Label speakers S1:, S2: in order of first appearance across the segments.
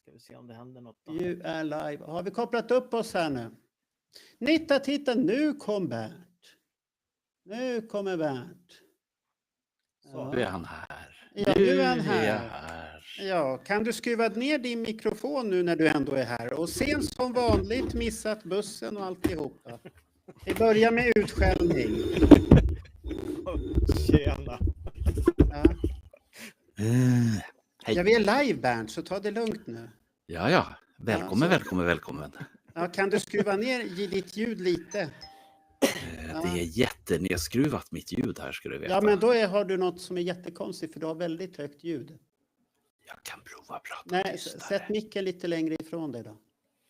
S1: Ska vi se om det händer något då.
S2: You are live. Har vi kopplat upp oss här nu? Titta, nu kom Bernt. Nu kommer Bernt.
S3: Så. Nu är han här.
S2: Ja, nu är han här. Ja, kan du skruva ner din mikrofon nu när du ändå är här? Och sen som vanligt missat bussen och alltihopa. Vi börjar med utskällning.
S1: Tjena.
S2: Ja. Ja, vi är live Bernt, så ta det lugnt nu.
S3: Ja. Välkommen.
S2: Ja, kan du skruva ner ditt ljud lite?
S3: Det är jättenedskruvat mitt ljud här, ska du veta.
S2: Ja, men då har du något som är jättekonstigt, för du har väldigt högt ljud.
S3: Jag kan prova att prata.
S2: Nej, sätt micken lite längre ifrån dig då.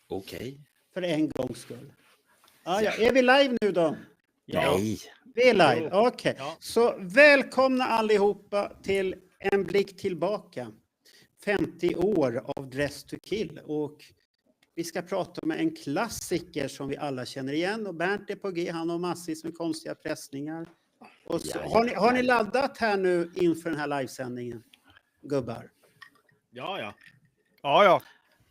S3: Okej.
S2: För en gångs skull. Ja. Är vi live nu då?
S3: Ja. Nej.
S2: Vi är live, okej. Ja. Så välkomna allihopa till en blick tillbaka. 50 år av Dress to Kill. Och vi ska prata om en klassiker som vi alla känner igen. Och Bernt är på G, han har massvis med konstiga pressningar. Och så, har ni laddat här nu inför den här livesändningen? Gubbar?
S1: Ja.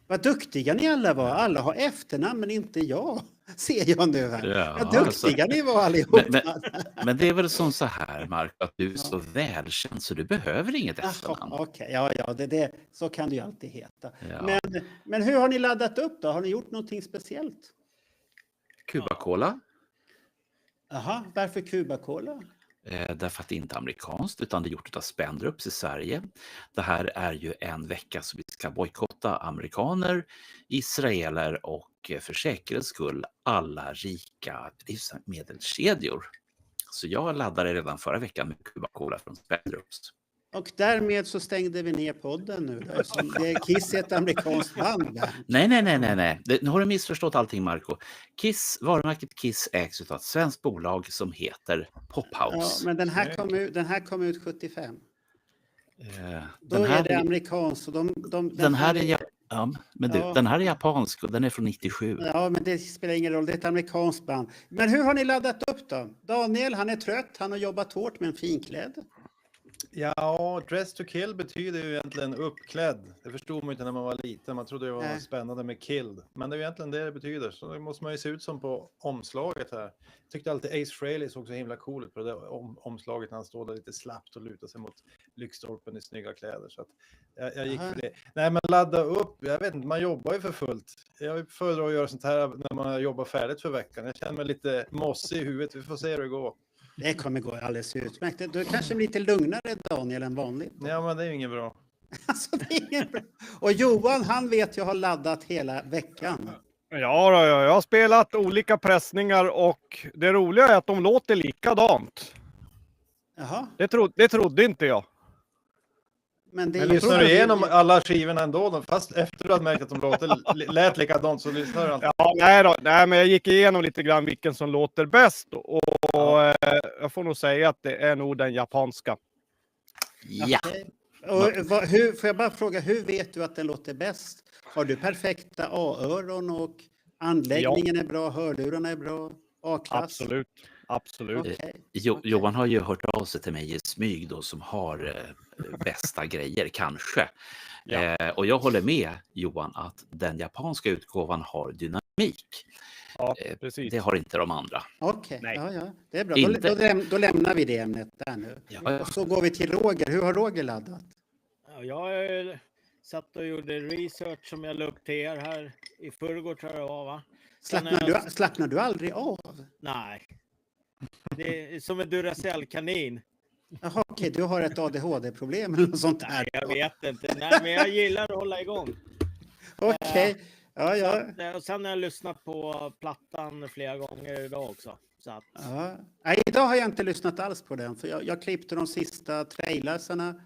S2: Vad duktiga ni alla var. Alla har efternamn men inte jag. Ser jag nu här.
S3: Ja,
S2: vad duktiga ni var allihopa.
S3: Men det är väl som så här, Mark, att du är så välkänd så du behöver inget efternamn.
S2: Okej, ja, det, så kan det ju alltid heta.
S3: Ja.
S2: Men hur har ni laddat upp då? Har ni gjort någonting speciellt?
S3: Cuba-Cola.
S2: Jaha, varför Cuba-Cola?
S3: Därför att det inte är amerikanskt utan det är gjort av Spendrups i Sverige. Det här är ju en vecka så vi ska bojkotta amerikaner, israeler och för säkerhets skull alla rika livsmedelskedjor. Så jag laddade redan förra veckan med Cuba-Cola från Spendrups.
S2: Och därmed så stängde vi ner podden nu. Det är Kiss ett amerikanskt band.
S3: Nej. Nu har du missförstått allting, Marco. Varumärket Kiss ägs av ett svenskt bolag som heter Pophouse.
S2: Ja, men den här kom ut 75.
S3: Då
S2: är det amerikanskt.
S3: Den här är japansk och den är från 97.
S2: Ja, men det spelar ingen roll. Det är ett amerikanskt band. Men hur har ni laddat upp då? Daniel, han är trött. Han har jobbat hårt med en finklädd.
S4: Ja, Dress to Kill betyder ju egentligen uppklädd. Det förstod man inte när man var liten. Man trodde det var spännande med killed. Men det är ju egentligen det betyder. Så det måste man ju se ut som på omslaget här. Jag tyckte alltid Ace Frehley såg så himla cool ut på det omslaget när han står där lite slappt och lutar sig mot lyktstolpen i snygga kläder. Så att jag gick för det. Nej, men ladda upp. Jag vet inte, man jobbar ju för fullt. Jag föredrar att göra sånt här när man jobbar färdigt för veckan. Jag känner mig lite mossig i huvudet. Vi får se hur det går.
S2: Det kommer gå alldeles utmärkt. Du kanske blir lite lugnare, Daniel, än vanligt.
S4: Ja, men det är ju inget bra.
S2: Alltså, det är inget bra. Och Johan, han vet jag har laddat hela veckan.
S5: Ja, jag har spelat olika pressningar och det roliga är att de låter likadant.
S2: Jaha.
S5: Det trodde inte jag.
S4: Men lyssnar du igenom alla skivorna ändå? Fast efter du hade märkt att de lät likadant så lyssnar du alltid.
S5: Ja, nej, men jag gick igenom lite grann vilken som låter bäst. Och jag får nog säga att det är nog den japanska.
S3: Ja.
S2: Okay. Och får jag bara fråga, hur vet du att den låter bäst? Har du perfekta A-öron och anläggningen är bra, hörlurarna är bra, A-klass?
S5: Absolut.
S2: Okay.
S3: Johan har ju hört av sig till mig i smyg då som har bästa grejer, kanske. Ja. Och jag håller med Johan att den japanska utgåvan har dynamik.
S5: Ja, precis.
S3: Det har inte de andra.
S2: Okej, ja. Det är bra. Då lämnar vi det ämnet där nu. Ja. Och så går vi till Roger. Hur har Roger laddat?
S1: Ja, jag satt och gjorde research som jag la upp till er här i förrgår, tror jag det var, va?
S2: Slappnar du aldrig av?
S1: Nej. Det är som en Duracell-kanin.
S2: Jaha, okej, du har ett ADHD-problem eller något sånt här.
S1: Nej, jag vet inte. Nej, men jag gillar att hålla igång.
S2: Okej. Ja.
S1: Och sen har jag lyssnat på plattan flera gånger idag också. Så att...
S2: Nej, idag har jag inte lyssnat alls på den. För jag klippte de sista trailersarna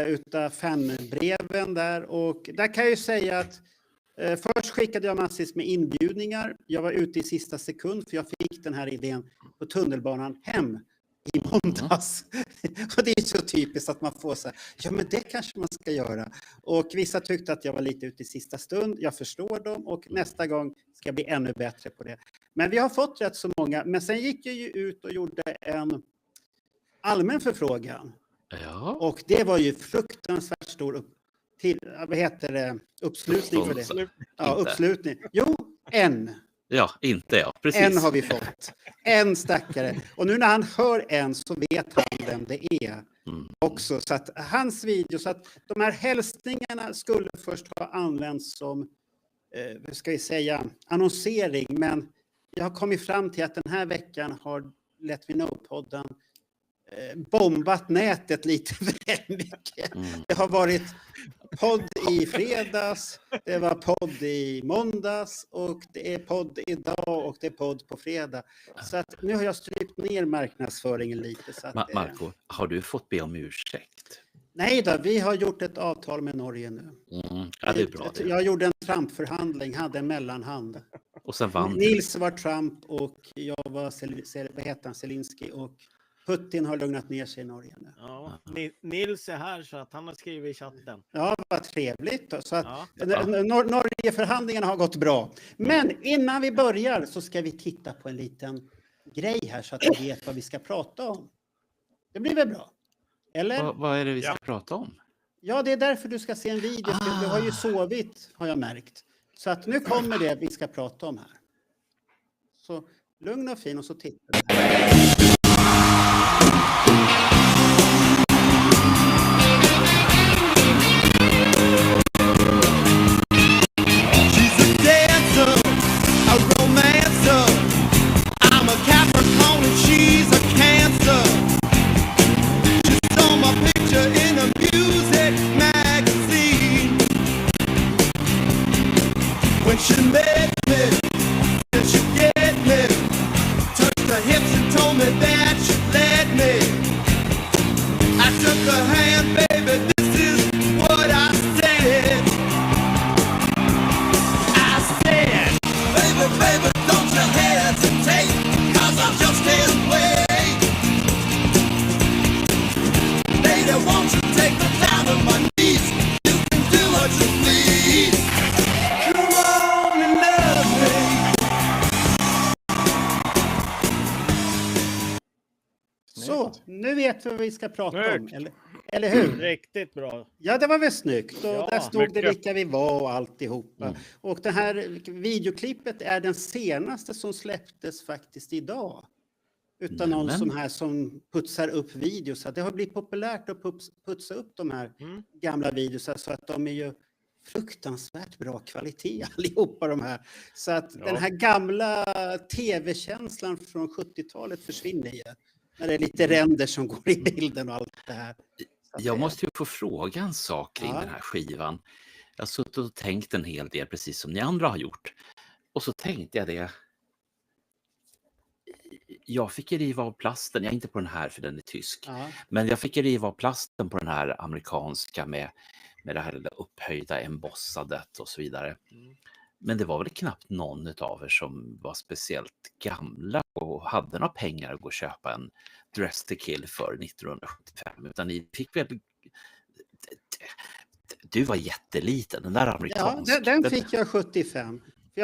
S2: utav fanbreven där. Och där kan jag ju säga att först skickade jag massvis med inbjudningar. Jag var ute i sista sekund för jag fick den här idén på tunnelbanan hem i måndags. Och det är så typiskt att man får så här, ja men det kanske man ska göra. Och vissa tyckte att jag var lite ute i sista stund. Jag förstår dem och nästa gång ska jag bli ännu bättre på det. Men vi har fått rätt så många. Men sen gick jag ju ut och gjorde en allmän förfrågan.
S3: Ja.
S2: Och det var ju fruktansvärt stor uppslutning för det.
S3: Uppståndelse.
S2: Ja,
S3: Inte.
S2: uppslutning. Jo, en.
S3: Ja, inte ja. Precis.
S2: En har vi fått. En stackare. Och nu när han hör en så vet han vem det är också. Så att hans video, så att de här hälsningarna skulle först ha använts som, vad ska vi säga, annonsering. Men jag har kommit fram till att den här veckan har Let Me Know-podden bombat nätet lite väl mycket. Det har varit podd i fredags, det var podd i måndags och det är podd idag och det är podd på fredag. Så att nu har jag strypt ner marknadsföringen lite. Så att,
S3: Marco, har du fått be om ursäkt?
S2: Nej då, vi har gjort ett avtal med Norge nu.
S3: Ja, det är bra. Det.
S2: Jag gjorde en Trump-förhandling, hade en mellanhand.
S3: Och sen vann du.
S2: Nils var Trump och jag var Zelensky och Putin har lugnat ner sig i Norge nu.
S1: Ja, Nils är här så att han har skrivit i chatten.
S2: Ja, vad trevligt. Då. Så att
S1: Ja.
S2: Norge-förhandlingarna har gått bra. Men innan vi börjar så ska vi titta på en liten grej här så att vi vet vad vi ska prata om. Det blir väl bra? Eller?
S3: Vad är det vi ska prata om?
S2: Ja, det är därför du ska se en video. För du har ju sovit, har jag märkt. Så att nu kommer det vi ska prata om här. Så lugn och fin och så tittar vi här. Så, nu vet vi vad vi ska prata om, eller hur?
S1: Riktigt bra.
S2: Ja, det var väl snyggt. Och
S1: Ja,
S2: där stod det
S5: mycket.
S2: vilka vi var och alltihopa. Och det här videoklippet är den senaste som släpptes faktiskt idag. Utan någon
S3: Nämen.
S2: sån här som putsar upp videos. Så det har blivit populärt att putsa upp de här gamla videos så att de är ju fruktansvärt bra kvalitet allihopa de här. Så att den här gamla tv-känslan från 70-talet försvinner ju. När det är lite ränder som går i bilden och allt det här.
S3: Jag måste ju få fråga en sak kring
S2: Ja.
S3: den här skivan. Jag har suttit och tänkt en hel del, precis som ni andra har gjort. Och så tänkte jag det. Jag fick ju riva av plasten, jag är inte på den här för den är tysk.
S2: Ja.
S3: Men jag fick ju riva av plasten på den här amerikanska med det här lilla upphöjda embossadet och så vidare. Men det var väl knappt någon av er som var speciellt gamla och hade några pengar att gå och köpa en Dress to Kill för 1975. Utan ni fick väl... Du var jätteliten, den där
S2: Ja,
S3: amerikanska.
S2: den fick jag 75. För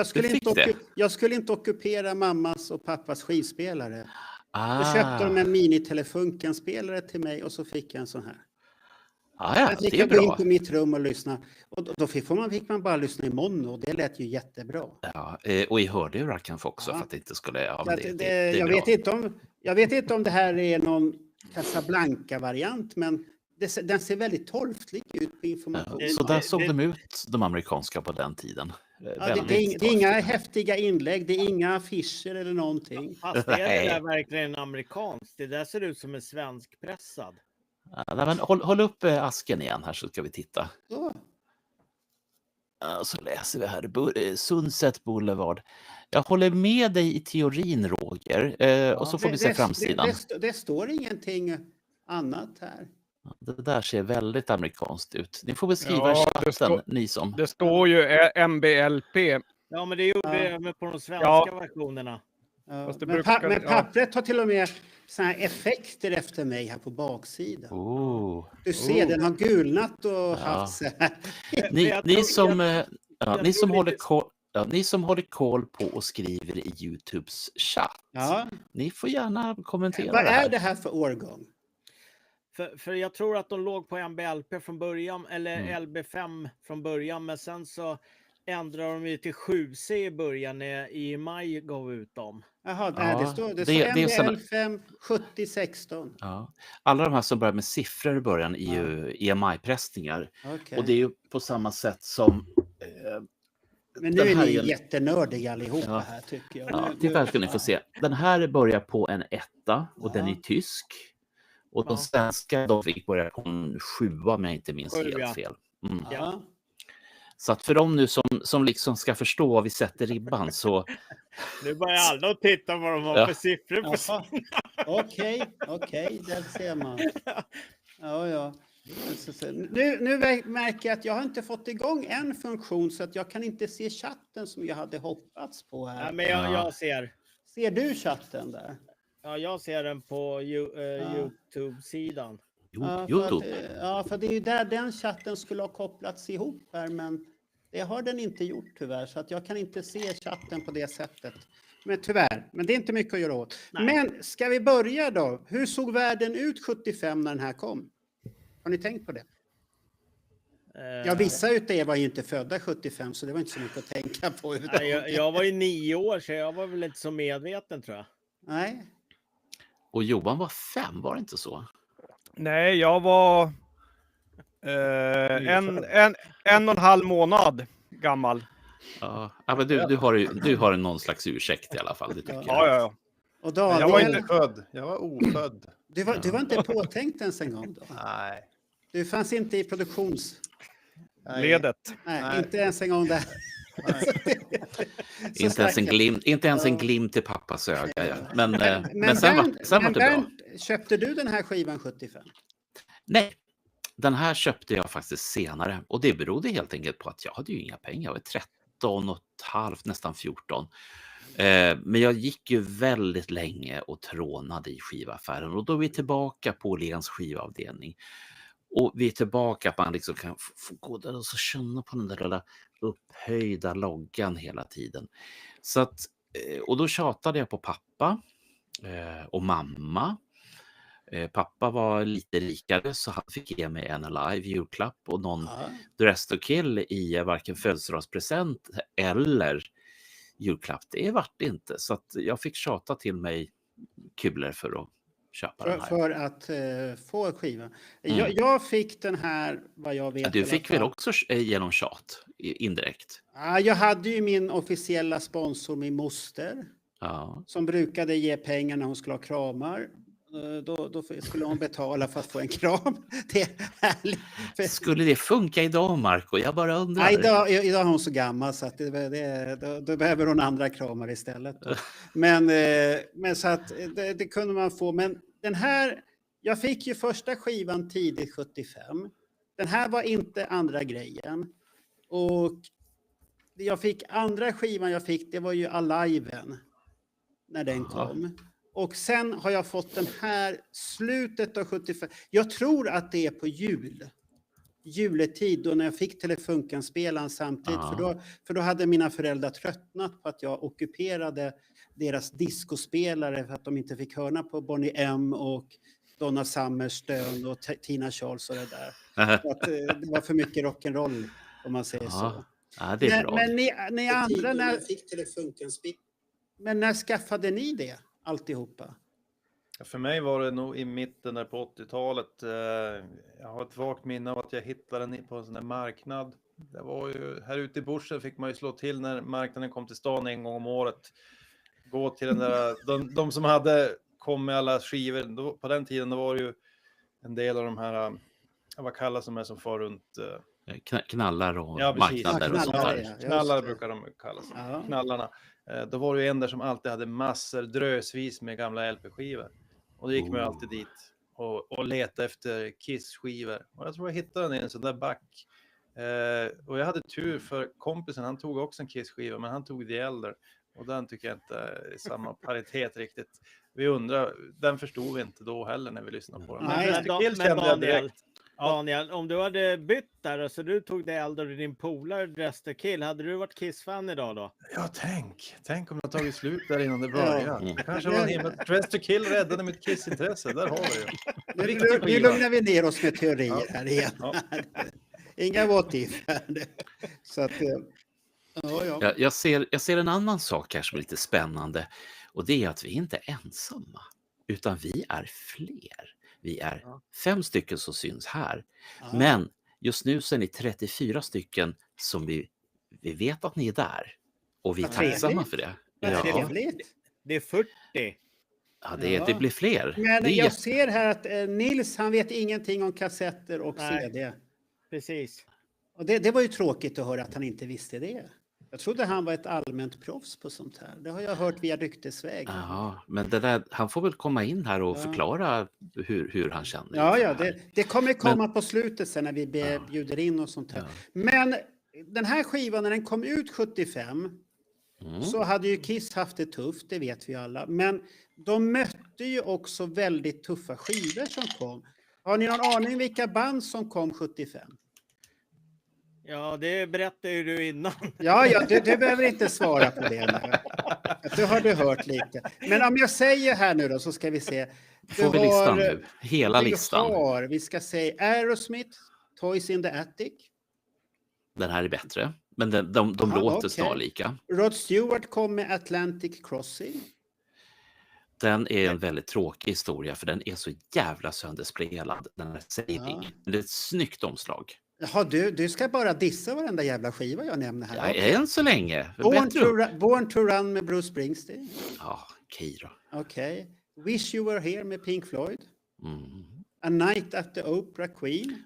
S2: jag skulle inte ockupera mammas och pappas skivspelare. Då köpte de en Minitelefunken-spelare till mig och så fick jag en sån här.
S3: Ja,
S2: Jag fick
S3: det är
S2: gå in
S3: bra.
S2: på mitt rum och lyssna. Och då fick man bara lyssna i mono och det lät ju jättebra.
S3: Ja, och i hörlurar kanske också
S2: Ja.
S3: för att det inte skulle... Ja,
S2: Så
S3: men
S2: att
S3: det är
S2: jag,
S3: bra.
S2: vet inte om det här är någon Casablanca-variant, men den ser väldigt torftig ut på information.
S3: Så där såg de ut, de amerikanska på den tiden.
S2: Ja, det är inga häftiga inlägg, det är inga affischer eller någonting.
S1: Fast är det
S3: Nej.
S1: där verkligen amerikanskt? Det där ser ut som en svenskpressad.
S3: Ja, men håll upp asken igen här så ska vi titta.
S2: Så.
S3: Så läser vi här, Sunset Boulevard. Jag håller med dig i teorin, Roger. Och så får vi se framsidan.
S2: Det står ingenting annat här.
S3: Det där ser väldigt amerikanskt ut. Ni får väl skriva i
S5: Ja, det
S3: chatten, ni som...
S5: Det står ju MBLP.
S1: Ja, men det gjorde
S2: Ja.
S1: det även på de svenska
S5: Ja.
S1: versionerna.
S2: Ja,
S5: Fast det
S2: men,
S5: brukar-
S2: men
S5: ja.
S2: pappret har till och med såna här effekter efter mig här på baksidan.
S3: Oh.
S2: Du ser, den har gulnat och haft så här.
S3: Ni som håller koll på och skriver i Youtubes chatt.
S2: Ja.
S3: Ni får gärna kommentera
S2: Vad
S3: det här.
S2: är det här för årgång?
S1: För jag tror att de låg på MBLP från början, eller LB5 från början, men sen så ändrade de ju till 7C i början när EMI gav ut dem.
S2: Jaha,
S3: Ja,
S2: det står
S3: det är såna-
S2: MBL5 7016.
S3: Ja. Alla de här som börjar med siffror i början är ju EMI-pressningar.
S2: Okej.
S3: Och det är ju på samma sätt som...
S2: Men nu
S3: den
S2: är
S3: här
S2: ni
S3: är en-
S2: jättenördiga allihopa
S3: Ja.
S2: här tycker jag.
S3: Ja,
S2: Nu-
S3: titta här ska ni få se. Den här börjar på en 1 och den är tysk. Och de
S1: Ja.
S3: svenska de fick börja på en 7 om jag inte minns
S1: 7,
S3: helt
S1: ja.
S3: fel.
S2: Ja.
S3: Så att för dem nu som liksom ska förstå var vi sätter ribban så...
S1: Nu börjar alla att titta vad de har
S3: Ja.
S1: för siffror på
S2: Jaha. Okej, där ser man. Ja. Nu märker jag att jag har inte fått igång en funktion så att jag kan inte se chatten som jag hade hoppats på här.
S1: Ja, men jag ser.
S2: Ser du chatten där?
S1: Ja, jag ser den på YouTube-sidan.
S2: För det är ju där den chatten skulle ha kopplats ihop här, men det har den inte gjort tyvärr, så att jag kan inte se chatten på det sättet. Men tyvärr, men det är inte mycket att göra åt.
S1: Nej.
S2: Men ska vi börja då? Hur såg världen ut 75 när den här kom? Har ni tänkt på det? Ja, vissa utav er var ju inte födda 75, så det var inte så mycket att tänka på.
S1: Jag var ju 9 år, så jag var väl inte så medveten tror jag.
S2: Nej.
S3: Och Johan var 5, var det inte så?
S5: Nej, jag var en och en halv månad gammal.
S3: Ja, men du har någon slags ursäkt i alla fall, det tycker jag.
S5: Ja.
S2: Och
S4: Jag var
S2: Daniel,
S4: inte född. Jag var ofödd.
S2: du var inte påtänkt ens en gång då?
S4: Nej.
S2: Du fanns inte i produktions...
S5: Ledet.
S2: Nej, inte ens en gång där.
S3: Inte ens en glimt i pappas öga. Ja. Men sen
S2: Bernt,
S3: var det bra.
S2: Bernt, köpte du den här skivan 75?
S3: Nej, den här köpte jag faktiskt senare. Och det berodde helt enkelt på att jag hade ju inga pengar. Jag var 13 och ett halvt, nästan 14. Men jag gick ju väldigt länge och trånade i skivaffären. Och då är vi tillbaka på Åhléns skivavdelning. Och vi är tillbaka på att man liksom kan få gå där och så känna på den där lilla upphöjda loggan hela tiden. Så att, och då tjatade jag på pappa och mamma. Pappa var lite rikare så han fick ge mig en Alive julklapp och någon Dress to Kill i varken födelsedagspresent eller julklapp. Det vart det inte. Så att jag fick tjata till mig kulor för att köpa den här.
S2: För att få skivan. Jag fick den här, vad jag vet.
S3: Du fick väl också genom tjat indirekt?
S2: Ja, jag hade ju min officiella sponsor, min moster.
S3: Ja.
S2: Som brukade ge pengar när hon skulle ha kramar. Då skulle hon betala för att få en kram. Det är härligt.
S3: Skulle det funka idag, Marco? Jag bara undrar.
S2: Nej, idag är hon så gammal så att då behöver hon andra kramar istället. Men så att det kunde man få. Men den här, jag fick ju första skivan tidigt 75. Den här var inte andra grejen. Och jag fick andra skivan det var ju Aliven. När den kom. Och sen har jag fått den här slutet av 75. Jag tror att det är på juletid då när jag fick Telefunken-spelaren samtidigt. För då hade mina föräldrar tröttnat på att jag ockuperade deras diskospelare för att de inte fick höra på Bonnie M och Donna Summers stön och Tina Charles och det där. Så att, det var för mycket rock'n'roll om man säger så.
S3: Ja, det är bra.
S2: Men ni andra, när fick Telefunken-spelaren? Men när skaffade ni det? Alltihopa.
S4: För mig var det nog i mitten där på 80-talet. Jag har ett vagt minne av att jag hittade den på en sån där marknad. Det var ju, här ute i Borsen fick man ju slå till när marknaden kom till stan en gång om året. Gå till den där, de som hade kom med alla skivor. På den tiden då var det ju en del av de här, vad kallas de här som far runt...
S3: knallar och
S4: precis.
S3: marknader och sånt där.
S4: Knallar brukar de kallas.
S2: Ja.
S4: Knallarna. Då var det ju en där som alltid hade massor, drösvis med gamla LP-skivor. Och då gick man ju alltid dit och letade efter Kiss-skivor. Och jag tror jag hittade den i en sån där back. Och jag hade tur för kompisen, han tog också en Kiss-skiva, men han tog The Elder. Och den tycker jag inte är samma paritet riktigt. Vi undrar, den förstod vi inte då heller när vi lyssnade på den.
S2: Nej,
S4: Men Kiss kände jag direkt.
S1: Daniel, om du hade bytt där, alltså du tog det äldre och din polare Dress to Kill, hade du varit Kiss-fan idag då?
S4: Ja, tänk om det har tagit slut där innan det började.
S3: Ja.
S4: Det kanske var en himmel. Dress to Kill räddade mitt Kiss-intresse, där har vi ju.
S2: Nu lugnar vi ner oss med teorier här igen.
S4: Ja.
S2: Inga what if. Så att, ja.
S3: Jag ser en annan sak här som är lite spännande och det är att vi inte är ensamma utan vi är fler. Vi är 5 stycken som syns här.
S2: Ja.
S3: Men just nu så är ni 34 stycken som vi vet att ni är där. Och vi är
S2: Vad
S3: tacksamma
S2: trevligt.
S3: för det.
S2: Vad
S3: Ja,
S2: trevligt.
S1: Det är 40.
S3: ja, det blir fler.
S2: Men
S3: Det är
S2: jag ser här att Nils, han vet ingenting om kassetter och
S1: Nej.
S2: CD.
S1: Precis.
S2: Och det var ju tråkigt att höra att han inte visste det. Jag trodde han var ett allmänt proffs på sånt här. Det har jag hört via ryktesväg.
S3: Ja, men det där, han får väl komma in här och
S2: Ja.
S3: förklara hur han känner.
S2: Ja,
S3: inför här.
S2: det kommer komma på slutet sen när vi bjuder in och sånt här.
S3: Ja.
S2: Men den här skivan, när den kom ut 75, så hade ju Kiss haft det tufft, det vet vi alla. Men de mötte ju också väldigt tuffa skivor som kom. Har ni någon aning vilka band som kom 75?
S1: Ja, det berättade ju du innan.
S2: Ja, du behöver inte svara på det nu. Det har du hört lite. Men om jag säger här nu då så ska vi se.
S3: Får vi listan nu? Hela listan.
S2: Vi ska säga Aerosmith, Toys in the Attic.
S3: Den här är bättre. Men de
S2: Aha,
S3: låter
S2: okej.
S3: snarlika.
S2: Rod Stewart kom med Atlantic Crossing.
S3: Den är en väldigt tråkig historia för den är så jävla sönderspelad. Den här säger
S2: Ja.
S3: inget. Men det är ett snyggt omslag.
S2: Jaha, du ska bara dissa varenda jävla skiva jag nämner här.
S3: Ja,
S2: Okej.
S3: än så länge.
S2: Born to Run med Bruce Springsteen.
S3: Ja, okej då.
S2: Okej. Wish You Were Here med Pink Floyd.
S3: Mm.
S2: A Night at the Opera Queen.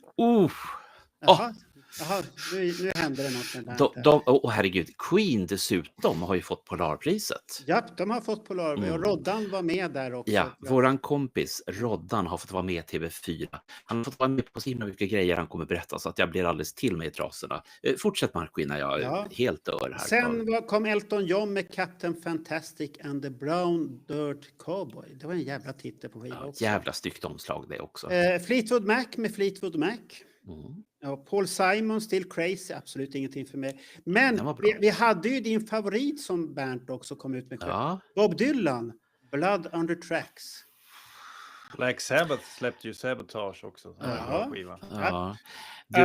S3: Jaha,
S2: Jaha, nu händer det något med det här.
S3: herregud, Queen dessutom har ju fått Polarpriset.
S2: Japp, de har fått Polar och Roddan var med där också.
S3: Ja, våran kompis Roddan har fått vara med i TV4. Han har fått vara med på så himla mycket grejer han kommer berätta så att jag blir alldeles till mig i trasorna. Fortsätt Marco innan jag helt dör här.
S2: Sen kom Elton John med Captain Fantastic and the Brown Dirt Cowboy. Det var en jävla titel på skivan också.
S3: Jävla styggt omslag det också.
S2: Fleetwood Mac med Fleetwood Mac.
S3: Mm.
S2: Ja, Paul Simon, Still Crazy, absolut ingenting för mig. Men
S3: Den var bra.
S2: vi hade ju din favorit som Bernt också kom ut med själv.
S3: Ja,
S2: Bob Dylan, Blood Under Tracks.
S4: Black Sabbath släppte ju Sabotage också.
S2: Ja.
S4: Skiva.
S3: ja. Du,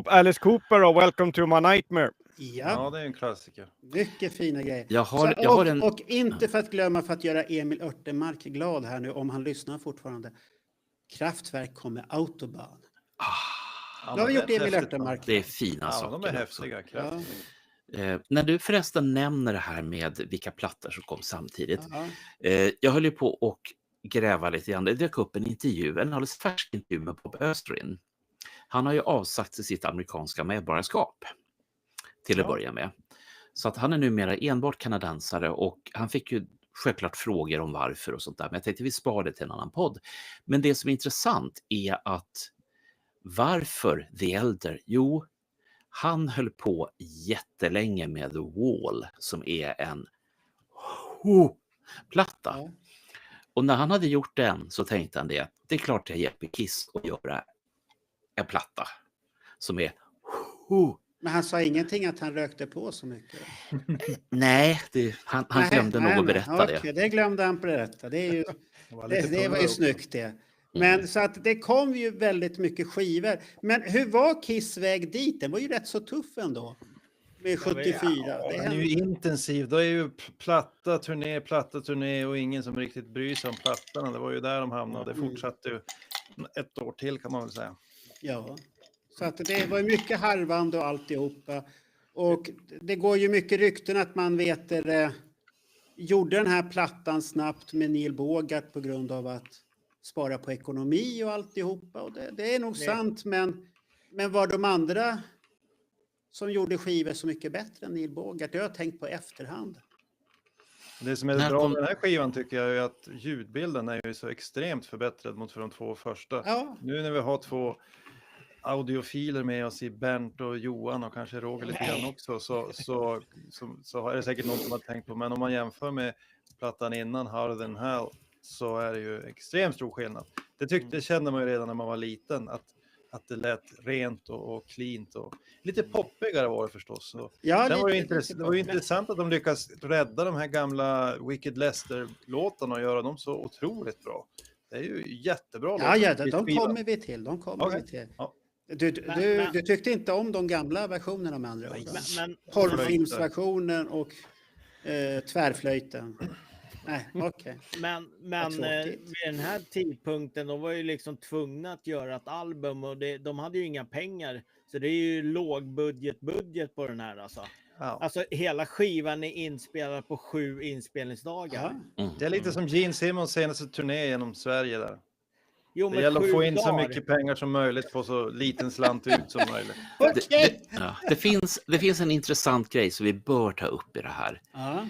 S5: Alice Cooper och Welcome to My Nightmare.
S2: Ja,
S4: Ja, det är en klassiker.
S2: mycket fina grejer.
S3: Jag har en...
S2: Och inte för att glömma, för att göra Emil Örtemark glad här nu, om han lyssnar fortfarande. Kraftwerk kommer Autobahn.
S4: Ja,
S2: Då har vi
S4: men
S2: gjort
S4: det är
S2: Emil
S4: häftigt.
S2: Örtemark.
S3: Det är fina
S4: Ja,
S3: saker.
S4: de är
S3: också.
S4: häftiga.
S2: Ja,
S4: Kraftwerk.
S3: När du förresten nämner det här med vilka plattor som kom samtidigt.
S2: ja.
S3: Jag höll ju på och gräva lite grann. Det dök upp en intervju, en alldeles färsk intervju med Bob Östrin. Han har ju avsagt sig sitt amerikanska medborgarskap till att börja med. Så att han är numera enbart kanadensare och han fick ju självklart frågor om varför och sånt där. Men jag tänkte vi sparar det till en annan podd. Men det som är intressant är att varför The Elder? Jo, han höll på jättelänge med The Wall som är en platta.
S2: Ja.
S3: Och när han hade gjort den så tänkte han det är klart jag hjälper Kiss att göra en platta som är
S2: Men han sa ingenting att han rökte på så mycket.
S3: nej, han glömde nog att berätta
S2: Okej, det glömde han berätta. Det är ju,
S4: lite
S2: det var ju snyggt det. Men så att det kom ju väldigt mycket skivor. Men hur var Kiss väg dit? Den var ju rätt så tuff ändå. Med 74.
S4: Den är ju intensiv. Det är ju platta turné och ingen som riktigt bryr sig om plattorna. Det var ju där de hamnade. Det fortsatte ju ett år till kan man väl säga.
S2: Ja, så att det var ju mycket harvande och alltihopa. Och det går ju mycket rykten att man gjorde den här plattan snabbt med Neil Bogart på grund av att spara på ekonomi och alltihopa. Och det är nog sant, men var de andra som gjorde skivor så mycket bättre än Neil Bogart? Det har jag tänkt på efterhand.
S4: Det som är bra med den här skivan tycker jag är att ljudbilden är ju så extremt förbättrad mot för de två första.
S2: Ja.
S4: Nu när vi har två audiofiler med oss i Bernt och Johan och kanske Roger lite grann också så är det säkert något som man tänkt på. Men om man jämför med plattan innan Harder Than Hell så är det ju extremt stor skillnad. Det kände man ju redan när man var liten, att det lät rent och cleant och lite poppigare var det förstås. Och
S2: Ja,
S4: sen var det,
S2: lite
S4: det var ju intressant att de lyckas rädda de här gamla Wicked Lester-låtarna och göra dem så otroligt bra. Det är ju jättebra.
S2: Ja, de kommer vi till.
S4: Ja.
S2: Du tyckte inte om de gamla versionerna med andra ord?
S1: Men
S2: Porrfilmsversionen och tvärflöjten. Nej, okej.
S1: Men
S2: tråkigt.
S1: vid den här tidpunkten, de var ju liksom tvungna att göra ett album och de hade ju inga pengar. Så det är ju låg budget på den här alltså.
S4: Ja.
S1: Alltså hela skivan är inspelad på 7 inspelningsdagar.
S2: Ja.
S4: Det är lite som Gene Simmons senaste turné genom Sverige där.
S1: Jo,
S4: Det
S1: men
S4: gäller att
S1: 7
S4: få in så
S1: dagar.
S4: mycket pengar som möjligt på så liten slant ut som möjligt.
S3: Det finns en intressant grej som vi bör ta upp i det här.
S2: Ja.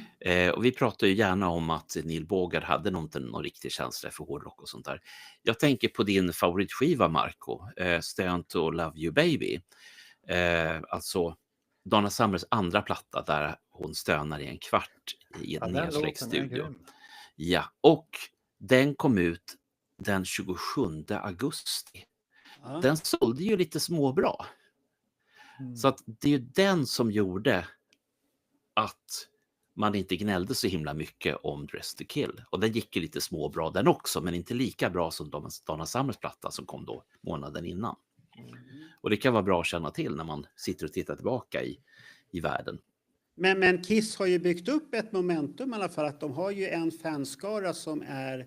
S3: Och vi pratar ju gärna om att Neil Bogart hade någon riktig känsla för hårdrock och sånt där. Jag tänker på din favoritskiva, Marco, Stand to Love You Baby. Alltså Donna Summers andra platta där hon stönar i en kvart i en nedsläckt studio. Ja, och den kom ut den 27 augusti.
S2: Ja.
S3: Den sålde ju lite småbra. Så att det är ju den som gjorde att man inte gnällde så himla mycket om Dress to Kill. Och den gick ju lite småbra den också, men inte lika bra som Donna Summers platta som kom då månaden innan. Och det kan vara bra att känna till när man sitter och tittar tillbaka i världen.
S2: Men Kiss har ju byggt upp ett momentum i alla fall, att de har ju en fanskara som är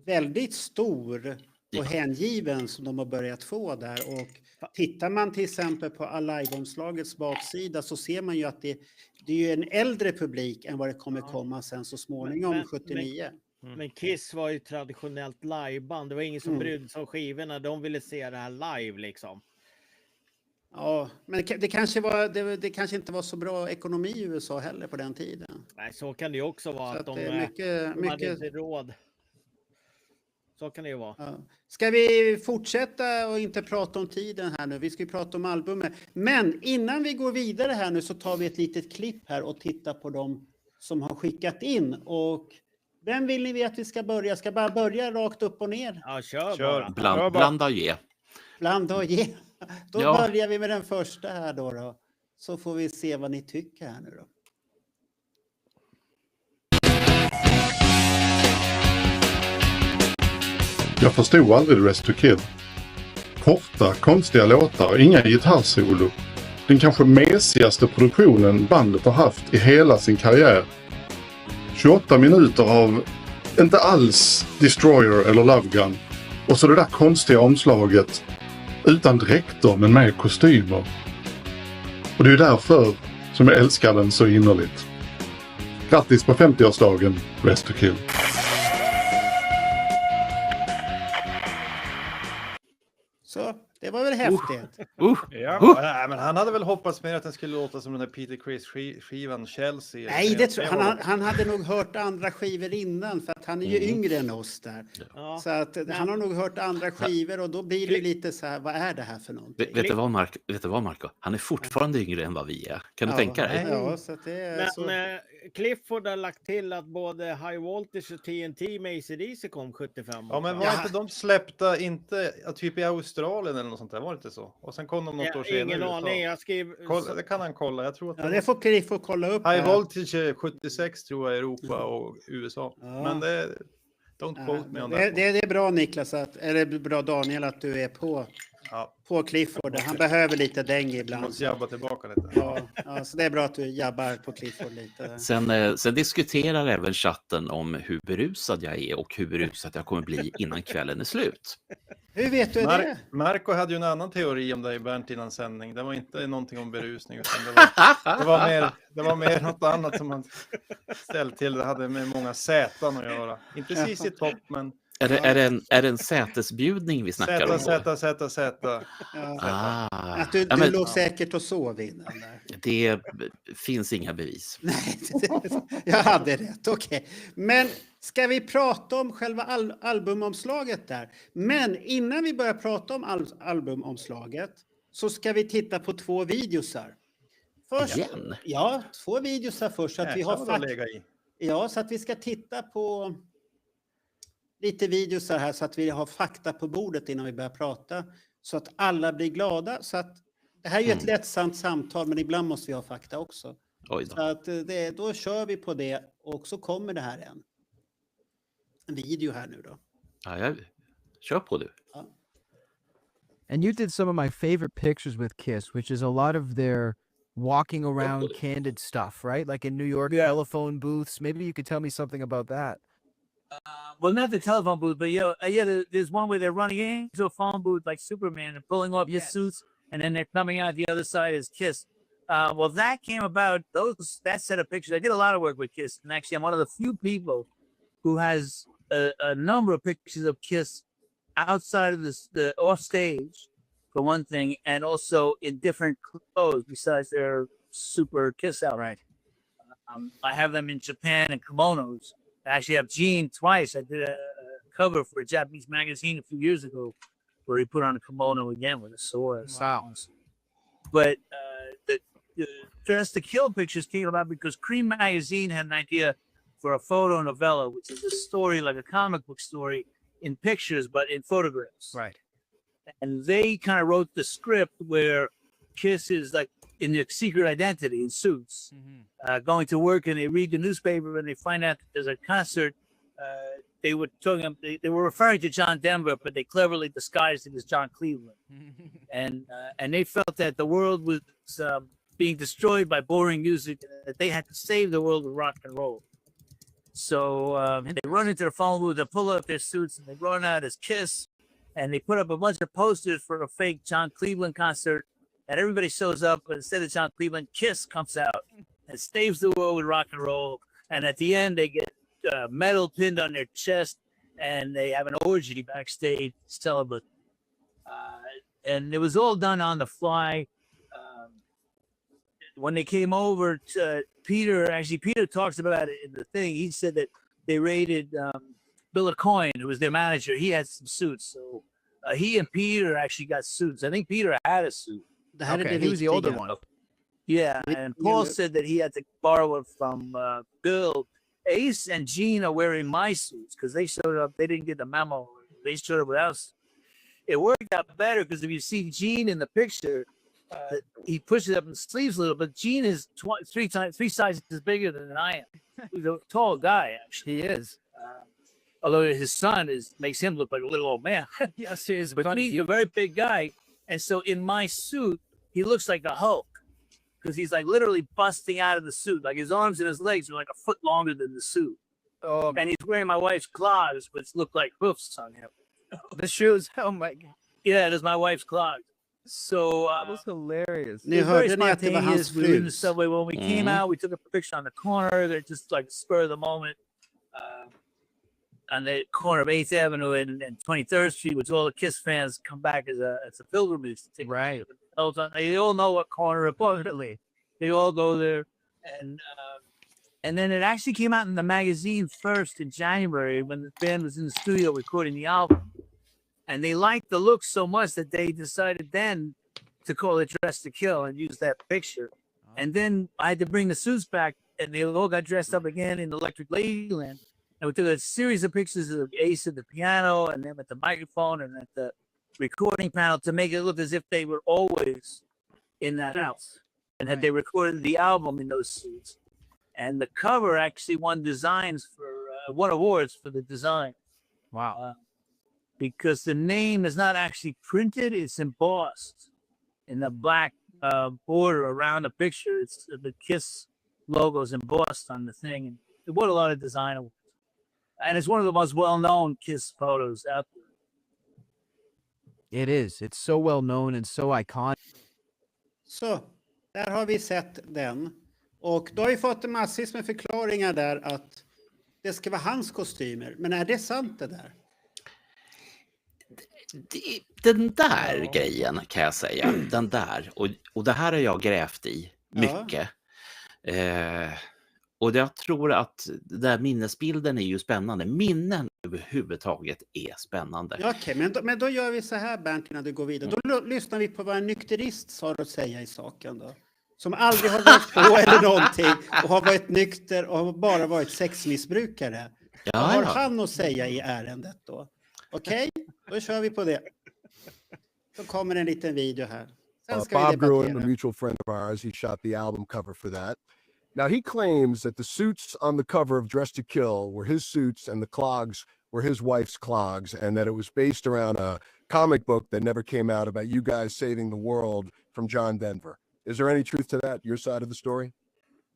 S2: väldigt stor och hängiven som de har börjat få där. Och tittar man till exempel på Alive-omslagets baksida så ser man ju att det är ju en äldre publik än vad det kommer komma sen så småningom, 79.
S1: Men Kiss var ju traditionellt liveband. Det var ingen som brydde sig om skivorna. De ville se det här live liksom.
S2: Ja, men det kanske inte var så bra ekonomi i USA heller på den tiden.
S1: Nej, så kan det ju också vara.
S2: Så
S1: Att
S2: att
S1: de
S2: det är
S1: de hade inte råd. Så kan det ju vara.
S2: Ja. Ska vi fortsätta och inte prata om tiden här nu? Vi ska ju prata om albumet. Men innan vi går vidare här nu så tar vi ett litet klipp här och tittar på dem som har skickat in. Och vem vill ni att vi ska börja? Ska bara börja rakt upp och ner?
S1: Ja, kör bara.
S3: Blanda och ge.
S2: Blanda och ge. Då börjar vi med den första här då. Så får vi se vad ni tycker här nu då.
S6: Jag förstod aldrig Dress to Kill. Korta, konstiga låtar, inga gitarrsolo. Den kanske mesigaste produktionen bandet har haft i hela sin karriär. 28 minuter av inte alls Destroyer eller Love Gun. Och så det där konstiga omslaget. Utan dräkter men med kostymer. Och det är ju därför som jag älskar den så innerligt. Grattis på 50-årsdagen, Dress to Kill.
S2: Så, det var väl häftigt.
S4: Nej, men han hade väl hoppats mer att den skulle låta som den där Peter Criss-skivan Chelsea.
S2: Nej, det tror han hade nog hört andra skivor innan för att han är ju yngre än oss där.
S1: Ja.
S2: Så att han har nog hört andra skivor och då blir det lite så här, vad är det här för någonting?
S3: Vet du vad, Marco? Han är fortfarande yngre än vad vi är. Kan du tänka dig?
S2: Ja, så att det är så.
S1: Men Clifford har lagt till att både High Voltage och TNT med AC/DC kom 75 år.
S4: Ja, men var inte de släppta typ i Australien eller något sånt där? Var det inte så? Och sen kom de något år senare.
S1: Ingen aning, jag skrev...
S4: Det kan han kolla. Jag tror att
S2: Ja, det får Clifford kolla upp.
S4: High Voltage 76 tror jag i Europa och USA.
S2: Ja.
S4: Men det... Don't quote me on that.
S2: Det är bra Niklas, eller bra Daniel att du är på Clifford. Han behöver lite däng ibland.
S4: Måste jabba tillbaka lite.
S2: Ja, så det är bra att du jabbar på Clifford lite.
S3: Sen diskuterar även chatten om hur berusad jag är och hur berusad jag kommer bli innan kvällen är slut.
S2: Hur vet du det?
S4: Marco hade ju en annan teori om dig, Bernt, innan sändning. Det var inte någonting om berusning, utan det var mer något annat som han ställt till. Det hade med många sätan att göra. Inte precis i topp, men...
S3: Är det en sätesbjudning vi snackar om?
S4: Säta.
S2: Att du låg säkert och sov innan där.
S3: Det finns inga bevis.
S2: Nej, jag hade rätt. Okej. Men ska vi prata om själva albumomslaget där? Men innan vi börjar prata om albumomslaget så ska vi titta på 2 videosar. Först,
S3: Igen?
S2: Ja, 2 videosar först. Så att vi har så att vi ska titta på lite videos här så att vi har fakta på bordet innan vi börjar prata. Så att alla blir glada. Så att det här är ju ett lättsamt samtal, men ibland måste vi ha fakta också.
S3: Oj då.
S2: Så att då kör vi på det och så kommer det här en video här nu då.
S3: Ja, kör på du.
S2: Ja.
S7: And you did some of my favorite pictures with Kiss, which is a lot of their walking around candid stuff, right? Like in New York, telephone booths. Maybe you could tell me something about that.
S8: Well, not the telephone booth, but there's one where they're running into a phone booth like Superman and pulling off his suits, and then they're coming out the other side as Kiss. Well, that came about, that set of pictures. I did a lot of work with Kiss, and actually I'm one of the few people who has a number of pictures of Kiss outside of the off stage, for one thing, and also in different clothes besides their super Kiss out.
S7: Right.
S8: I have them in Japan in kimonos. I actually have Gene twice. I did a cover for a Japanese magazine a few years ago where he put on a kimono again with a sword.
S7: Wow.
S8: But the Dress to Kill pictures came about because Cream magazine had an idea for a photo novella, which is a story like a comic book story in pictures, but in photographs.
S7: Right.
S8: And they kind of wrote the script where Kiss is like in their secret identity in suits, going to work, and they read the newspaper and they find out that there's a concert. They were referring to John Denver, but they cleverly disguised it as John Cleveland. and they felt that the world was being destroyed by boring music, and that they had to save the world with rock and roll. So they run into the phone booth, they pull up their suits, and they run out as Kiss, and they put up a bunch of posters for a fake John Cleveland concert. And everybody shows up, but instead of John Cleveland, Kiss comes out and saves the world with rock and roll. And at the end, they get metal pinned on their chest, and they have an orgy backstage celebrate. And it was all done on the fly. When they came over to Peter talks about it in the thing. He said that they raided Bill Coyne, who was their manager. He had some suits. So he and Peter actually got suits. I think Peter had a suit.
S7: Okay, he was the older one.
S8: Yeah, and Paul said that he had to borrow it from Bill. Ace and Gene are wearing my suits because they showed up. They didn't get the memo. They showed up without us. It worked out better because if you see Gene in the picture, he pushes up in the sleeves a little, but Gene is three sizes bigger than I am. He's a tall guy, actually.
S7: He is.
S8: Although his son makes him look like a little old man.
S7: Yes, he is.
S8: But me, a very big guy. And so in my suit, he looks like a Hulk because he's like literally busting out of the suit. Like his arms and his legs are like a foot longer than the suit.
S7: Oh,
S8: and he's wearing my wife's clogs, which look like hoofs on him.
S7: the shoes. Oh my God.
S8: Yeah, it is my wife's clogs. So
S7: That was hilarious.
S2: Ni hörde ni att det var hans
S8: we were in the
S2: frus?
S8: subway when we came out. We took a picture on the corner. They're just like spur of the moment. On the corner of 8th Avenue and 23rd Street, which all the Kiss fans come back as a pilgrimage to take.
S7: Right.
S8: They all know what corner reportedly. They all go there, and then it actually came out in the magazine first in January when the band was in the studio recording the album, and they liked the look so much that they decided then to call it Dress to Kill and use that picture. And then I had to bring the suits back, and they all got dressed up again in Electric Ladyland. And we took a series of pictures of Ace at the piano and them at the microphone and at the recording panel to make it look as if they were always in that house and had they recorded the album in those suits. And the cover actually won awards for the design.
S7: Wow.
S8: Because the name is not actually printed, it's embossed in the black border around the picture. It's the Kiss logo's embossed on the thing. And it won a lot of design awards. And it's one of the most well-known Kiss photos out there.
S7: It is. It's so well known and so iconic.
S2: Så, där har vi sett den. Och då har vi fått en massvis med förklaringar där att det ska vara hans kostymer. Men är det sant det där?
S3: Den där grejen kan jag säga. Den där. Och det här har jag grävt i mycket. Och jag tror att den där minnesbilden är ju spännande. Minnen överhuvudtaget är spännande.
S2: Ja, okej, men då gör vi så här, Bernt, innan du går vidare. Då lyssnar vi på vad en nykterist har att säga i saken då. Som aldrig har varit på eller någonting och har varit nykter och har bara varit sexmissbrukare. Vad har
S3: ja.
S2: han att säga i ärendet då? Okej, då kör vi på det. Så kommer en liten video här. Sen ska vi
S9: Bob Gruen, a
S2: debattera.
S9: mutual friend of ours, he shot the album cover for that. Now, he claims that the suits on the cover of Dressed to Kill were his suits and the clogs were his wife's clogs, and that it was based around a comic book that never came out about you guys saving the world from John Denver. Is there any truth to that, your side of the story?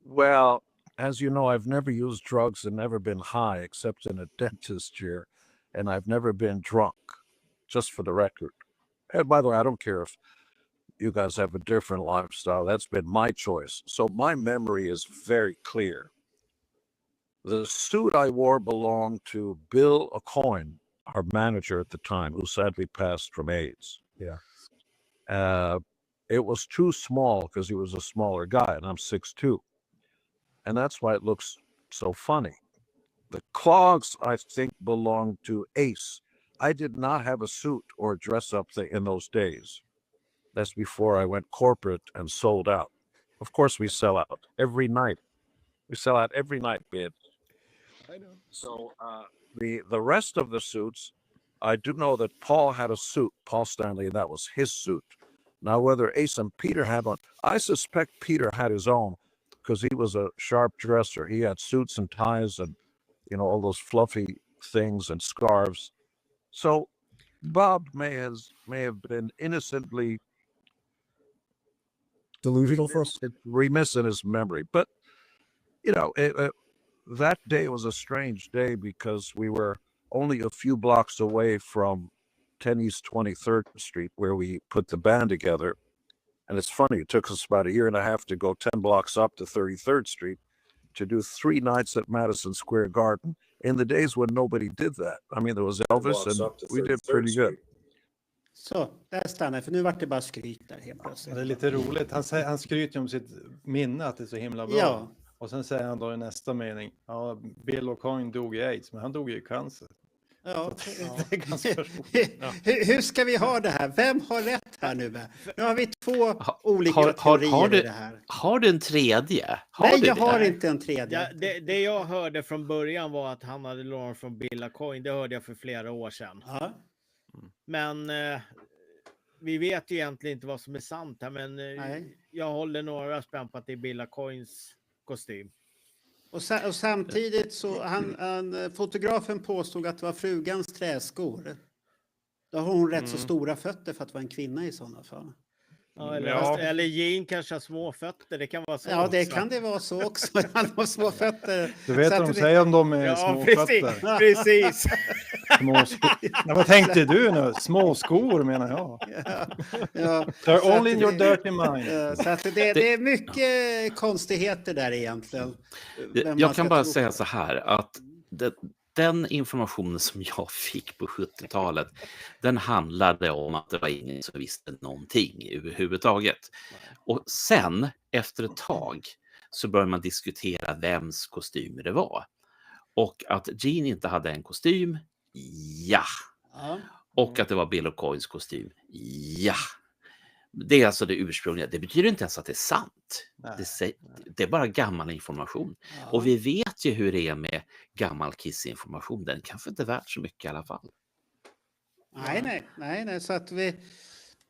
S10: Well, as you know, I've never used drugs and never been high except in a dentist chair, and I've never been drunk, just for the record. And by the way, I don't care if you guys have a different lifestyle. That's been my choice. So my memory is very clear. The suit I wore belonged to Bill Aucoin, our manager at the time, who sadly passed from AIDS.
S9: Yeah.
S10: It was too small because he was a smaller guy, and I'm 6'2". And that's why it looks so funny. The clogs, I think, belonged to Ace. I did not have a suit or dress up in those days. That's before I went corporate and sold out. Of course, we sell out every night. We sell out every night, babe.
S9: I know.
S10: So the rest of the suits, I do know that Paul had a suit, Paul Stanley, that was his suit. Now, whether Ace and Peter had one, I suspect Peter had his own because he was a sharp dresser. He had suits and ties and, you know, all those fluffy things and scarves. So Bob may have been innocently
S9: Delusional for us?
S10: remiss in his memory. But, you know, that day was a strange day because we were only a few blocks away from 10 East 23rd Street, where we put the band together. And it's funny, it took us about a year and a half to go 10 blocks up to 33rd Street to do 3 nights at Madison Square Garden in the days when nobody did that. I mean, there was Elvis and we did pretty good.
S2: Så, där stannar jag, för nu vart det bara skryt där helt
S4: Ja,
S2: plötsligt.
S4: det är lite roligt. Han skryter ju om sitt minne att det är så himla bra.
S2: Ja.
S4: Och sen säger han då i nästa mening, ja, Bill Aucoin dog i AIDS, men han dog ju i cancer.
S2: Ja.
S4: Det är ganska roligt. Ja.
S2: Hur ska vi ha det här? Vem har rätt här nu? Nu har vi 2 olika
S3: har
S2: teorier
S3: du-
S2: i det här.
S3: Har du en tredje?
S2: Nej,
S3: du
S2: jag
S3: det?
S2: har inte en tredje.
S1: Ja, det jag hörde från början var att han hade lånat från Bill Aucoin. Det hörde jag för flera år sedan.
S2: Ja.
S1: Men vi vet ju egentligen inte vad som är sant här. Men
S2: Nej.
S1: jag håller några spänn på att det är Bill Aucoins kostym.
S2: Och samtidigt så fotografen påstod att det var frugans träskor. Då har hon rätt så stora fötter för att vara en kvinna i sådana fall.
S1: Ja, eller,
S5: Ja.
S1: eller Jean kanske har små fötter. Det kan vara så.
S2: Ja, det
S1: också.
S2: kan det vara så också. Han har små fötter.
S4: Du vet
S2: Så
S4: vad
S2: att
S4: de
S2: det-
S4: säger om de är
S1: Ja,
S4: små
S1: precis.
S4: fötter?
S1: Precis.
S4: Ja, vad tänkte du nu? Små skor menar jag.
S2: Ja,
S4: They're
S2: så
S4: all
S2: att
S4: in your
S2: det-
S4: dirty mind.
S2: Så att det är mycket konstigheter där egentligen. Vem man
S3: Jag
S2: ska
S3: kan bara
S2: tro
S3: säga
S2: på.
S3: så här att den informationen som jag fick på 70-talet, den handlade om att det var ingen som visste någonting överhuvudtaget. Och sen efter ett tag så började man diskutera vems kostym det var. Och att Jean inte hade en kostym, ja.
S2: Ja.
S3: Och att det var Bill Aucoins kostym, ja. Det är alltså det ursprungliga. Det betyder inte ens att det är sant. Det är bara gammal information.
S2: Ja.
S3: Och vi vet ju hur det är med gammal kissinformation. Den kanske inte är värt så mycket i alla fall.
S2: Nej, så att vi...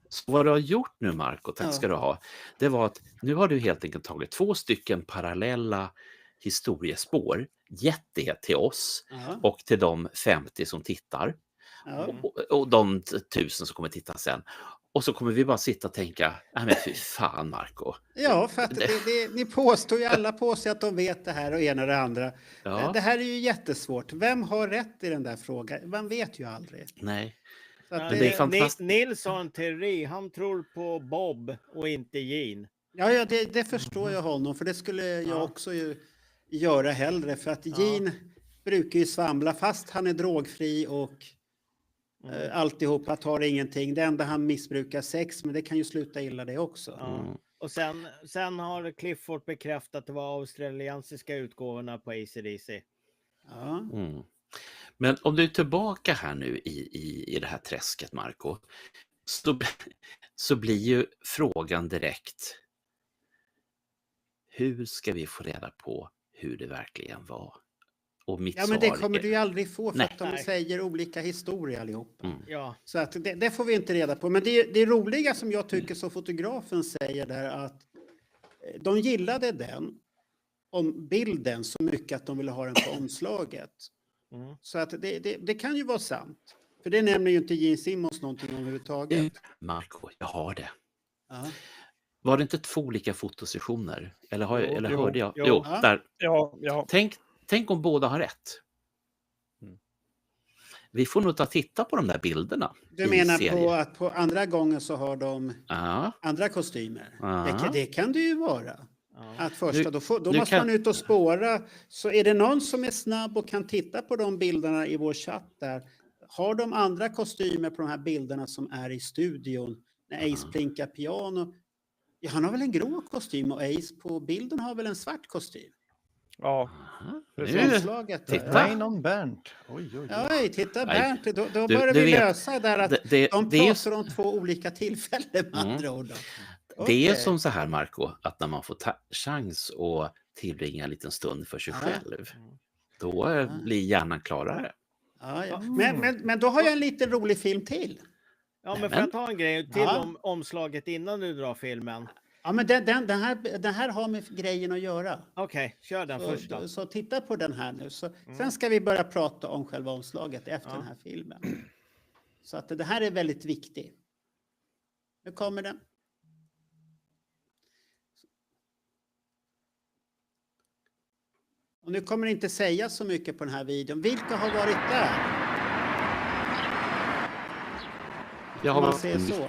S3: Så vad du har gjort nu, Marco, tack
S2: Ja.
S3: ska du ha, det var att nu har du helt enkelt tagit 2 stycken parallella historiespår, gett det till oss
S2: Ja.
S3: och till de 50 som tittar
S2: Ja.
S3: och de 1000 som kommer titta sen. Och så kommer vi bara sitta och tänka, nej men fy fan Marco.
S2: Ja, för att ni påstår ju, alla påstår att de vet det här och ena och det andra.
S3: Ja.
S2: Det här är ju jättesvårt. Vem har rätt i den där frågan? Man vet ju aldrig.
S3: Nej.
S2: Så att
S3: Men det är fantastiskt.
S1: Nils har en teori. Han tror på Bob och inte Jean.
S2: Ja, det förstår jag honom. För det skulle jag också göra hellre. För att Jean brukar ju svamla fast han är drogfri och alltihopa tar ingenting. Det enda han missbrukar sex, men det kan ju sluta illa det också.
S1: Ja. Och sen har Clifford bekräftat att det var australiensiska utgåvorna på AC/DC.
S2: Ja.
S3: Mm. Men om du är tillbaka här nu i det här träsket, Marco, så blir ju frågan direkt: hur ska vi få reda på hur det verkligen var? Och mitt
S2: Ja, men det
S3: svar
S2: kommer
S3: är...
S2: du ju aldrig få för
S3: Nej.
S2: att de säger olika historier allihopa.
S1: Ja.
S2: Så att det får vi inte reda på. Men det roliga som jag tycker som fotografen säger där att de gillade den om bilden så mycket att de ville ha den på omslaget. Så att det kan ju vara sant. För det nämner ju inte Gene Simmons någonting om överhuvudtaget.
S3: Marco, jag har det.
S2: Ja.
S3: Var det inte 2 olika fotosessioner? Eller, hörde jag?
S5: Jo.
S3: Jo, där.
S5: Ja.
S3: Tänk om båda har rätt. Vi får nog titta på de där bilderna.
S2: Du menar på att på andra gången så har de
S3: Ja.
S2: andra kostymer?
S3: Ja.
S2: Det kan det ju vara. Att första, då
S3: nu
S2: måste man ut och spåra. Så är det någon som är snabb och kan titta på de bilderna i vår chatt där. Har de andra kostymer på de här bilderna som är i studion? När Ace plinkar piano. Ja, han har väl en grå kostym och Ace på bilden har väl en svart kostym?
S5: Ja.
S2: Omslaget.
S3: Titta.
S4: Rain on Bernt. Oj.
S2: Ja, titta
S3: Nej.
S2: Bernt. Då
S3: Du
S2: börjar vi
S3: vet,
S2: lösa där att
S3: det
S2: de
S3: är
S2: pratar om 2 olika tillfällen med andra ord.
S3: Det är som så här, Marco, att när man får chans att tillbringa en liten stund för sig själv, då blir hjärnan klarare.
S2: Ja. Men då har jag en liten rolig film till.
S1: Ja, men får jag ta en grej till om omslaget innan du drar filmen?
S2: Ja, men den här har med grejen att göra.
S1: Okej, kör den först då.
S2: Så titta på den här nu. Sen ska vi börja prata om själva omslaget efter den här filmen. Så att det här är väldigt viktigt. Nu kommer den. Och nu kommer det inte säga så mycket på den här videon. Vilka har varit där?
S3: Jag har
S2: Man
S3: varit
S2: ser så.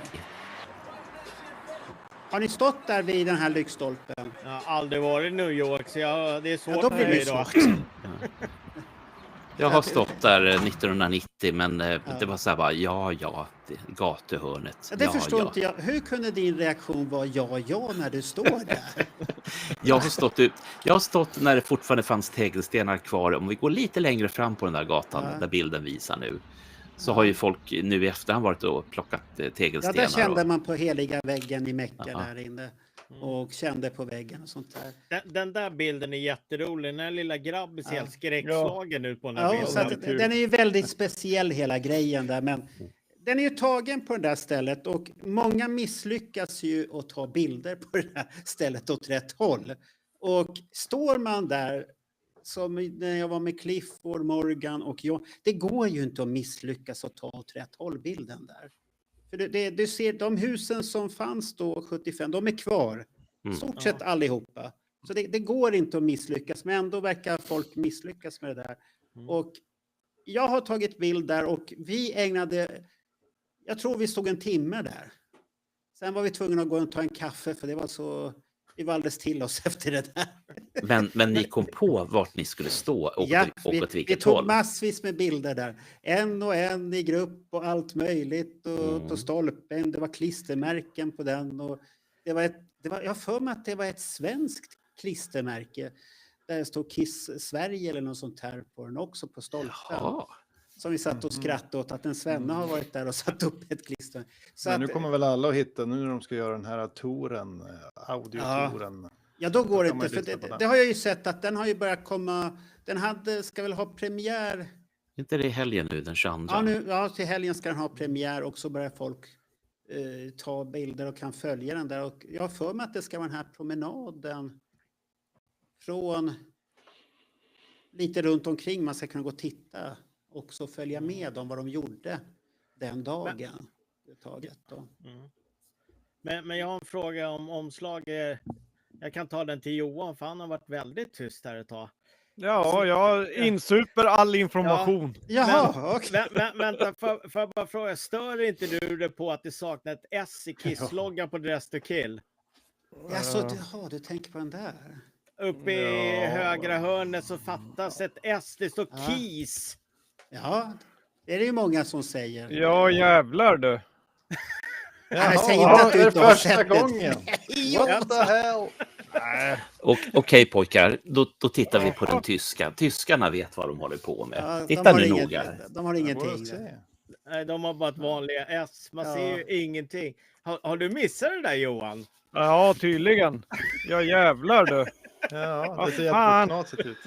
S2: Har ni stått där vid den här lyktstolpen?
S1: Jag har aldrig varit i New York, så det är svårt
S2: då blir
S1: för
S2: det
S1: mig då.
S2: svårt.
S3: Jag har stått där 1990, men det var så här bara, gatuhörnet.
S2: Det förstår inte jag. Hur kunde din reaktion vara ja när du står där?
S3: Jag har stått när det fortfarande fanns tegelstenar kvar. Om vi går lite längre fram på den där gatan där bilden visar nu, så har ju folk nu i efterhand varit och plockat tegelstenar.
S2: Ja, där kände man på heliga väggen i Mecka där inne. Och kände på väggen och sånt där.
S1: Den där bilden är jätterolig. Den här lilla grabben ser helt skräckslagen ut på den här bilden.
S2: Så att, den är ju väldigt speciell hela grejen där. Men den är ju tagen på det där stället. Och många misslyckas ju att ta bilder på det här stället åt rätt håll. Och står man där, som när jag var med Clifford, Morgan och jag. Det går ju inte att misslyckas att ta åt rätt håll bilden där. För du ser, de husen som fanns då 75, de är kvar. Stort sett allihopa. Så det går inte att misslyckas, men ändå verkar folk misslyckas med det där. Och jag har tagit bild där och vi ägnade, jag tror vi stod en timme där. Sen var vi tvungna att gå och ta en kaffe för det var så, vi var alldeles till oss efter det där.
S3: Men ni kom på vart ni skulle stå och åt vilket
S2: vi tog
S3: håll?
S2: massvis med bilder där. En och en i grupp och allt möjligt. Och på stolpen, det var klistermärken på den. Och jag har för mig att det var ett svenskt klistermärke. Där det stod Kiss Sverige eller något sånt här på den också på stolpen.
S3: Jaha.
S2: Som vi satt och skrattade åt att en svenne har varit där och satt upp ett klister. Så
S4: Men
S2: att,
S4: nu kommer väl alla att hitta, nu när de ska göra den här touren, audiotouren.
S2: Ja, då går det
S4: kan man
S2: inte.
S4: ju lyssna på
S2: För
S4: den.
S2: det har jag ju sett att den har ju börjat komma. Den ska väl ha premiär.
S3: Inte det helgen nu, den 22?
S2: Ja, till helgen ska den ha premiär och så börjar folk ta bilder och kan följa den där. Och jag har för mig att det ska vara den här promenaden från lite runt omkring. Man ska kunna gå och titta och så följa med om vad de gjorde den dagen.
S1: Men jag har en fråga om omslag. Jag kan ta den till Johan, för han har varit väldigt tyst här ett tag.
S5: Ja, jag insuper all information.
S2: Jaha, okej.
S1: Vänta, får jag bara fråga, stör inte du det på att det saknar ett S i Kiss-loggan på Dress to Kill?
S2: Du tänker på den där.
S1: Uppe i högra hörnet så fattas ett S, det står Kiss.
S2: Ja, det är det ju många som säger.
S5: Ja, jävlar du.
S2: Jag säger inte att du
S4: det
S2: inte
S4: är
S2: har
S4: första
S2: sett det.
S4: gången. What the hell?
S3: Okej, pojkar, då tittar vi på den tyska. Tyskarna vet vad de håller på med.
S2: Ja,
S3: Titta nu noga.
S2: De har ingenting.
S1: Nej, de har bara ett vanliga S. Man ser ju ingenting. Har du missat det där, Johan?
S5: Ja, tydligen. Ja, jävlar du.
S4: Ja, det ser
S5: fan.
S4: jätteknasigt ut.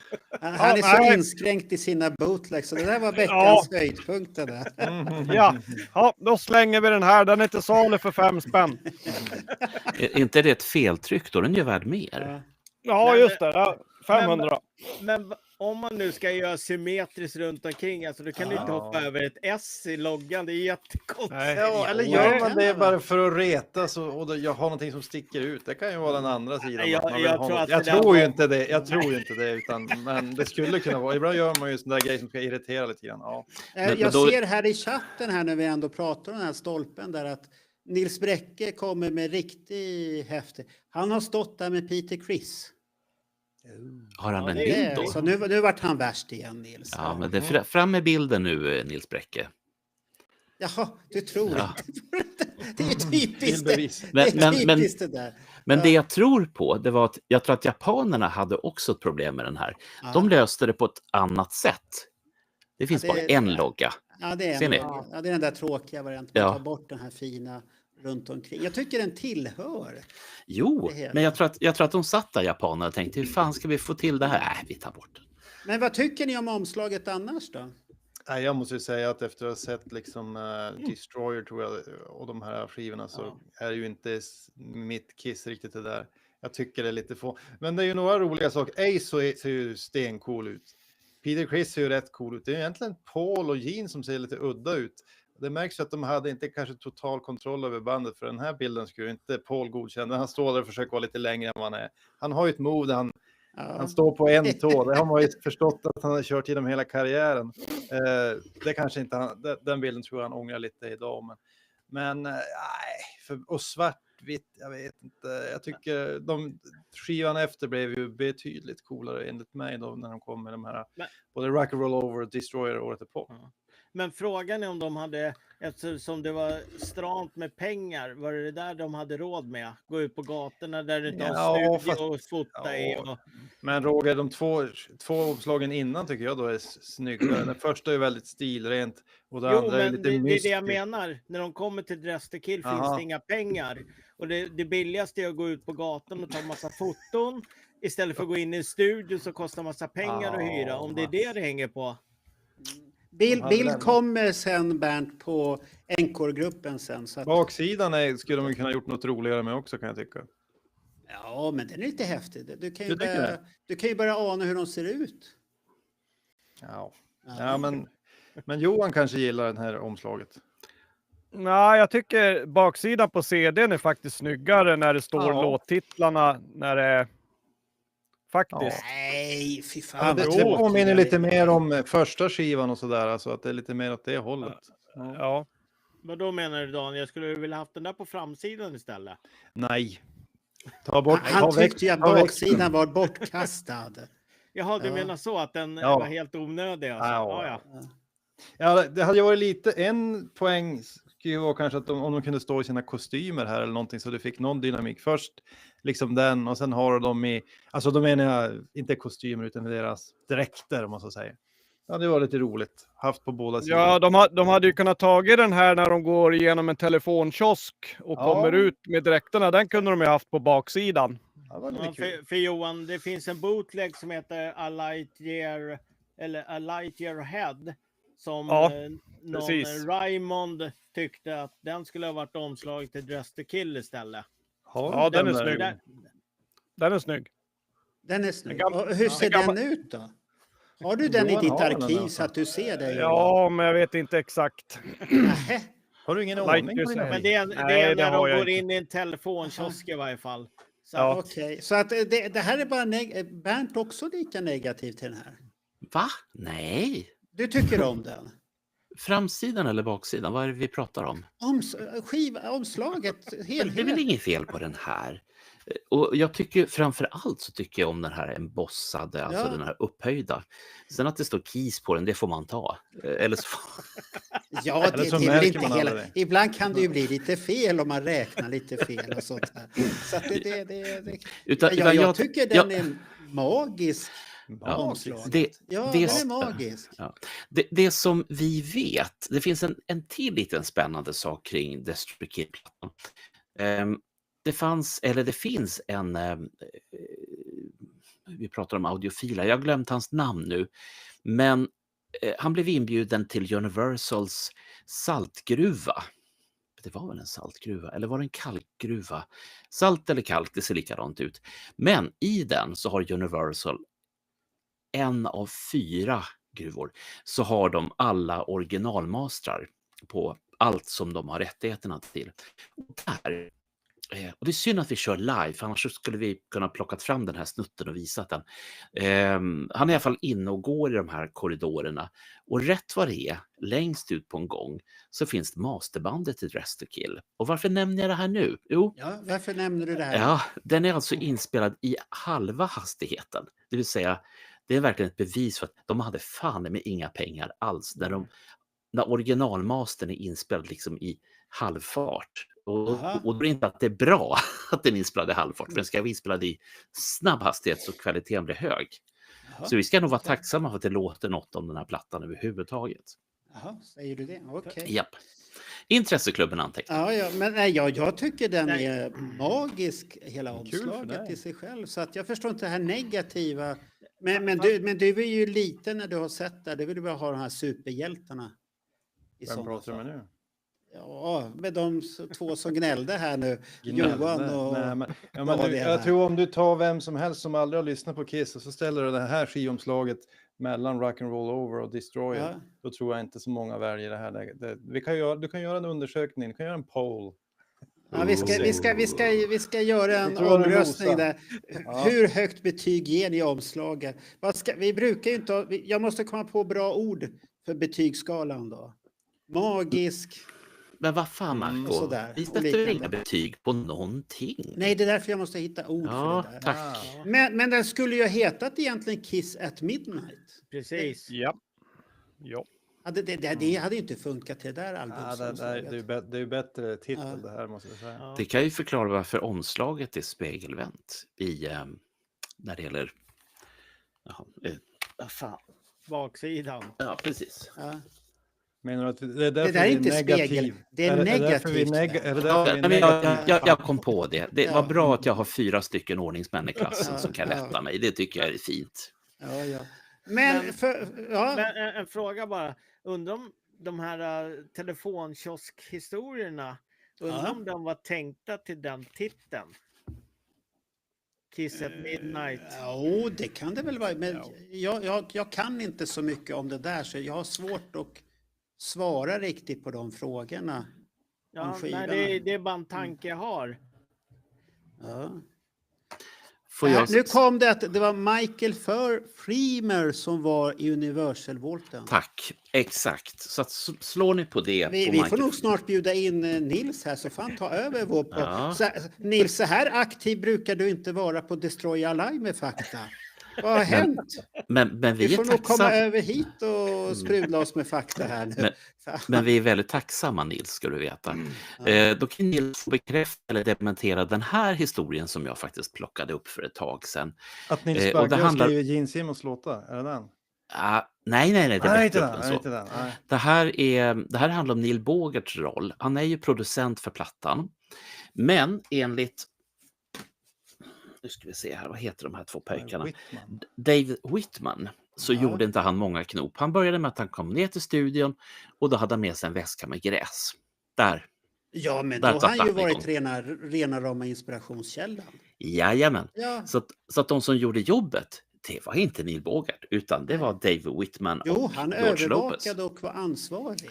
S2: Han är så inskränkt i sina bootlegs, så det där var veckans höjdpunkter där.
S5: Ja, då slänger vi den här. Den är inte salig för 5 spänn.
S3: Är inte det ett feltryck då? Den är ju värd mer.
S5: Ja, just det. Ja, 500.
S1: Men om man nu ska göra symmetriskt runt omkring, alltså då kan du inte hoppa över ett S i loggan. Det är jättekonstigt.
S4: Ja, eller gör man det bara för att retas och jag har någonting som sticker ut? Det kan ju vara den andra sidan. Jag tror ju inte det, men det skulle kunna vara. Ibland gör man ju sån där grej som ska irritera lite grann. Ja.
S2: Jag ser här i chatten här när vi ändå pratar om den här stolpen där att Nils Bräcke kommer med riktigt häftigt. Han har stått där med Peter Criss.
S3: Har han en bild då?
S2: Så nu vart han värst igen, Nils.
S3: Ja, men det är fram med bilden nu, Nils Bräcke.
S2: Jaha, du tror inte. Det är typiskt det där.
S3: Men det jag tror på, det var att jag tror att japanerna hade också ett problem med den här. De löste det på ett annat sätt. Det finns bara en logga.
S2: Ja, det är den där tråkiga varianten. Man tar bort den här fina runt omkring. Jag tycker den tillhör.
S3: Jo, men jag tror att de satt där, japanerna, och tänkte hur fan ska vi få till det här? Nej, vi tar bort den.
S2: Men vad tycker ni om omslaget annars då?
S4: Nej, jag måste ju säga att efter att ha sett liksom Destroyer tror jag och de här skivorna så är det ju inte mitt kiss riktigt det där. Jag tycker det är lite få. Men det är ju några roliga saker. Ace ser ju stencool ut. Peter Criss ser ju rätt cool ut. Det är egentligen Paul och Gene som ser lite udda ut. Det märks att de hade inte kanske total kontroll över bandet, för den här bilden skulle inte Paul godkänna. Han står där och försöker vara lite längre än vad han är. Han har ju ett move där han står på en tå. Det har man ju förstått att han har kört genom hela karriären. Det kanske inte den bilden tror jag han ångrar lite idag. Men nej, och svartvitt, jag vet inte. Jag tycker skivan efter blev ju betydligt coolare enligt mig då när de kom med de här både Rock and Roll Over och Destroyer året på.
S1: Men frågan är om de hade, eftersom det var stramt med pengar, var det där de hade råd med? Gå ut på gatorna där det inte har studio och fota i.
S4: Men Roger, de två omslagen innan tycker jag då är snyggare. Den första är väldigt stilrent och det andra är lite mystiskt. Det är det jag menar. När de kommer till Dress to Kill finns det inga pengar. Och det billigaste är att gå ut på gatan och ta massa foton. Istället för att gå in i en studio så kostar massa pengar att hyra. Om det är det hänger på.
S2: Bild kommer sen, Bernt, på NK-gruppen sen. Så att...
S4: Baksidan skulle de kunna gjort något roligare med också, kan jag tycka.
S2: Ja, men den är lite häftig. Du kan ju bara ana hur de ser ut.
S4: Ja, men Johan kanske gillar den här omslaget.
S5: Nej, jag tycker baksidan på CD:n är faktiskt snyggare när det står låttitlarna, när det är faktiskt.
S2: Nej, fy fan.
S4: Det påminner lite mer om första skivan och sådär, alltså att det är lite mer åt det hållet.
S1: Ja. Vad då menar du, Daniel? Jag skulle vilja haft den där på framsidan istället.
S4: Nej. Ta bort.
S2: Han tyckte ju att baksidan var bortkastad.
S1: Jaha, du menar så att den var helt onödig? Alltså.
S4: Ja, det hade ju varit en poäng skulle ju vara kanske att om de kunde stå i sina kostymer här eller någonting så du fick någon dynamik. Först liksom den och sen har de i, alltså då menar jag inte kostymer utan deras dräkter om man så säger. Ja, det var lite roligt. Haft på båda sidor.
S5: Ja, de hade ju kunnat tagit den här när de går igenom en telefonkiosk och kommer ut med dräkterna. Den kunde de ju haft på baksidan.
S1: Ja, för Johan, det finns en bootleg som heter A Lightyear Ahead. Som någon Raymond tyckte att den skulle ha varit omslag till Dress to Kill istället.
S5: Ja, den är snygg. Den är snygg.
S2: Den är snygg. Och hur ser den ut då? Har du den i ditt arkiv så att du ser det?
S5: Ja, men jag vet inte exakt.
S4: Har du ingen aning?
S1: Men det är när de går in i en telefonkiosk i varje fall.
S2: Okej, så att det här är bara Bernt också lika negativ till den här?
S3: Va? Nej.
S2: Du tycker om den?
S3: Framsidan eller baksidan? Vad är det vi pratar om?
S2: Omslaget, helhet.
S3: Det är väl inget fel på den här. Och jag tycker framför allt så tycker jag om den här embossade, alltså den här upphöjda. Sen att det står Keys på den, det får man ta. Eller så...
S2: Ja, det är inte hela. Ibland kan det ju bli lite fel om man räknar lite fel och sånt här. Så att jag tycker den är magisk.
S3: Det
S2: är magisk.
S3: Ja. Det som vi vet, det finns en till liten spännande sak kring Destroy Kid-plattan. Det finns en vi pratar om audiofila, jag har glömt hans namn nu, men han blev inbjuden till Universals saltgruva. Det var väl en saltgruva, eller var det en kalkgruva? Salt eller kalk, det ser likadant ut. Men i den så har Universal en av 4 gruvor, så har de alla originalmastrar på allt som de har rättigheterna till. Och det är synd att vi kör live, för annars skulle vi kunna plockat fram den här snutten och visat den. Han är i alla fall inne och går i de här korridorerna. Och rätt vad det är, längst ut på en gång, så finns det masterbandet till Dressed to Kill. Och varför nämner jag det här nu? Jo,
S2: Ja, varför nämner du det här?
S3: ja, den är alltså inspelad i halva hastigheten. Det vill säga, det är verkligen ett bevis för att de hade fan med inga pengar alls. När originalmastern är inspelad liksom i halvfart. Och då är det inte att det är bra att den är inspelad i halvfart, för den ska vara inspelad i snabb hastighet så kvaliteten blir hög. Så vi ska nog vara tacksamma för att det låter något om den här plattan överhuvudtaget.
S2: Jaha, säger du det? Okej.
S3: Japp. Intresseklubben antecknar.
S2: Ja, men nej, jag tycker den är magisk, hela omslaget i sig själv. Så att jag förstår inte det här negativa. Men du är ju liten när du har sett det. Du vill ju bara ha de här superhjältarna.
S4: Vem pratar du med nu?
S2: Ja, med de 2 som gnällde här nu. Johan och...
S4: Jag tror om du tar vem som helst som aldrig har lyssnat på Kiss och så ställer du det här skivomslaget mellan Rock and Roll Over och Destroyer, då tror jag inte så många väljer det här. Du kan göra en undersökning, du kan göra en poll.
S2: Ja, vi ska göra en omröstning där. Ja. Hur högt betyg ger ni omslaget? Vi brukar ju inte jag måste komma på bra ord för betygsskalan då. Magisk.
S3: Men vad fan, Marco? Vi sätter inga betyg på någonting.
S2: Nej, det är därför jag måste hitta ord för det där.
S3: Tack.
S2: Men den skulle ju ha hetat egentligen Kiss at Midnight.
S1: Precis.
S5: Ja.
S2: Det hade ju inte funkat till det där
S4: det är ju bättre titel det här, måste jag säga.
S3: Det kan ju förklara varför omslaget är spegelvänt när det gäller
S1: baksidan.
S3: Ja, precis.
S2: Ja.
S4: Menar du att det är därför
S2: det där är inte spegel, det är negativt.
S3: Jag kom på det. Det var bra att jag har 4 stycken ordningsmän i klassen som kan rätta mig. Det tycker jag är fint.
S2: Ja. Men
S1: en fråga bara. Undrar om de här telefonkioskhistorierna, undrar om de var tänkta till den titeln? Kiss at Midnight.
S2: Jo, det kan det väl vara. Men jag kan inte så mycket om det där, så jag har svårt att svara riktigt på de frågorna.
S1: Ja, nej, det är bara en tanke jag har.
S2: Ja. Nu kom det att det var Michael Freemer som var i Universal-volten.
S3: Tack, exakt. Så att slår ni på det.
S2: Vi får nog snart bjuda in Nils här, så fan ta över vår på.
S3: Ja.
S2: Nils, så här aktiv brukar du inte vara på Destroy Alive med fakta. Vad har hänt?
S3: Men vi
S2: får nog komma över hit och sprudla oss med fakta här nu.
S3: Men vi är väldigt tacksamma, Nils, ska du veta. Då kan Nils bekräfta eller dementera den här historien som jag faktiskt plockade upp för ett tag sedan.
S4: Att Nils Bagge skriver Gene Simmons låtar, är det den?
S3: Nej, det är
S4: inte den.
S3: Det här handlar om Neil Bogarts roll. Han är ju producent för plattan. Men enligt... Nu ska vi se här, vad heter de här 2 pojkarna? Dave Whitman. Så gjorde inte han många knop. Han började med att han kom ner till studion och då hade han med sig en väska med gräs.
S2: Ja, men då har han ju varit rena rama inspirationskällan.
S3: Jajamän. Ja. Så att de som gjorde jobbet, det var inte Neil Bogart, utan det var Dave Whitman och George Lopez.
S2: Han övervakade och var ansvarig.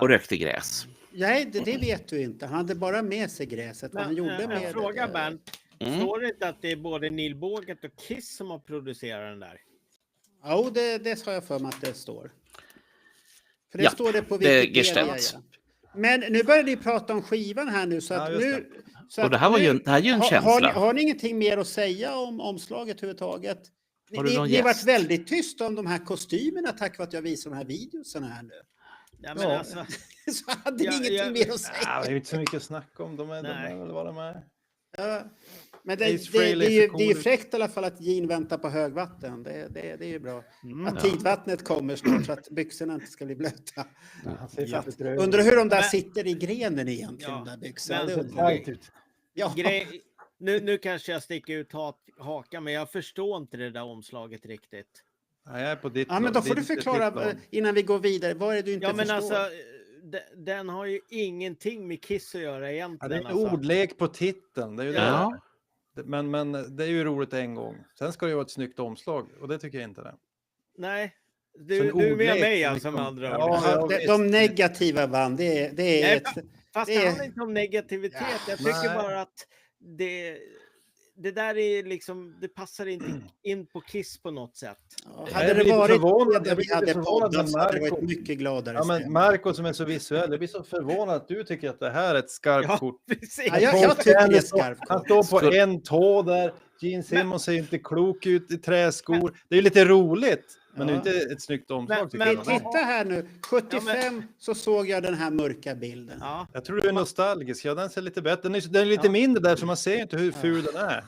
S3: Och rökte gräs.
S2: Nej, det vet du inte. Han hade bara med sig gräset. Men, han gjorde med
S1: fråga, Bernt. Står det inte att det är både Neil Bogart och Kiss som har producerat den där?
S2: Ja, det har jag för mig att det står. För det står det på Wikipedia. Men nu börjar ni prata om skivan här nu. Så att
S3: och det här är ju en känsla.
S2: Har ni ingenting mer att säga om omslaget överhuvudtaget? Ni har varit väldigt tysta om de här kostymerna tack vare att jag visar de här videorna här nu.
S1: Ja, men alltså,
S2: så hade ni ingenting mer att säga.
S4: Det är inte så mycket att snacka om. De är väl vad de är.
S2: Ja, men det är ju fräckt i alla fall att Gene väntar på högvatten. Det är ju bra. Att tidvattnet kommer snart så att byxorna inte ska bli blöta. Undrar hur de där sitter i grenen egentligen, de där byxorna.
S1: Nu kanske jag sticker ut hakan, men jag förstår inte det där omslaget riktigt.
S4: Ja, jag är på ditt
S2: Ja, men då får du förklara innan vi går vidare. Vad är det du inte
S1: Ja, men
S2: förstår?
S1: alltså, den har ju ingenting med Kiss att göra
S4: Ja,
S1: egentligen.
S4: det är en ordlek på titeln. Det är ju
S3: Ja.
S4: men det är ju roligt en gång. Sen ska det ju vara ett snyggt omslag och det tycker jag inte det.
S1: Nej,
S4: Så
S1: du
S4: en
S1: är med
S4: ordlek,
S1: mig alltså
S4: liksom.
S1: med andra ord.
S4: Ja,
S2: De negativa band, det är
S1: Nej,
S2: ett...
S1: fast
S2: det
S1: det
S2: är-
S1: handlar inte om negativitet. Jag tycker
S4: nej.
S1: bara att det där är liksom, det passar inte in på Kiss på något sätt.
S2: Ja,
S4: Jag
S2: hade
S4: blir
S2: det varit
S4: förvånad.
S2: det
S4: Jag
S2: vi
S4: blir
S2: hade
S4: förvånad när
S2: poddat så hade det
S4: Marco-
S2: varit mycket gladare.
S4: Ja, men
S2: stämning.
S4: Marco som är så visuell, jag blir så förvånad att du tycker att det här är ett skarpt
S1: Ja,
S4: kort.
S1: precis.
S2: Ja, jag tycker det är skarpt.
S4: Han står på en tå där. Gene Simmons ser inte klok ut i träskor. Det är lite roligt, men det är
S2: Ja.
S4: inte ett snyggt omslag. tycker
S1: men
S4: jag.
S2: Titta här nu, 75 så såg jag den här mörka bilden.
S1: Ja,
S4: Jag tror du är nostalgisk. Ja, den ser lite bättre. Den är lite mindre där, så man ser inte hur ful den är.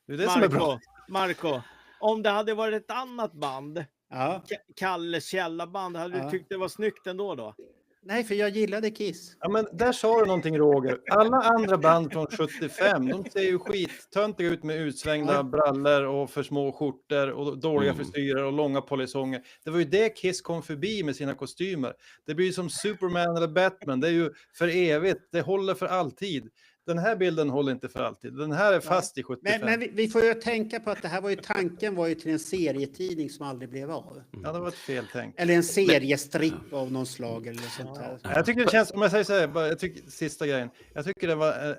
S4: Det är det som är bra.
S1: Marco, om det hade varit ett annat band,
S2: Ja.
S1: Kalle Källarband, hade
S2: Ja.
S1: du tyckt det var snyggt ändå då?
S2: Nej, för jag gillade Kiss.
S4: Ja, men där sa du någonting, Roger. Alla andra band från 75, de ser ju skittöntiga ut med utsvängda
S2: Ja.
S4: brallor och för små skjortor och dåliga frisyrer och långa polisonger. Det var ju det Kiss kom förbi med sina kostymer. Det blir ju som Superman eller Batman. Det är ju för evigt. Det håller för alltid. Den här bilden håller inte för alltid. Den här är fast i 75.
S2: Men vi får ju tänka på att det här var ju tanken var ju till en serietidning som aldrig blev av.
S4: Ja, det var ett feltänk.
S2: Eller en seriestripp av någon slag eller sånt här.
S4: Jag tycker det känns, om jag säger så här, jag tycker, sista grejen. Jag tycker det var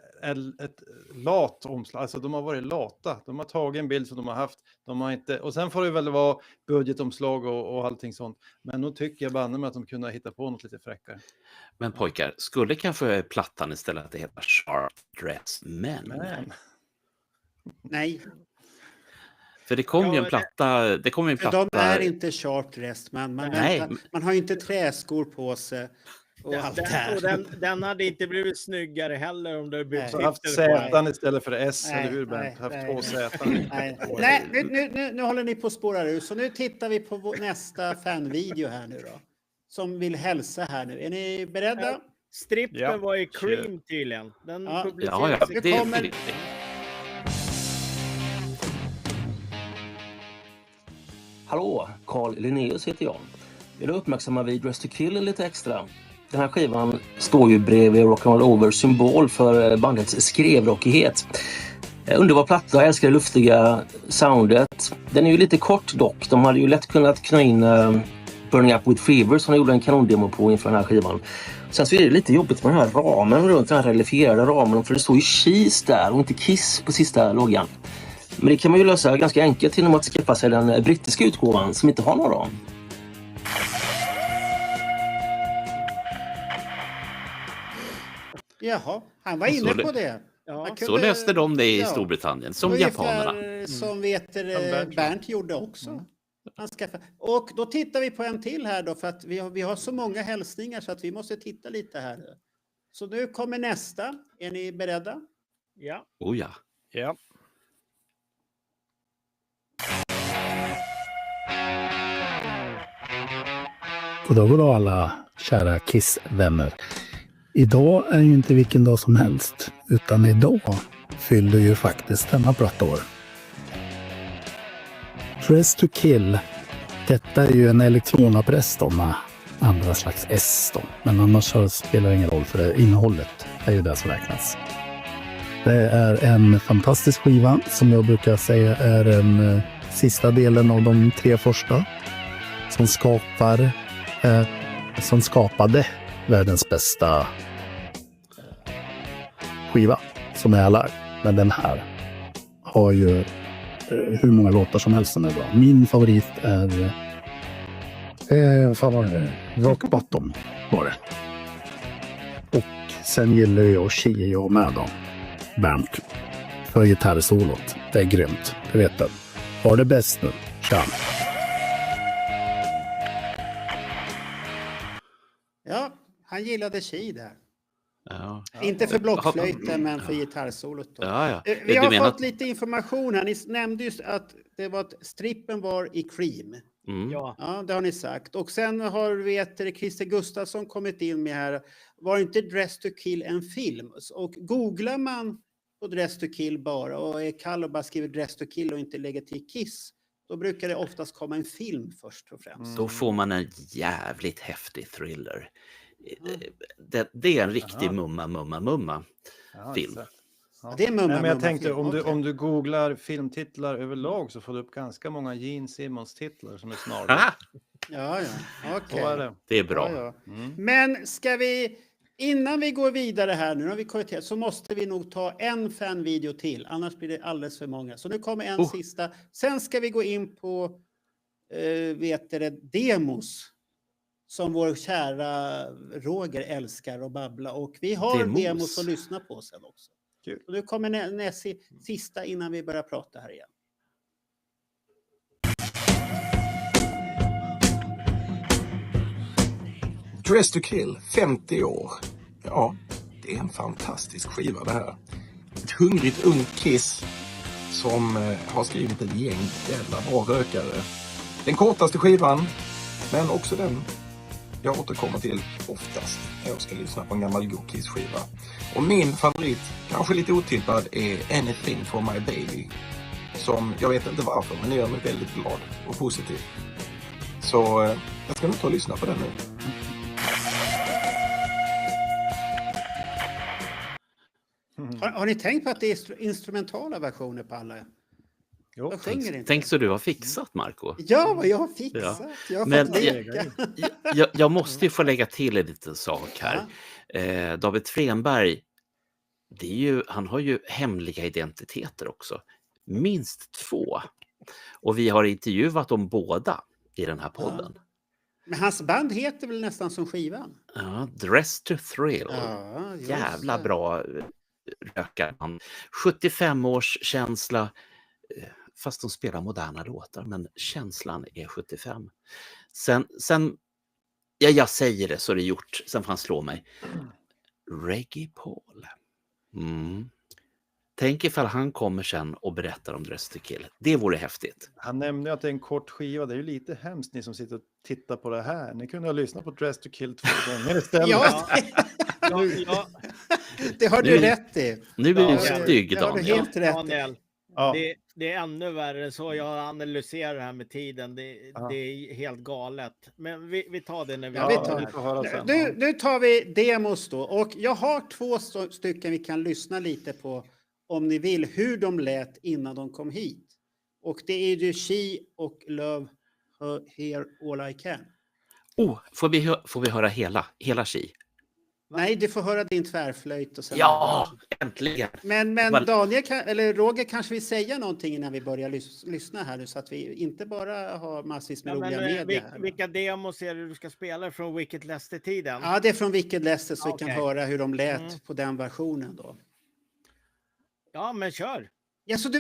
S4: ett lat omslag. Alltså de har varit lata. De har tagit en bild som de har haft. De har inte, och sen får det väl vara budgetomslag och allting sånt. Men nu tycker jag banne med att de kunde hitta på något lite fräckare.
S3: Men pojkar, skulle kanske plattan istället att det heter Sharp Dress Men?
S4: Men.
S2: Nej,
S3: För det kom ju en platta, det kom ju en
S2: för
S3: platta.
S2: de är inte sharp dressed.
S3: Nej.
S2: Man har ju inte träskor på sig. Och allt det här.
S1: Den hade inte blivit snyggare heller om det
S2: Nej.
S1: blivit
S4: Så haft
S1: skrifter på.
S4: Z istället för S,
S2: Nej,
S4: eller hur
S2: nej,
S4: Bent? Haft
S2: nej.
S4: 2 Z.
S2: Nej, nu håller ni på att spåra ur. Så nu tittar vi på nästa fanvideo här nu då. Som vill hälsa här nu. Är ni beredda?
S1: Strippen
S4: Ja,
S1: var i
S4: kör.
S1: Cream tydligen. Den
S2: Ja.
S1: publicerades
S3: Ja,
S1: i
S3: det
S2: Det
S3: är
S2: kommer-
S3: det.
S11: Hallå, Carl Linnaeus heter jag. Jag vill uppmärksamma vid Dress to Kill lite extra. Den här skivan står ju bredvid Rock'n'Roll Over, symbol för bandets skrevrockighet. Underbar platta, jag älskar det luftiga soundet. Den är ju lite kort dock. De hade ju lätt kunnat knö in Burning Up With Fever som de gjorde en kanondemo på inför den här skivan. Sen så är det lite jobbigt med den här ramen runt den här relifierade ramen, för det står ju Cheese där och inte Kiss på sista loggan. Men det kan man ju lösa ganska enkelt genom att skaffa sig den brittiska utgåvan som inte har någon ram.
S2: Jaha, han var inne
S3: Så
S2: på det.
S1: Ja.
S2: Man
S3: Så
S2: kunde-
S3: löste de det i
S2: ja.
S3: Storbritannien, som
S2: Ungefär
S3: japanerna.
S2: som Bernt gjorde också. Han skaffade. Och då tittar vi på en till här då, för att vi har så många hälsningar så att vi måste titta lite här. Så nu kommer nästa. Är ni beredda?
S1: Ja.
S3: Oh ja.
S5: Ja.
S12: God dag alla kära Kiss-vänner. Idag är ju inte vilken dag som helst, utan idag fyller ju faktiskt denna platta år. Dress to Kill. Detta är ju en elektronapress då med andra slags S då. Men annars så spelar det ingen roll, för det innehållet är ju det som räknas. Det är en fantastisk skiva som jag brukar säga är den sista delen av de 3 första. Som skapade världens bästa skiva som är alla. Men den här har ju hur många låtar som helst som är bra. Min favorit är fan var det? Rock Bottom var det. Och sen gillar jag Chio med då. Bernt. För gitarrsolot. Det är grymt. Det vet du. Har det bäst nu. Tja.
S2: Ja, han gillade Chi där.
S3: Ja.
S2: Inte för blockflöjten, men för gitarrsolot. Då.
S3: Ja, ja.
S2: Vi
S3: Du
S2: har
S3: menar
S2: fått lite information här. Ni nämnde ju att det var att strippen var i Cream.
S3: Mm.
S1: Ja.
S2: Ja, det har ni sagt. Och sen har Christer Gustafsson kommit in med här. Var inte Dress to Kill en film? Och googlar man på Dress to Kill bara. Och är kall och bara skriver Dress to Kill och inte lägger till Kiss, då brukar det oftast komma en film först och främst.
S3: Då får man en jävligt häftig thriller. Det är en riktig mumma film.
S4: Ja.
S2: Det är mumma,
S4: Nej, men jag
S2: mumma
S4: tänkte
S2: film.
S4: om du googlar filmtitlar överlag så får du upp ganska många Gene Simmons-titlar som är snarlika.
S2: Ja, okej.
S4: Så är det.
S3: Det är bra.
S2: Ja. Men ska vi, innan vi går vidare här nu har vi korrigerat, så måste vi nog ta en fanvideo till, annars blir det alldeles för många. Så nu kommer en sista. Sen ska vi gå in på demos som vår kära Roger älskar att babbla. Och vi har demos att lyssna på sen också.
S4: Kul.
S2: Och nu kommer näst sista innan vi börjar prata här igen.
S13: Dress to Kill, 50 år. Ja, det är en fantastisk skiva det här. Ett hungrigt ungt Kiss som har skrivit ett gäng jävla bra rökare. Den kortaste skivan, men också den jag återkommer till oftast när jag ska lyssna på en gammal god Kiss-skiva. Och min favorit, kanske lite otippad, är Anything for my baby. Som, jag vet inte varför, men det gör mig väldigt glad och positiv. Så jag ska nog ta och lyssna på den nu.
S2: Har ni tänkt på att det är instrumentala versioner på alla?
S4: Jo,
S2: jag sjunger inte.
S3: Tänk så du har fixat, Marco.
S2: Ja, vad jag har fixat.
S3: Ja.
S2: Jag har
S3: Men
S2: fått leka.
S3: jag måste ju få lägga till en liten sak här. David Frenberg, han har ju hemliga identiteter också. Minst 2. Och vi har intervjuat dem båda i den här podden.
S2: Ja. Men hans band heter väl nästan som skivan?
S3: Ja, Dress to Thrill.
S2: Ja,
S3: jävla bra rökarband. 75 års känsla. Fast de spelar moderna låtar, men känslan är 75. Sen jag säger det så det är gjort. Sen får han slå mig. Reggie Paul. Tänk ifall han kommer sen och berättar om Dress to Kill. Det vore häftigt.
S4: Han nämnde att det är en kort skiva. Det är ju lite hemskt ni som sitter och tittar på det här. Ni kunde ha lyssnat på Dress to Kill 2 gånger istället.
S2: Ja. Det har du rätt i.
S3: Nu blir du stygg,
S2: det har du helt rätt
S1: Daniel.
S4: Ja.
S1: Det är ännu värre så. Jag analyserar det här med tiden. Det är helt galet. Men vi tar det när vi
S2: Nu tar vi demos då. Och jag har 2 stycken vi kan lyssna lite på om ni vill hur de lät innan de kom hit. Och det är ju She och Love Here All I Can.
S3: Får vi höra hela She?
S2: Nej, du får höra din tvärflöjt och sen...
S3: Ja, äntligen!
S2: Men Daniel eller Roger kanske vill säga någonting innan vi börjar lyssna här nu så att vi inte bara har massvis med roliga medier här.
S1: Vilka demos är det du ska spela från Wicked Lester-tiden?
S2: Ja, det är från Wicked Lester så vi kan höra hur de lät på den versionen då.
S1: Ja, men kör!
S2: Ja, så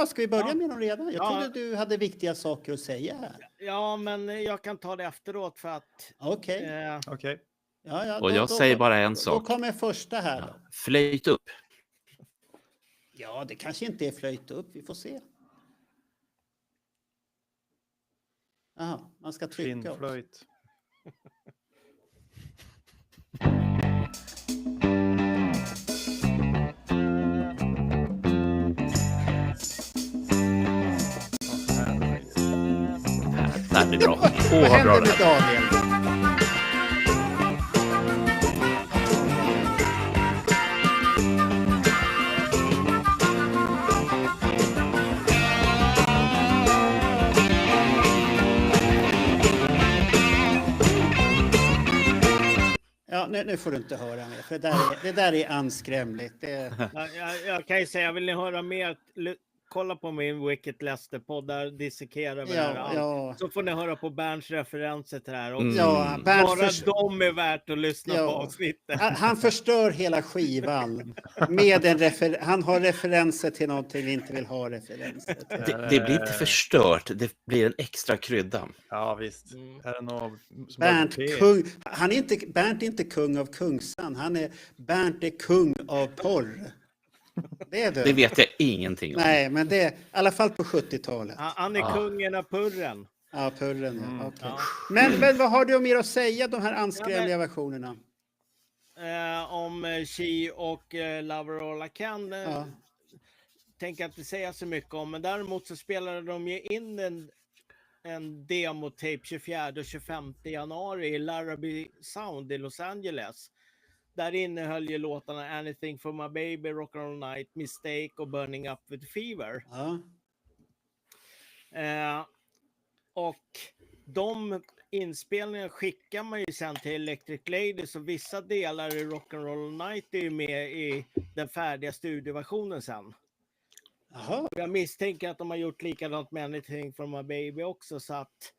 S2: ska vi börja med dem redan? Jag trodde du hade viktiga saker att säga här.
S1: Ja, men jag kan ta det efteråt för att...
S2: Okej. Ja,
S3: och jag säger bara en sak.
S2: Då kommer första här. Då.
S3: Flöjt upp.
S2: Ja, det kanske inte är flöjt upp. Vi får se. Jaha, man ska trycka.
S4: Finflöjt.
S3: Det här blir bra.
S2: Vad händer med Daniel? Ja, nu får du inte höra mer, för det där är anskrämligt.
S1: Jag kan ju säga, vill ni höra mer, kolla på min Wicked Lester-podd, där dissekerar vi allt. Så får ni höra på Berns referenser till det här också.
S2: Ja,
S1: bara de är värt att lyssna på avsnittet.
S2: Han förstör hela skivan med han har referenser till någonting vi inte vill ha referenser till.
S3: Det blir inte förstört, det blir en extra krydda.
S4: Ja, visst. Är det någon
S2: Bernt är inte kung av Kungsan, Bernt är kung av porr.
S3: Det vet jag ingenting om.
S2: Nej, men det är i alla fall på 70-talet.
S1: Han är kungen av purren.
S2: Ja, purren. Okay. Men vad har du mer att säga, de här anskrämliga versionerna?
S1: om She och Lover All I Can.
S2: Ja.
S1: Tänker inte säga så mycket om, men däremot så spelade de ju in en demotape 24 och 25 januari i Larrabee Sound i Los Angeles. Där innehöll ju låtarna Anything for My Baby, Rock All Night, Mistake och Burning Up With Fever.
S2: Ja.
S1: Och de inspelningarna skickar man ju sen till Electric Ladies, och vissa delar i Rock and Roll Night är ju med i den färdiga studioversionen sen.
S2: Jaha.
S1: Jag misstänker att de har gjort likadant med Anything for My Baby också, så att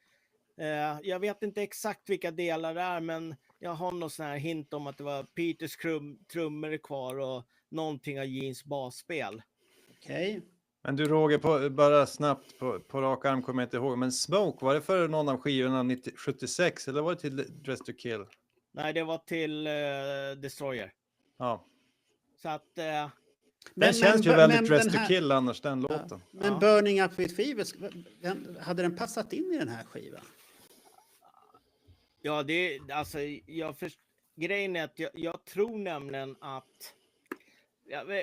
S1: jag vet inte exakt vilka delar det är, men jag har någon sån här hint om att det var Peters trummor kvar och någonting av Jeans basspel.
S2: Okej.
S4: Men du Roger, bara snabbt på rak arm kommer jag inte ihåg. Men Smoke, var det för någon av skivorna 76 eller var det till Dress to Kill?
S1: Nej, det var till Destroyer.
S4: Ja.
S1: Så att...
S4: den känns ju väldigt Dress to Kill annars, den låten.
S2: Men Burning Up With Fever, hade den passat in i den här skivan?
S1: Ja, det alltså grejen är att jag tror nämligen att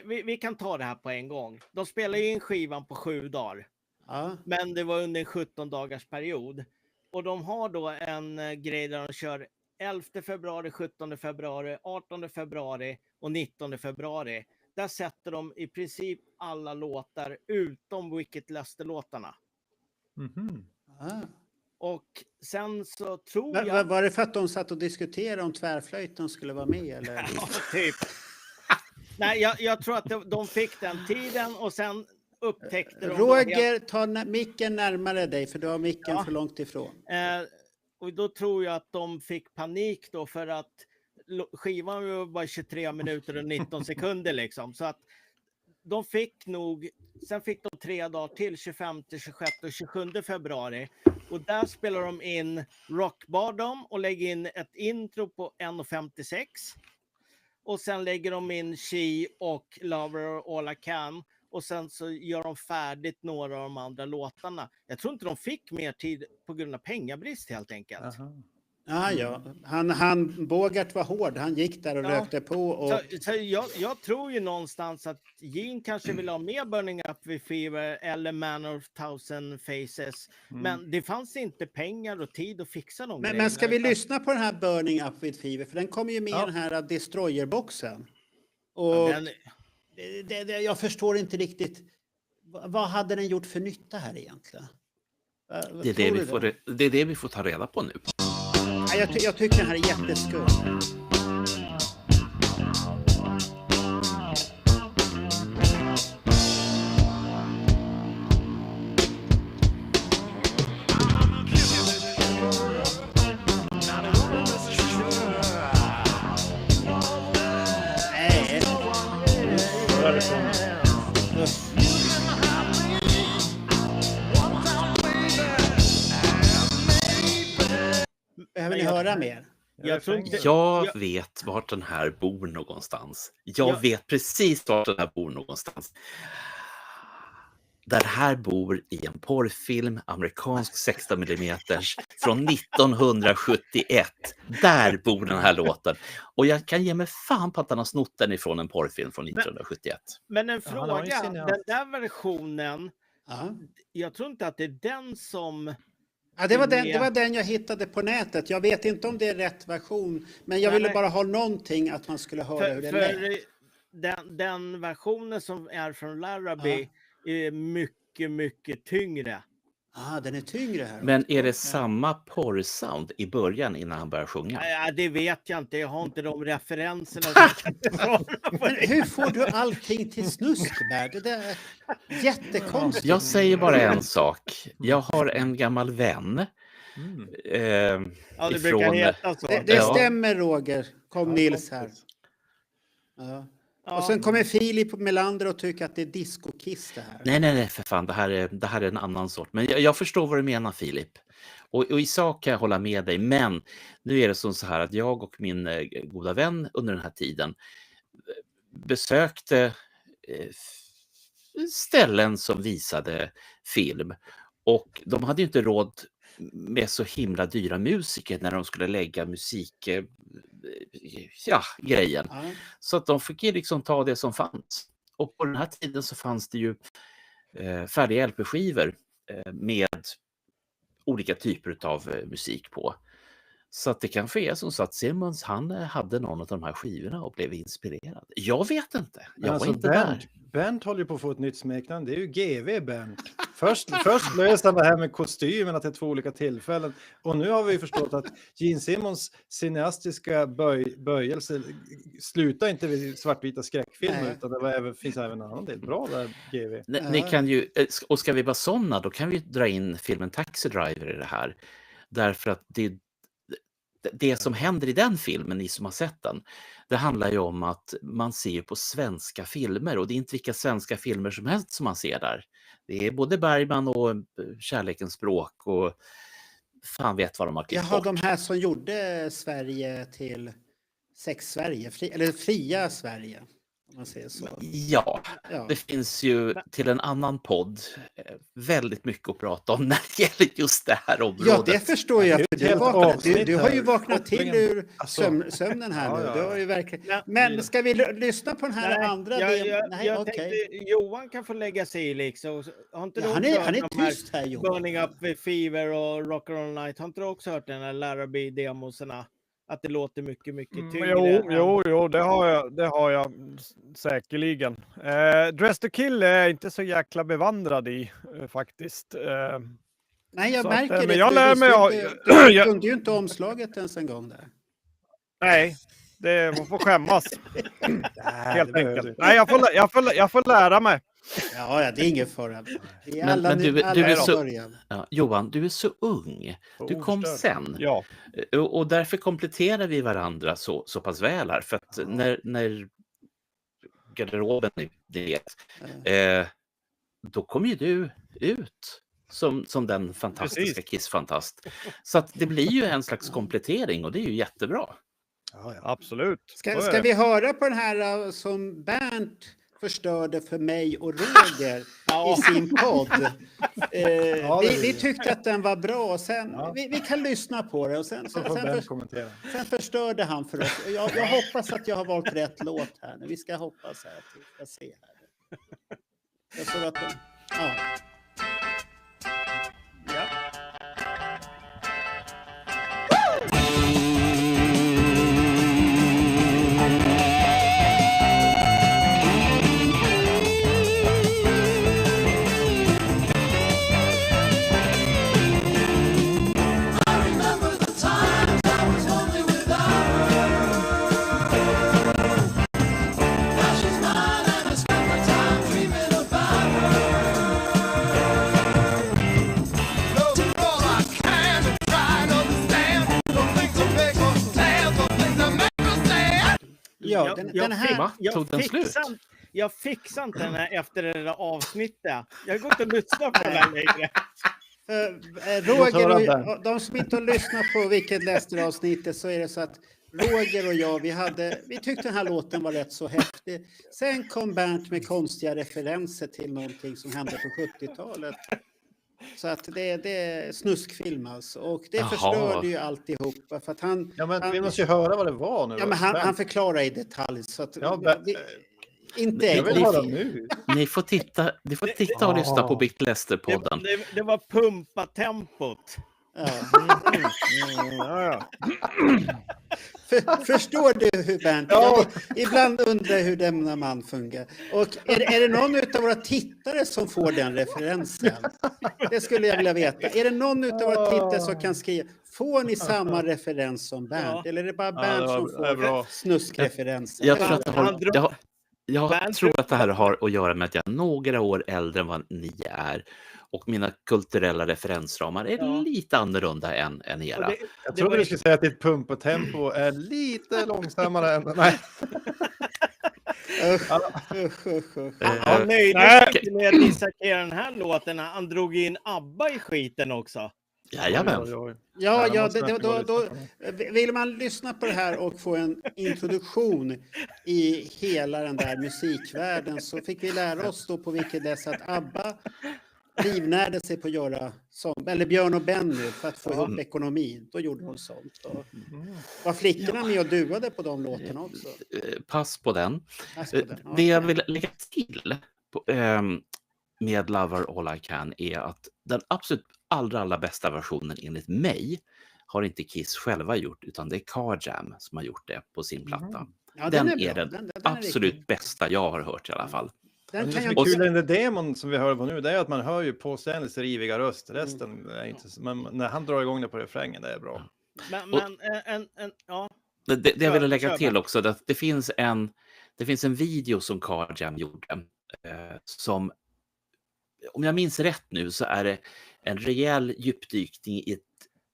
S1: vi kan ta det här på en gång. De spelar ju in skivan på 7 dagar.
S2: Ja.
S1: Men det var under en 17 dagars period. Och de har då en grej där de kör 11 februari, 17 februari, 18 februari och 19 februari. Där sätter de i princip alla låtar utom Wicked Lester-låtarna.
S4: Mhm.
S1: Och sen så tror jag...
S2: Var det för att de satt och diskuterade om tvärflöjten skulle vara med? Eller?
S1: Ja, typ. Nej, jag tror att de fick den tiden och sen upptäckte de...
S2: Roger, ta micken närmare dig för du har micken för långt ifrån.
S1: Och då tror jag att de fick panik då, för att skivan var bara 23 minuter och 19 sekunder liksom. Så att de fick nog... Sen fick de 3 dagar till, 25, 26 och 27 februari. Och där spelar de in Rock Bottom och lägger in ett intro på 1:56. Och sen lägger de in She och Lover All I Can. Och sen så gör de färdigt några av de andra låtarna. Jag tror inte de fick mer tid på grund av pengabrist helt enkelt.
S2: Ja. Han Bogart var hård. Han gick där och rökte på. Och...
S1: Så jag tror ju någonstans att Gene kanske vill ha med Burning Up With Fever eller Man of Thousand Faces. Men det fanns inte pengar och tid att fixa dem.
S2: Men ska vi lyssna på den här Burning Up With Fever? För den kommer ju med i den här Destroyer-boxen. Och jag förstår inte riktigt. Vad hade den gjort för nytta här egentligen?
S3: Det är det vi får ta reda på nu.
S2: Jag tycker den här är jätteskum. Behöver ni höra mer?
S3: Jag vet vart den här bor någonstans. Jag vet precis vart den här bor någonstans. Den här bor i en porrfilm, amerikansk 16 mm från 1971. Där bor den här låten. Och jag kan ge mig fan på att han har snott den ifrån en porrfilm från 1971.
S1: Men en fråga, den där versionen, jag tror inte att det är den som...
S2: Ja, det var den jag hittade på nätet. Jag vet inte om det är rätt version, men jag ville bara ha någonting att man skulle höra hur det lät.
S1: Den versionen som är från Larrabee är mycket, mycket tyngre.
S2: Den är tyngre här.
S3: Men är det samma porrsound i början innan han börjar sjunga?
S1: Ja, det vet jag inte. Jag har inte de referenserna.
S2: Men hur får du allting till snuskbär? Det är jättekonstigt.
S3: Jag säger bara en sak. Jag har en gammal vän.
S1: Det brukar heta så.
S2: Det stämmer, Roger. Kom Nils här. Ja. Och sen kommer Filip Melander och tycker att det är disco-kiss det här.
S3: Nej, för fan. Det här är en annan sort. Men jag förstår vad du menar, Filip. Och i sak kan jag hålla med dig. Men nu är det så här att jag och min goda vän under den här tiden besökte ställen som visade film. Och de hade ju inte råd med så himla dyra musiker när de skulle lägga musik, grejen.
S2: Ja.
S3: Så att de fick ju liksom ta det som fanns. Och på den här tiden så fanns det ju färdiga LP-skivor med olika typer av musik på. Så att det kan för er som satt Simmons, han hade någon av de här skivorna och blev inspirerad. Jag vet inte, jag var inte där.
S4: Bernt håller ju på att få ett nytt smeknamn, det är ju GV Bernt. Först löste han det här med kostymen, att det är 2 olika tillfällen. Och nu har vi ju förstått att Gene Simmons cineastiska böjelse slutar inte vid svartvita skräckfilmer, utan det finns även en annan del. Bra där, GV.
S3: Ni kan ju, och ska vi vara sådana, då kan vi dra in filmen Taxi Driver i det här. Därför att det som händer i den filmen, ni som har sett den, det handlar ju om att man ser på svenska filmer, och det är inte vilka svenska filmer som helst som man ser där. Det är både Bergman och Kärlekens språk och fan vet vad de har klippt
S2: Jaha,
S3: bort.
S2: de här som gjorde Sverige till sex-Sverige, eller fria Sverige, om man säger så.
S3: Ja, det finns ju till en annan podd väldigt mycket att prata om när det gäller just det här området.
S2: Ja, det förstår jag. För du har ju vaknat till ur sömnen här nu. Du har ju verkligen... Men ska vi lyssna på den här andra delen? Nej,
S1: jag tänkte Johan kan få lägga sig i liksom. Har inte
S2: han är tyst här, Johan.
S1: Burning Up with Fever och Rock All Night. Har inte du också hört den här Larrabee-demoserna? Att det låter mycket tyngre.
S5: Jo, det har jag säkerligen. Dress to Kill är jag inte så jäkla bevandrad i faktiskt.
S2: Nej, jag
S5: så
S2: märker
S5: att,
S2: det.
S5: Men jag lär mig
S2: Du kunde ju inte omslaget ens en gång där.
S5: Nej, man får skämmas. Helt enkelt. Nej, jag får lära mig.
S2: Ja, det är ingen fara.
S3: Men du är så, Johan, du är så ung. Du kom sen.
S5: Ja.
S3: Och därför kompletterar vi varandra så pass väl här. För att när garderoben är det, då kommer ju du ut som den fantastiska Kiss-fantast. Så att det blir ju en slags komplettering, och det är ju jättebra.
S5: Ja. Absolut.
S2: Ska vi höra på den här som Bernt förstörde för mig och Roger i sin podd. Vi tyckte att den var bra. Sen, vi kan lyssna på det. Och sen förstörde han för oss. Jag hoppas att jag har valt rätt låt här. Vi ska hoppas här. Jag ser här. Jag tror att
S1: Jag fixar inte den här efter det där avsnittet. Jag har gått och lyssnat på den här längre.
S2: Roger och de som inte har lyssnat på Vilket Lester-avsnittet, så är det så att Roger och jag, vi tyckte den här låten var rätt så häftig. Sen kom Bernt med konstiga referenser till någonting som hände på 70-talet. Så att det är snuskfilm alltså. Och det förstörde ju alltihopa. För att
S4: vi måste ju höra vad det var nu.
S2: Ja, men han förklarar i detalj. Så att, inte
S3: Ni får titta och lyssna på Big Lester-podden.
S1: Det var pumpa-tempot.
S2: Förstår du hur Bernt? Ibland undrar jag hur denna man fungerar. Och är det någon av våra tittare som får den referensen? Det skulle jag vilja veta. Är det någon av våra tittare som kan skriva? Får ni samma referens som Bernt? Eller är det bara Bernt som får snuskreferenser?
S3: Jag tror att det här har att göra med att jag är några år äldre än vad ni är. Och mina kulturella referensramar är lite annorlunda än era.
S4: Jag trodde du skulle säga att ditt pump och tempo är lite långsammare än... Nej.
S1: Han nöjde sig med att dissekera den här låten. Han drog in ABBA i skiten också.
S3: Jajamän.
S2: Då vill man lyssna på det här och få en introduktion i hela den där musikvärlden, så fick vi lära oss då på vilket dess att ABBA livnärde sig på att göra sånt. Eller Björn och Benny för att få ihop ekonomin. Då gjorde hon sånt. Och var flickorna med och duade på de låtarna också?
S3: Pass på den.
S2: Pass på den.
S3: Det jag vill lägga till med Lover All I Can är att den absolut allra bästa versionen enligt mig har inte Kiss själva gjort, utan det är Car Jam som har gjort det på sin platta.
S2: Ja,
S3: den
S2: är
S3: är
S2: bra.
S3: den
S2: Den
S3: absolut
S2: riktigt.
S3: bästa jag har hört i alla fall.
S2: Den
S4: Det
S2: kan
S4: som
S2: jag
S4: är kul i den demon som vi hör på nu, det är att man hör ju på Stanleys riviga röst. Resten är inte så, men när han drar igång det på refrängen, det är bra.
S1: Men ja.
S3: Det jag ville lägga
S1: Kör
S3: till
S1: bara.
S3: också, att det finns en video som Car Jam gjorde som, om jag minns rätt nu, så är det en rejäl djupdykning i ett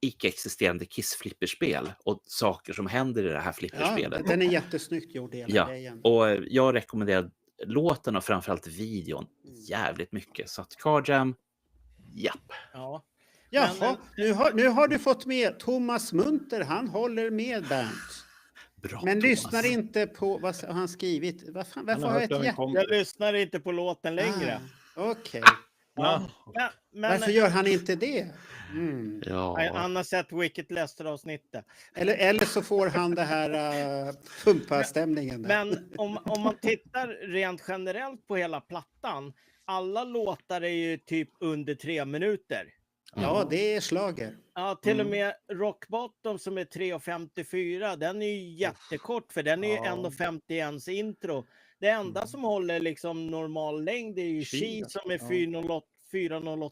S3: icke-existerande Kiss-flipperspel och saker som händer i det här flipperspelet.
S2: Ja, den är jättesnyggt gjord hela grejen.
S3: Och jag rekommenderar låten och framförallt videon jävligt mycket. Så att Car Jam, japp.
S1: Ja.
S2: Jaha, nu har du fått med Thomas Munter, han håller med Bernt.
S3: Bra,
S2: men
S3: Thomas.
S2: lyssnar inte på vad har han skrivit. Varför har jag ett hjärta?
S1: Jag lyssnar inte på låten längre.
S2: Okej.
S1: Ja.
S2: Varför gör han inte det?
S1: Han har sett Wicked Lester-avsnittet.
S2: Eller så får han det här pumpa-stämningen.
S1: Men om man tittar rent generellt på hela plattan, alla låtar är ju typ under 3 minuter.
S2: Ja, det är slager.
S1: Ja, till och med Rock Bottom som är 3:54, den är ju jättekort för den är ju 1:51 intro. Det enda som håller liksom normal längd är ju She som är 4:08.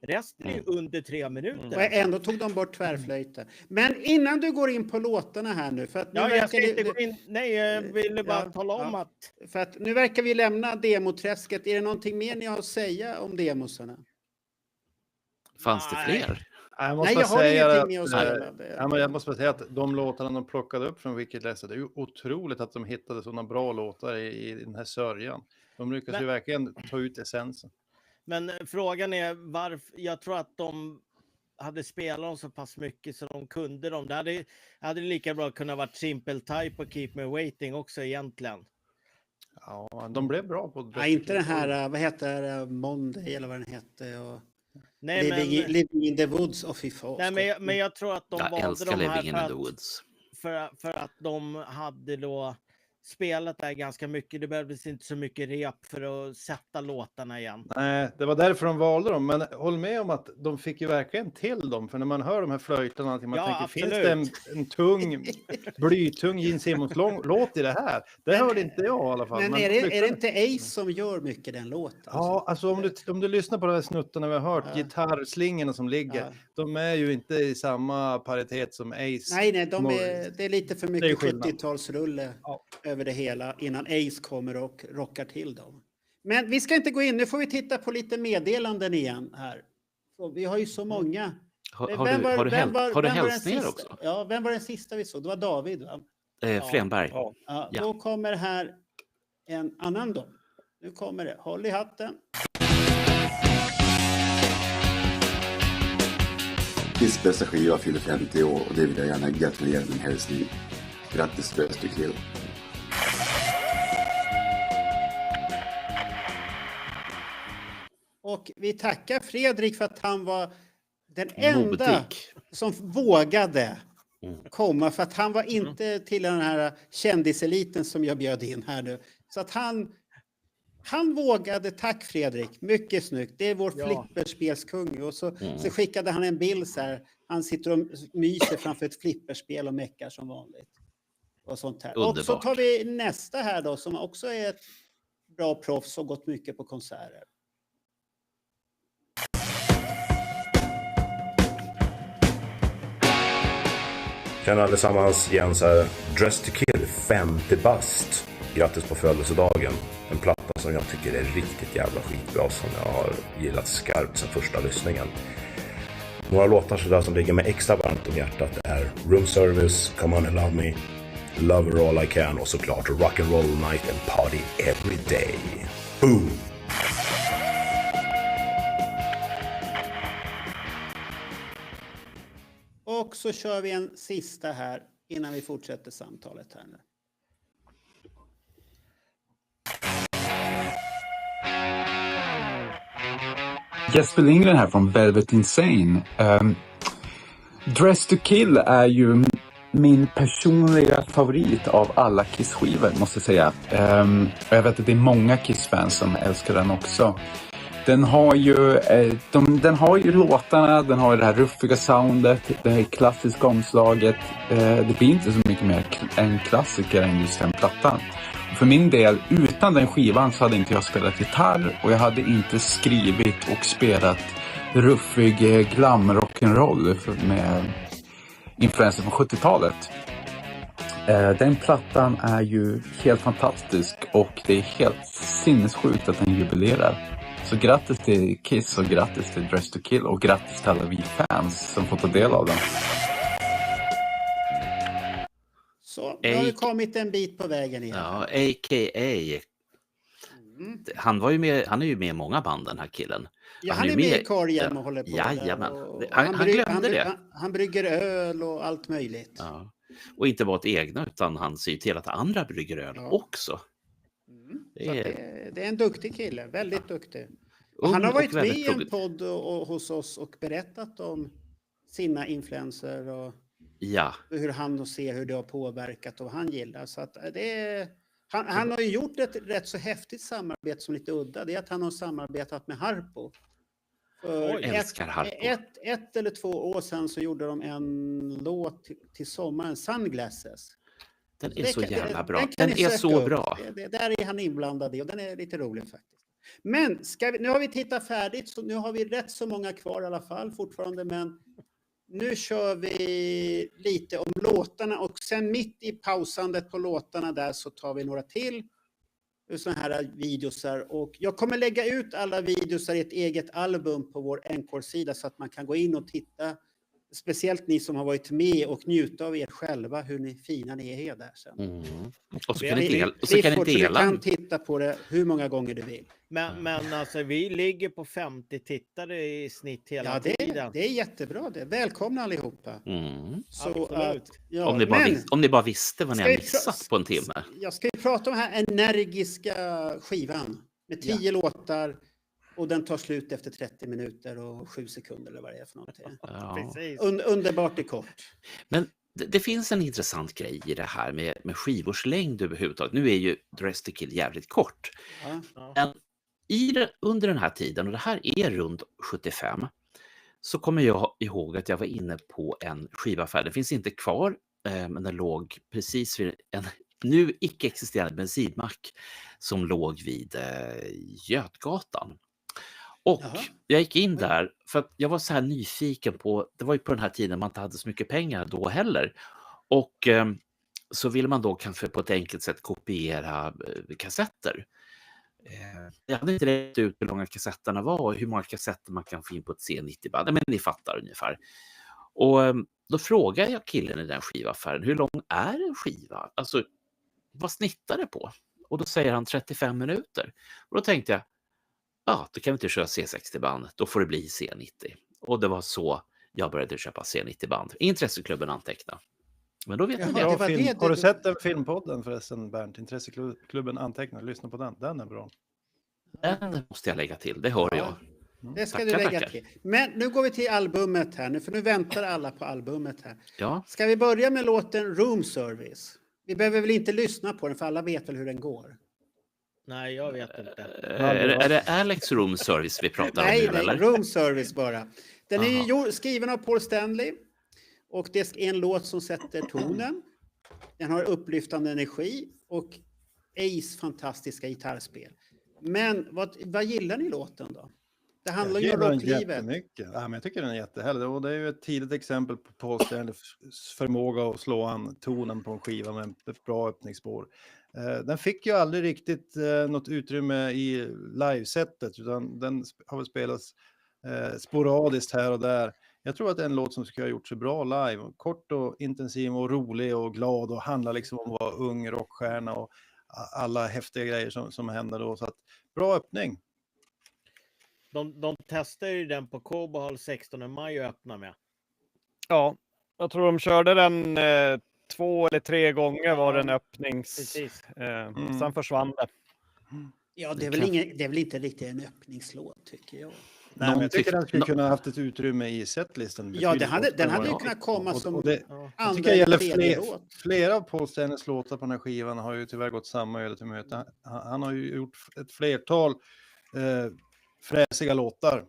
S1: Resten är ju under 3 minuter.
S2: Och ändå tog de bort tvärflöjten. Men innan du går in på låtarna här nu. För att nu
S1: jag ska inte gå in. Nej, jag ville bara tala om att...
S2: För att nu verkar vi lämna demoträsket. Är det någonting mer ni har att säga om demosarna?
S3: Fanns det fler?
S2: Jag har ingenting mer att säga.
S4: Jag måste bara säga att de låtarna de plockade upp från Wicked Lester, det är ju otroligt att de hittade sådana bra låtar i den här sörjan. De lyckas ju verkligen ta ut essensen.
S1: Men frågan är varför. Jag tror att de hade spelat dem så pass mycket så de kunde dem. Det hade lika bra kunnat varit Simple Type och Keep Me Waiting också egentligen.
S4: Ja, de blev bra på det.
S2: Nej, inte den här, vad heter Monday eller vad den hette. Och
S1: Nej,
S2: Living in the Woods och FIFA.
S1: Nej, men jag tror att de valde de här
S3: Living in the Woods.
S1: För att de hade då spelat där ganska mycket. Det behövdes inte så mycket rep för att sätta låtarna igen.
S4: Nej, det var därför de valde dem. Men håll med om att de fick ju verkligen till dem. För när man hör de här flöjterna, man tänker,
S1: absolut.
S4: finns det en tung, blytung Gene Simmons-låt i det här? Det hörde inte jag i alla fall.
S2: Men är det inte Ace som gör mycket den låten?
S4: Ja, alltså om du lyssnar på de här snuttarna vi har hört, gitarrslingorna som ligger, de är ju inte i samma paritet som Ace.
S2: Nej, det är lite för mycket 70-talsrulle över det hela innan Ace kommer och rockar till dem. Men vi ska inte gå in, nu får vi titta på lite meddelanden igen här. Vi har ju så många.
S3: Har du hälsningar också?
S2: Ja, vem var den sista vi såg? Det var David, va?
S3: Flenberg.
S2: Ja, då kommer här en annan då. Nu kommer det. Håll i hatten.
S14: Kiss bästa skiva fyller 50 år och det vill jag gärna gratulera min hälsning. Grattis Dress to Kill.
S2: Och vi tackar Fredrik för att han var den enda som vågade komma. För att han var inte till den här kändiseliten som jag bjöd in här nu. Så att han vågade. Tack Fredrik, mycket snyggt. Det är vår flipperspelskung. Och så skickade han en bild så här. Han sitter och myser framför ett flipperspel och meckar som vanligt. Och sånt här.
S3: Underbart.
S2: Och så tar vi nästa här då som också är ett bra proffs och gått mycket på konserter.
S15: Tjena allesammans, Jens här. Dress to Kill 50 bast. Grattis på födelsedagen. En platta som jag tycker är riktigt jävla skitbra, som jag har gillat skarpt sedan första lyssningen. Några låtar sådär som ligger mig extra varmt om hjärtat är Room Service, Come On and Love Me, Lover All I Can och såklart Rock and Roll Night and Party Every Day. Boom!
S2: Och så kör vi en sista här innan vi fortsätter samtalet här nu.
S16: Jesper Lindgren här från Velvet Insane. Dress to Kill är ju min personliga favorit av alla Kiss-skivor, måste jag säga. Jag vet att det är många Kiss-fans som älskar den också. Den har ju låtarna, den har ju det här ruffiga soundet, det här klassiska omslaget. Det blir inte så mycket mer en klassiker än just den plattan. För min del, utan den skivan så hade inte jag spelat gitarr och jag hade inte skrivit och spelat ruffig glam rock'n'roll med influenser från 70-talet. Den plattan är ju helt fantastisk och det är helt sinnessjukt att den jubilerar. Så grattis till Kiss och grattis till Dress to Kill och grattis till alla vi fans som får ta del av den.
S2: Så, nu har vi kommit en bit på vägen igen.
S3: Ja, a.k.a. Han är ju med i många band, den här killen.
S2: Ja, han är med i korgen och håller på.
S3: Jajamän.
S2: Och
S3: Han glömde det.
S2: Han brygger öl och allt möjligt.
S3: Ja. Och inte bara ett egna, utan han ser till att andra brygger öl också.
S2: Det är en duktig kille, väldigt duktig. Och han har varit med i en podd hos oss och berättat om sina influenser och hur han ser hur det har påverkat och han gillar. Så att han har ju gjort ett rätt så häftigt samarbete som lite udda. Det är att han har samarbetat med Harpo.
S3: Älskar Harpo.
S2: Ett eller 2 år sedan så gjorde de en låt till sommaren, Sunglasses.
S3: Den är så jävla bra. Den är så bra.
S2: Där är han inblandad i och den är lite rolig faktiskt. Men nu har vi tittat färdigt så nu har vi rätt så många kvar i alla fall fortfarande. Men nu kör vi lite om låtarna och sen mitt i pausandet på låtarna där så tar vi några till sådana här videosar. Och jag kommer lägga ut alla videosar i ett eget album på vår Encore-sida så att man kan gå in och titta. Speciellt ni som har varit med och njuta av er själva, hur fina ni är där sen.
S3: Och så kan ni dela.
S2: Du kan titta på det hur många gånger du vill.
S1: Men alltså vi ligger på 50 tittare i snitt hela tiden.
S2: Det är jättebra det. Välkomna allihopa. Så att,
S3: om ni bara visste vad ni har missat på en timme.
S2: Jag ska ju prata om den här energiska skivan med 10 låtar. Och den tar slut efter 30 minuter och 7 sekunder eller vad det är för någonting. Underbart är kort.
S3: Men det finns en intressant grej i det här med skivors längd överhuvudtaget. Nu är ju Dress to Kill jävligt kort. Men under den här tiden, och det här är runt 75, så kommer jag ihåg att jag var inne på en skivaffär. Den finns inte kvar, men den låg precis vid en nu icke-existerande bensinmack som låg vid Götgatan. Och jag gick in där för att jag var så här nyfiken på, det var ju på den här tiden man inte hade så mycket pengar då heller. Och så ville man då kanske på ett enkelt sätt kopiera kassetter. Jag hade inte rätt ut hur långa kassetterna var och hur många kassetter man kan få in på ett C90-band. Men ni fattar ungefär. Och då frågade jag killen i den skivaffären, hur lång är en skiva? Alltså, vad snittar det på? Och då säger han 35 minuter. Och då tänkte jag, då kan vi inte köra C60-band, då får det bli C90. Och det var så jag började köpa C90-band. Intresseklubben anteckna. Men då vet jag
S4: det. Har du sett den filmpodden förresten, Bernt? Intresseklubben anteckna, lyssna på den. Den är bra.
S3: Den måste jag lägga till, det hör jag.
S2: Det ska du lägga till. Men nu går vi till albumet här, för nu väntar alla på albumet här.
S3: Ja.
S2: Ska vi börja med låten Room Service? Vi behöver väl inte lyssna på den, för alla vet väl hur den går.
S1: Nej, jag vet inte.
S3: Är det Alex Room Service vi pratar om nu, eller?
S2: Nej, Room Service bara. Den är skriven av Paul Stanley. Och det är en låt som sätter tonen. Den har upplyftande energi och Ace fantastiska gitarrspel. Men vad gillar ni låten då? Det handlar ju om rocklivet.
S4: Ja, men jag tycker den är jättehärlig. Och det är ju ett tidigt exempel på Paul Stanleys förmåga att slå an tonen på en skiva med ett bra öppningsspår. Den fick ju aldrig riktigt något utrymme i livesättet, utan den har väl spelats sporadiskt här och där. Jag tror att det är en låt som skulle ha gjort sig bra live. Kort och intensiv och rolig och glad och handlar liksom om att vara ung rockstjärna och alla häftiga grejer som händer då. Så att, bra öppning.
S1: De testar ju den på Cobhall 16 maj och öppnar med.
S5: Ja, jag tror de körde den 2 eller 3 gånger var den öppnings. Sen försvann det.
S2: Ja, det är väl inte riktigt en öppningslåt tycker jag.
S4: Nej, men jag tycker den skulle kunna ha haft ett utrymme i setlisten.
S2: Ja, den hade ju kunnat komma som andra eller tredje låt.
S4: Flera av Paul Stanleys låtar på den här skivan har ju tyvärr gått samma öde till möte. Han har ju gjort ett flertal fräsiga låtar.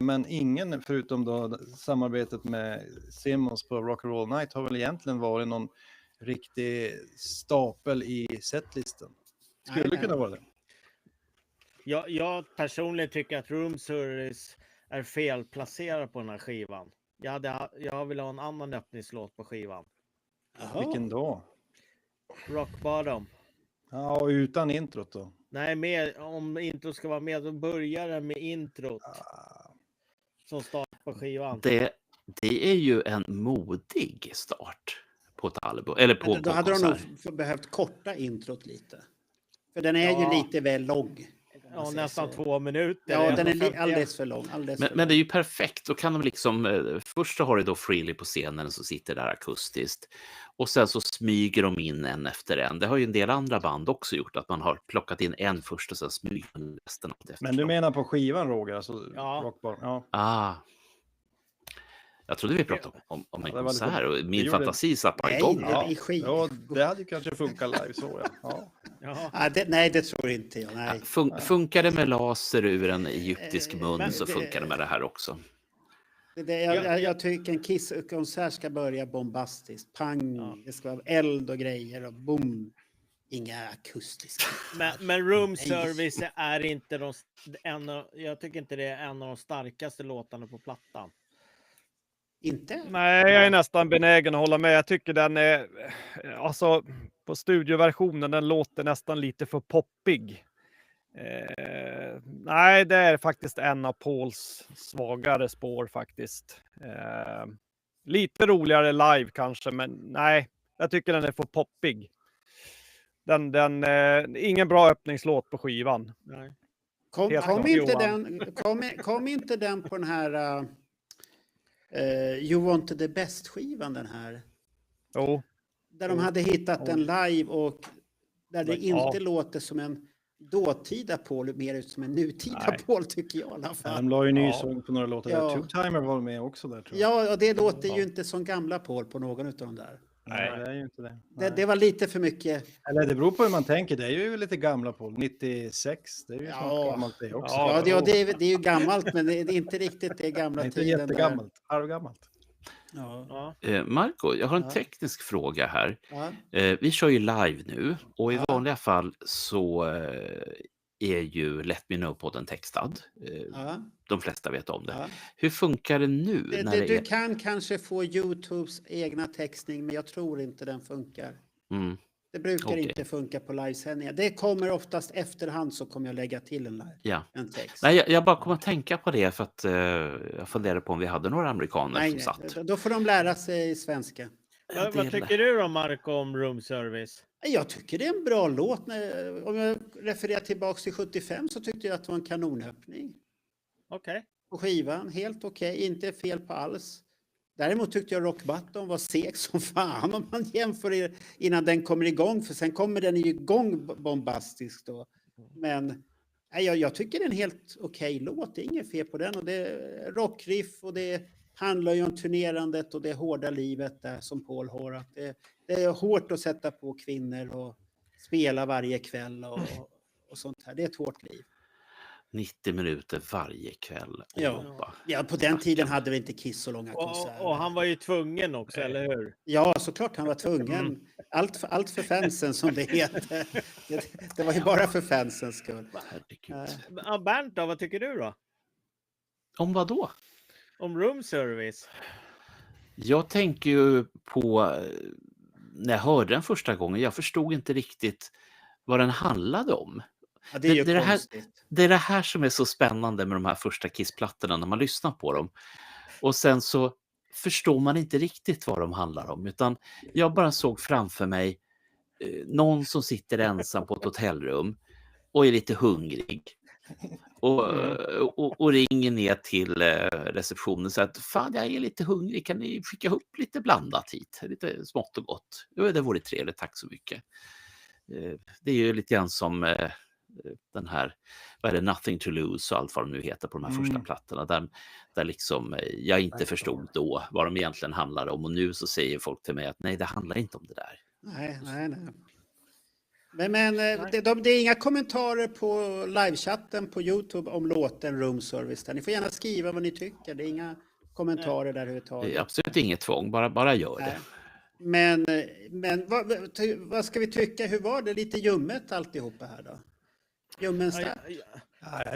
S4: Men ingen, förutom då samarbetet med Simmons på Rock and Roll Night, har väl egentligen varit någon riktig stapel i setlisten. Skulle kunna vara det.
S1: Jag personligen tycker att Room Service är felplacerad på den här skivan. Jag vill ha en annan öppningslåt på skivan.
S4: Aha. Vilken då?
S1: Rock Bottom.
S4: Ja, och utan introt då?
S1: Nej, om intro ska vara med, då börjar den med introt. Som start på skivan.
S3: Det är ju en modig start på ett album. Eller på
S2: då hade de nog behövt korta introt lite. För den är ju lite väl lång.
S1: Ja, nästan 2 minuter.
S2: Ja, den är alldeles för lång.
S3: Men det är ju perfekt. Då kan de liksom, först så har du då Frehley på scenen som sitter där akustiskt. Och sen så smyger de in en efter en. Det har ju en del andra band också gjort. Att man har plockat in en först och sen smyger resten av det.
S4: Men du menar på skivan, Roger? Alltså, Rockbar. Ja.
S3: Jag trodde vi pratade om en konsert och min fantasi satt igång.
S4: Ja, det hade ju kanske funkat live så, ja.
S2: Nej, det tror inte jag. Nej.
S3: Funkar det med laser ur en egyptisk mun så funkar det med det här också.
S2: Jag tycker en Kiss-konsert ska börja bombastiskt. Pang, det ska vara eld och grejer och boom. Inga akustiska.
S1: Men Room Service är inte jag tycker inte det är en av de starkaste låtarna på plattan.
S2: Inte?
S5: Nej, jag är nästan benägen att hålla med. Jag tycker den är, alltså på studioversionen, den låter nästan lite för poppig. Nej, det är faktiskt en av Pauls svagare spår faktiskt. Lite roligare live kanske, men nej, jag tycker den är för poppig. Ingen bra öppningslåt på skivan.
S1: Nej.
S2: Kom inte den på den här You Want the Best-skivan, den här?
S5: Jo.
S2: Där de hade hittat den live och där det inte låter som en dåtida Paul, mer ut som en nutida Paul, tycker jag i alla fall.
S4: De la ju ny sång på några låtar. Two-Timer var med också där, tror
S2: jag. Ja, och det låter ju inte som gamla Paul på någon av de där.
S4: Nej, det är ju inte det.
S2: Det var lite för mycket.
S4: Eller det beror på hur man tänker. Det är ju lite gamla Paul. 96, det är ju gammalt det också.
S2: Ja, det är ju gammalt, men det är inte riktigt det gamla tiden.
S4: Inte jättegammalt, halvgammalt.
S2: Ja.
S3: Marco, jag har en teknisk fråga här. Vi kör ju live nu och i vanliga fall så är ju Let Me Know-podden textad. De flesta vet om det. Hur funkar det nu?
S2: Du kan kanske få YouTubes egna textning, men jag tror inte den funkar. Det brukar inte funka på livesändningar. Det kommer oftast efterhand, så kommer jag lägga till en text.
S3: Nej, jag bara kommer att tänka på det för att jag funderade på om vi hade några amerikaner som satt.
S2: Då får de lära sig svenska.
S1: Vad tycker du då, Marco, om Room Service?
S2: Jag tycker det är en bra låt. Om jag refererar tillbaka till 75 så tyckte jag att det var en kanonöppning.
S1: Okej.
S2: På skivan, helt okej. Inte fel på alls. Däremot tyckte jag Rock Bottom var seg som fan om man jämför innan den kommer igång. För sen kommer den igång bombastiskt då. Men jag tycker det är en helt okej låt. Det är inget fel på den. Och det är rockriff och det handlar ju om turnerandet och det hårda livet där som Paul har. Att det är hårt att sätta på kvinnor och spela varje kväll och sånt här. Det är ett hårt liv.
S3: 90 minuter varje kväll.
S2: Ja, på den tiden hade vi inte Kiss så långa konserter.
S1: Och han var ju tvungen också, eller hur?
S2: Ja, såklart han var tvungen. Allt för fansen, som det heter. Det var ju bara för fansens skull.
S1: Bernt då, vad tycker du då?
S3: Om vad då?
S1: Om Room Service.
S3: Jag tänker ju på när jag hörde den första gången. Jag förstod inte riktigt vad den handlade om.
S2: Ja, det är
S3: det här som är så spännande med de här första Kiss-plattorna när man lyssnar på dem. Och sen så förstår man inte riktigt vad de handlar om. Utan jag bara såg framför mig någon som sitter ensam på ett hotellrum och är lite hungrig. Och ringer ner till receptionen och säger att fan, jag är lite hungrig, kan ni skicka upp lite blandat hit, lite smått och gott. Det vore trevligt, tack så mycket. Det är ju lite grann som den här, vad är det, Nothing to Lose och allt vad de nu heter på de här första plattorna. Där liksom jag inte förstod då vad de egentligen handlade om. Och nu så säger folk till mig att nej, det handlar inte om det där.
S2: Nej. Men det är inga kommentarer på livechatten på YouTube om låten Room Service. Ni får gärna skriva vad ni tycker. Det är inga kommentarer där överhuvudtaget.
S3: Det är absolut inget tvång, bara gör det.
S2: Men vad ska vi tycka? Hur var det? Lite ljummet alltihopa här då? Ljummen start.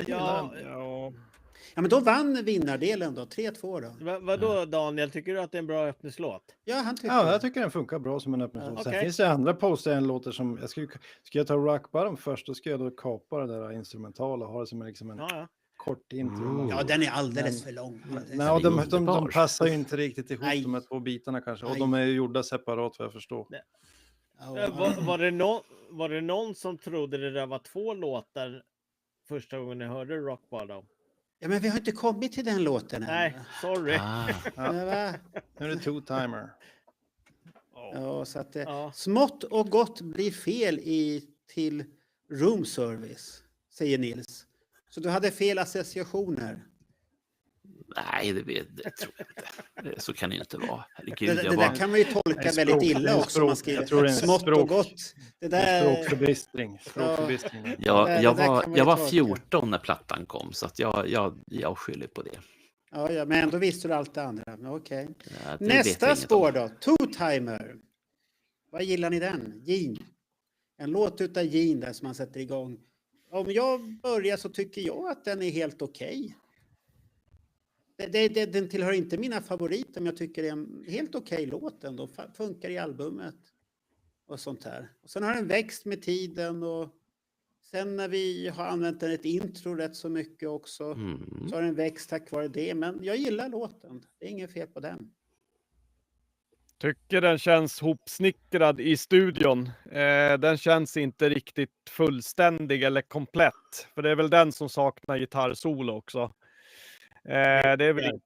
S2: Ja, men då vann vinnardelen då. 3-2 då.
S1: Vadå Daniel? Tycker du att det är en bra öppningslåt?
S2: Ja, han tycker
S4: jag tycker den funkar bra som en öppningslåt. Sen finns det andra poster som... Ska jag ta Rock Bottom först, då ska jag då kapa det där instrumentala och ha det som liksom en kort intro.
S2: Ja, den är alldeles för lång.
S4: Nej, de passar ju inte riktigt ihop de här två bitarna kanske. Och de är ju gjorda separat vad jag förstår.
S1: Var det någon som trodde det där var 2 låtar första gången jag hörde Rock Bottom?
S2: Ja, men vi har inte kommit till den låten än.
S1: Nej, sorry.
S4: Nu är det two-timer.
S2: Ja, så att smått och gott blir fel till Room Service, säger Nils. Så du hade fel associationer.
S3: Nej, det tror jag inte. Så kan det inte vara.
S2: Herregud, det där kan man ju tolka väldigt illa också. Man skriver
S4: jag tror det är
S2: smått och gott.
S4: Det där... Språkförbistring.
S3: Jag var 14 när plattan kom, så att jag skyller på det.
S2: Ja, men ändå visste du allt det andra. Okej. Nästa spår då. Two-timer. Vad gillar ni den? Gene. En låt utav Gene där som man sätter igång. Om jag börjar så tycker jag att den är helt okej. Den tillhör inte mina favoriter, men jag tycker det är en helt okej låt ändå. Funkar i albumet och sånt här. Och sen har den växt med tiden och sen när vi har använt den ett intro rätt så mycket också så har den växt tack vare det. Men jag gillar låten. Det är inget fel på den.
S5: Tycker den känns hopsnickrad i studion. Den känns inte riktigt fullständig eller komplett. För det är väl den som saknar gitarrsolo också. Det är väl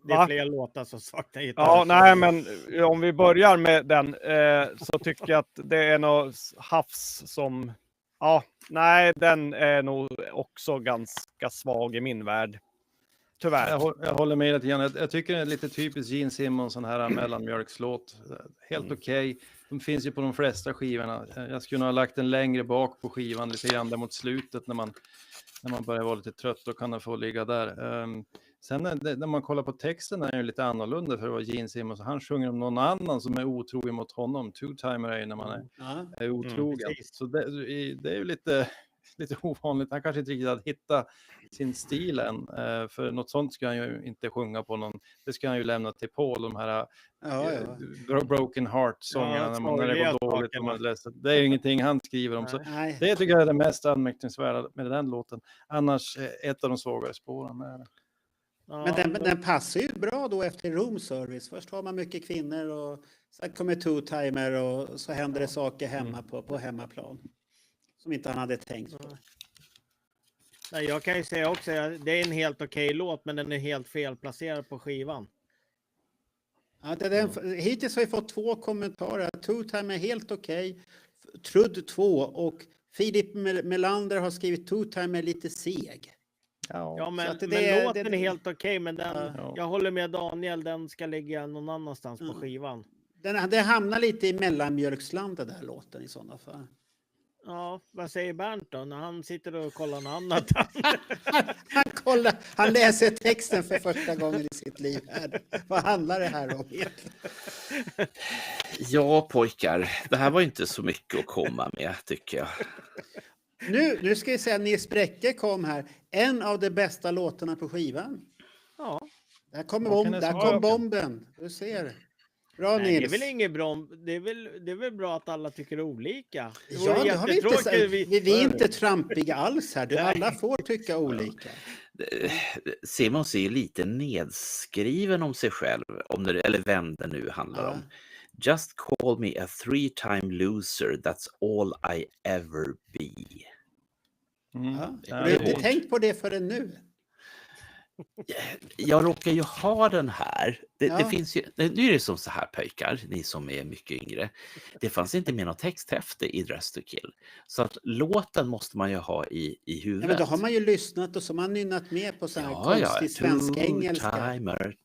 S1: det är fler låtar som saknar gitarr.
S5: Ja, nej, men om vi börjar med den så tycker jag att det är något havs som... Ja, nej, den är nog också ganska svag i min värld. Tyvärr.
S4: Jag håller med lite grann. Jag tycker det är lite typiskt Gene Simmons, sån här mellanmjölkslåt. Helt okej. De finns ju på de flesta skivorna. Jag skulle ha lagt den längre bak på skivan lite grann där mot slutet när man börjar vara lite trött, då kan den få ligga där. Sen när man kollar på texten är det lite annorlunda för att vara Gene Simmons. Han sjunger om någon annan som är otrogen mot honom. Two-timer är när man är otrogen. Så det är ju lite ovanligt. Han kanske inte riktigt hade hittat sin stil än. För något sånt ska han ju inte sjunga på någon. Det ska han ju lämna till Paul. De här Broken Heart-sångerna när det går dåligt. Och man läser. Det är ju ingenting han skriver om. Så det tycker jag är det mest anmärkningsvärda med den låten. Annars ett av de svagare spåren är det.
S2: Men den passar ju bra då efter Room Service. Först har man mycket kvinnor och sen kommer two-timer och så händer det saker hemma på hemmaplan. Som inte han hade tänkt på.
S1: Nej, jag kan ju säga också att det är en helt okej låt, men den är helt felplacerad på skivan.
S2: Ja, hittills har vi fått 2 kommentarer. Two-timer är helt okej. Trudd 2 och Filip Melander har skrivit two-timer är lite seg.
S1: Ja, men låten är helt okej, men jag håller med Daniel, den ska ligga någon annanstans på skivan.
S2: Det hamnar lite i mellanmjölkslandet där låten i sådana fall.
S1: Ja, vad säger Bernt då när han sitter och kollar något annat?
S2: Han läser texten för första gången i sitt liv. Vad handlar det här om?
S3: Ja, pojkar, det här var inte så mycket att komma med, tycker jag.
S2: Nu ska jag säga att Nils Bräcke kom här. En av de bästa låtarna på skivan.
S1: Ja.
S2: Där kom bomben. Du ser. Bra, Nils.
S1: Det är väl inget bra. Det är väl bra att alla tycker olika.
S2: Ja, det har vi inte. Vi är inte trampiga alls här. Alla får tycka olika.
S3: Simon är ju lite nedskriven om sig själv, eller vem det nu handlar om. Just call me a 3-time loser, that's all I ever be.
S2: Har du inte tänkt på det förrän nu?
S3: Jag råkar ju ha den här. Det
S2: Ja.
S3: finns ju, nu är det som så här pojkar, ni som är mycket yngre. Det fanns inte med något texthäfte i Dress to Kill. Så att låten måste man ju ha i
S2: Ja,
S3: huvudet.
S2: men då har man ju lyssnat och så har man nynnat med på sån här konstig svensk-engelska.
S3: Two-timer,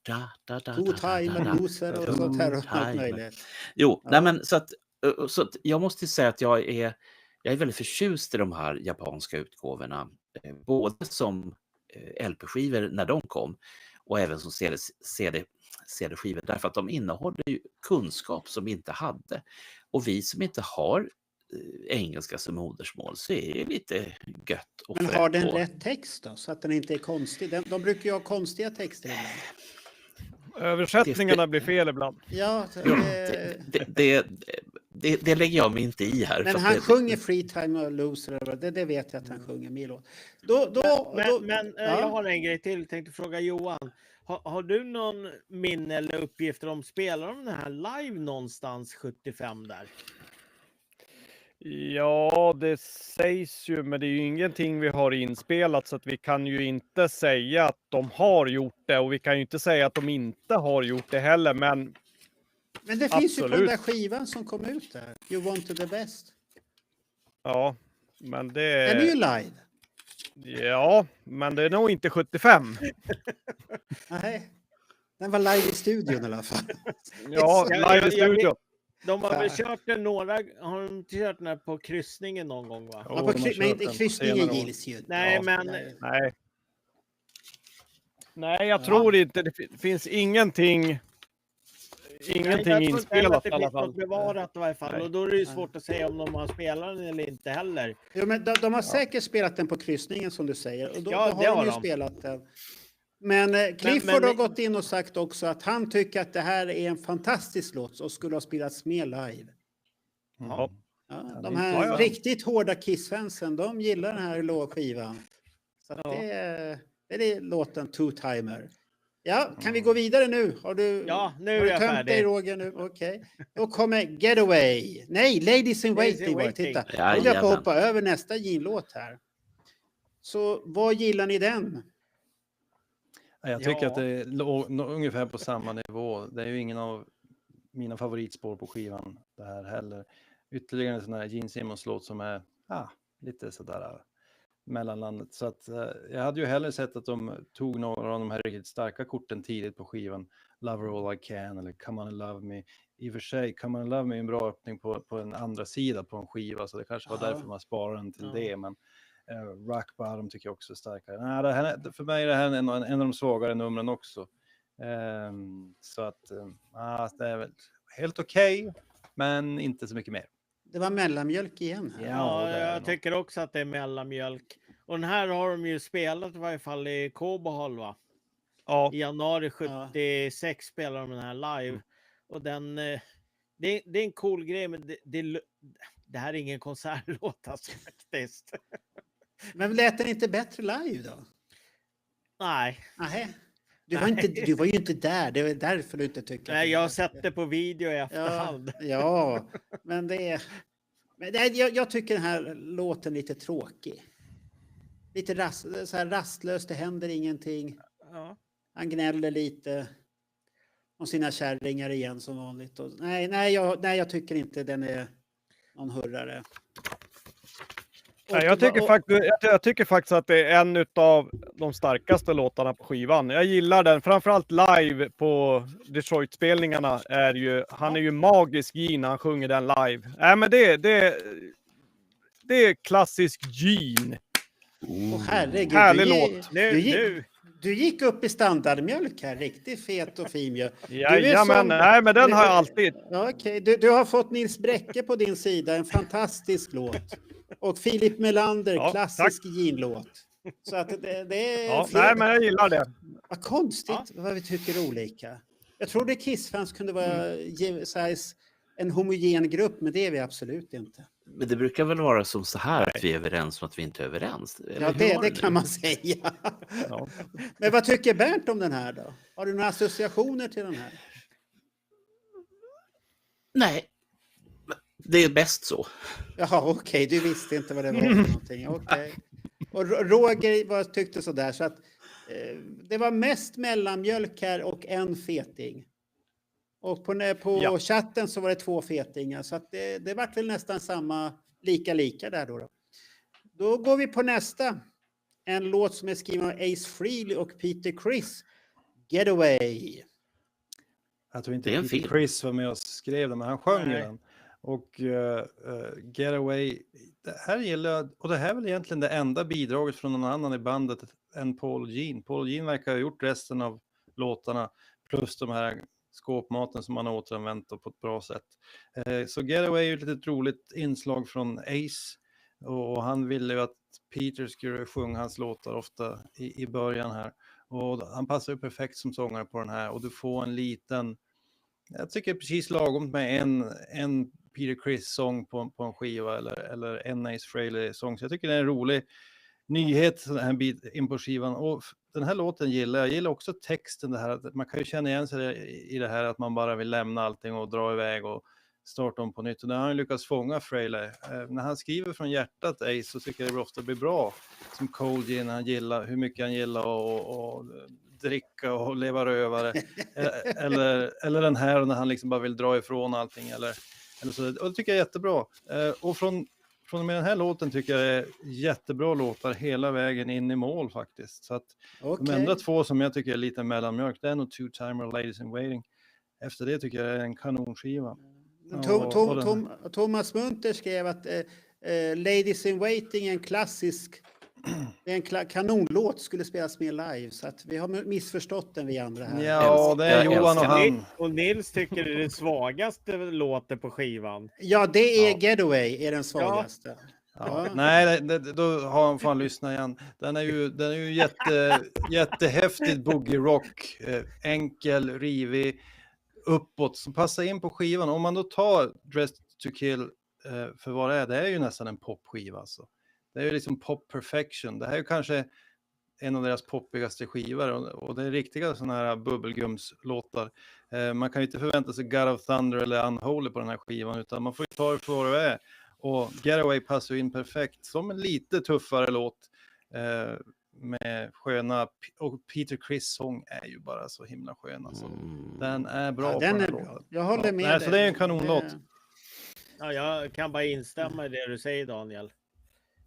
S2: Two-timer, loser och sånt här och allt
S3: Two-timer.
S2: möjligt.
S3: Jo,
S2: Ja.
S3: nej men så att jag måste säga att jag är väldigt förtjust i de här japanska utgåvorna. Både som LP-skivor när de kom och även som CD-skivor, därför att de innehåller ju kunskap som vi inte hade. Och vi som inte har engelska som modersmål, så är det lite gött. Och
S2: Men har den rätt text då, så att den inte är konstig? De brukar ju ha konstiga texter ibland.
S5: Översättningarna blir fel ibland.
S2: Ja,
S3: det lägger jag mig inte i här.
S2: men han sjunger Free Time och Loser, det vet jag att han sjunger min låt.
S1: Men jag har en grej till, tänkte fråga Johan. Har du någon minne eller uppgifter om spelar de den här live någonstans 75 där?
S5: Ja, det sägs ju, men det är ju ingenting vi har inspelat, så att vi kan ju inte säga att de har gjort det, och vi kan ju inte säga att de inte har gjort det heller, men
S2: det finns ju på den där skivan som kom ut där, You Want the Best.
S5: Ja, men det
S2: är ju live.
S5: Ja, men det är nog inte 75.
S2: Nej, den var live i studion i alla fall.
S5: Ja, live i studion.
S1: De har väl kört den har de kört den här på kryssningen någon gång, va?
S2: Ja, men inte kryssningen gills ju.
S1: Nej, men...
S5: Nej, jag tror inte. Det finns ingenting inspelat i alla fall.
S1: Det bevarat i varje fall. Och då är det ju svårt att säga om de har spelat den eller inte heller.
S2: Jo, men de har säkert spelat den på kryssningen som du säger. Och då
S1: Ja,
S2: har de ju spelat den. Men Clifford har gått in och sagt också att han tycker att det här är en fantastisk låt och skulle ha spelats mer live.
S5: Ja.
S2: Ja, de här riktigt hårda Kiss-fansen, de gillar den här låtskivan. Så att det är låten Two-timer. Ja, kan vi gå vidare nu? Har du,
S1: nu är jag
S2: tömt
S1: färdig.
S2: dig, Roger, nu? Okej. Då kommer Getaway. Nej, Ladies in Waiting. Titta, då vill jag hoppa över nästa Gene-låt här. Så vad gillar ni den?
S4: Jag tycker att det är ungefär på samma nivå. Det är ju ingen av mina favoritspår på skivan det här heller. Ytterligare en sån här Gene Simmons-låt som är lite sådär mellanlandet. Så att jag hade ju hellre sett att de tog några av de här riktigt starka korten tidigt på skivan. Love Her All I Can eller Come On and Love Me. I och för sig, Come On and Love Me är en bra öppning på en andra sida på en skiva, så det kanske var därför man sparade den till det, men Rock Bottom tycker jag också är starkare. För mig är det här en av de svagare numren också. Så att det är väl helt okej, men inte så mycket mer.
S2: Det var mellanmjölk igen.
S1: Ja, jag tycker också att det är mellanmjölk. Och den här har de ju spelat i varje fall i Kobahol, va?
S5: Ja.
S1: I januari 76 spelar de den här live. Och den, det är en cool grej, men det här är ingen konsertlåt alltså, faktiskt.
S2: Men lät den inte bättre live då?
S1: Nej.
S2: Du var ju inte där, det var därför du inte tycker.
S1: Nej, jag har sett det på video i efterhand.
S2: Ja, men jag tycker den här låten är lite tråkig. Lite så här rastlöst, det händer ingenting.
S1: Ja.
S2: Han gnäller lite om sina kärringar igen som vanligt. Och, nej, jag tycker inte den är någon hurrare.
S5: Jag tycker faktiskt att det är en av de starkaste låtarna på skivan. Jag gillar den, framförallt live på Detroit-spelningarna. Han är ju magisk Gene när han sjunger den live. Nej, men det är klassisk Gene.
S2: Herregud,
S5: härlig låt.
S2: Du gick upp i standardmjölk här, riktigt fet och fin mjölk.
S5: Nej, men den har jag alltid.
S2: Okej. Du har fått Nils Bräcke på din sida, en fantastisk låt. Och Filip Melander, klassisk Gene-låt. Så att det är
S5: nej, men jag gillar det.
S2: Vad konstigt vad vi tycker olika. Jag trodde Kiss-fans kunde vara en homogen grupp, men det är vi absolut inte.
S3: Men det brukar väl vara som så här att vi är överens om att vi inte är överens?
S2: Ja, det kan man säga. Ja. Men vad tycker Bernt om den här då? Har du några associationer till den här?
S3: Nej. Det är bäst så.
S2: Jaha, okej. Du visste inte vad det var för någonting. Okej. Och Roger tyckte sådär. Så att Det var mest mellanmjölk här och en feting. Och på chatten så var det 2 fetingar. Så att det var väl nästan samma, lika där då. Då går vi på nästa. En låt som är skriven av Ace Frehley och Peter Criss. Getaway.
S4: Jag tror inte Peter Criss var med och skrev den, men han sjöng den. Och Getaway, det här gillar jag, och det här är väl egentligen det enda bidraget från någon annan i bandet än Paul Gene. Paul Gene verkar ha gjort resten av låtarna plus de här skåpmaten som man har återanvänt på ett bra sätt. Så Getaway är ju ett litet roligt inslag från Ace, och han ville ju att Peter skulle sjunga hans låtar ofta i början här. Och han passar ju perfekt som sångare på den här, och du får en liten, jag tycker precis lagom med en Peter Criss-sång på en skiva eller en Ace Frehley-sång. Så jag tycker det är en rolig nyhet den här bit in på skivan. Och den här låten gillar jag. Jag gillar också texten, det här att man kan ju känna igen sig i det här att man bara vill lämna allting och dra iväg och starta om på nytt. Och när han lyckas fånga Frehley, när han skriver från hjärtat Ace, så tycker jag det ofta blir bra. Som Cold Gin, han gillar hur mycket han gillar och dricka och leva rövare. eller den här när han liksom bara vill dra ifrån allting eller så. Och det tycker jag är jättebra. Och från och med den här låten tycker jag det är jättebra låtar hela vägen in i mål faktiskt. Så att de enda 2 som jag tycker är lite mellanmjölk, det är nog Two Timer och Ladies in Waiting. Efter det tycker jag det är en kanonskiva.
S2: Thomas Munter skrev att Ladies in Waiting är en klassisk, det är en kanonlåt, skulle spelas med live, så att vi har missförstått den vi andra här.
S4: Ja, det är Johan och han.
S1: Och Nils tycker det är den svagaste låten på skivan.
S2: Ja, det är Getaway, är den svagaste.
S4: Ja. Nej, då har han fan lyssna igen. Den är ju jättehäftigt boogie rock, enkel, rivig, uppåt, som passar in på skivan. Om man då tar Dressed to Kill för vad det är ju nästan en popskiva alltså. Det är ju liksom pop perfection. Det här är ju kanske en av deras poppigaste skivor, och det är riktiga sådana här bubbelgumslåtar. Man kan ju inte förvänta sig God of Thunder eller Unholy på den här skivan, utan man får ju ta det för vad det är. Och Getaway passar in perfekt som en lite tuffare låt med sköna, och Peter Criss sång är ju bara så himla skön alltså. Den är bra.
S2: Ja, den är bra. Jag håller med dig.
S4: Så det är en kanonlåt.
S1: Ja, jag kan bara instämma i det du säger, Daniel.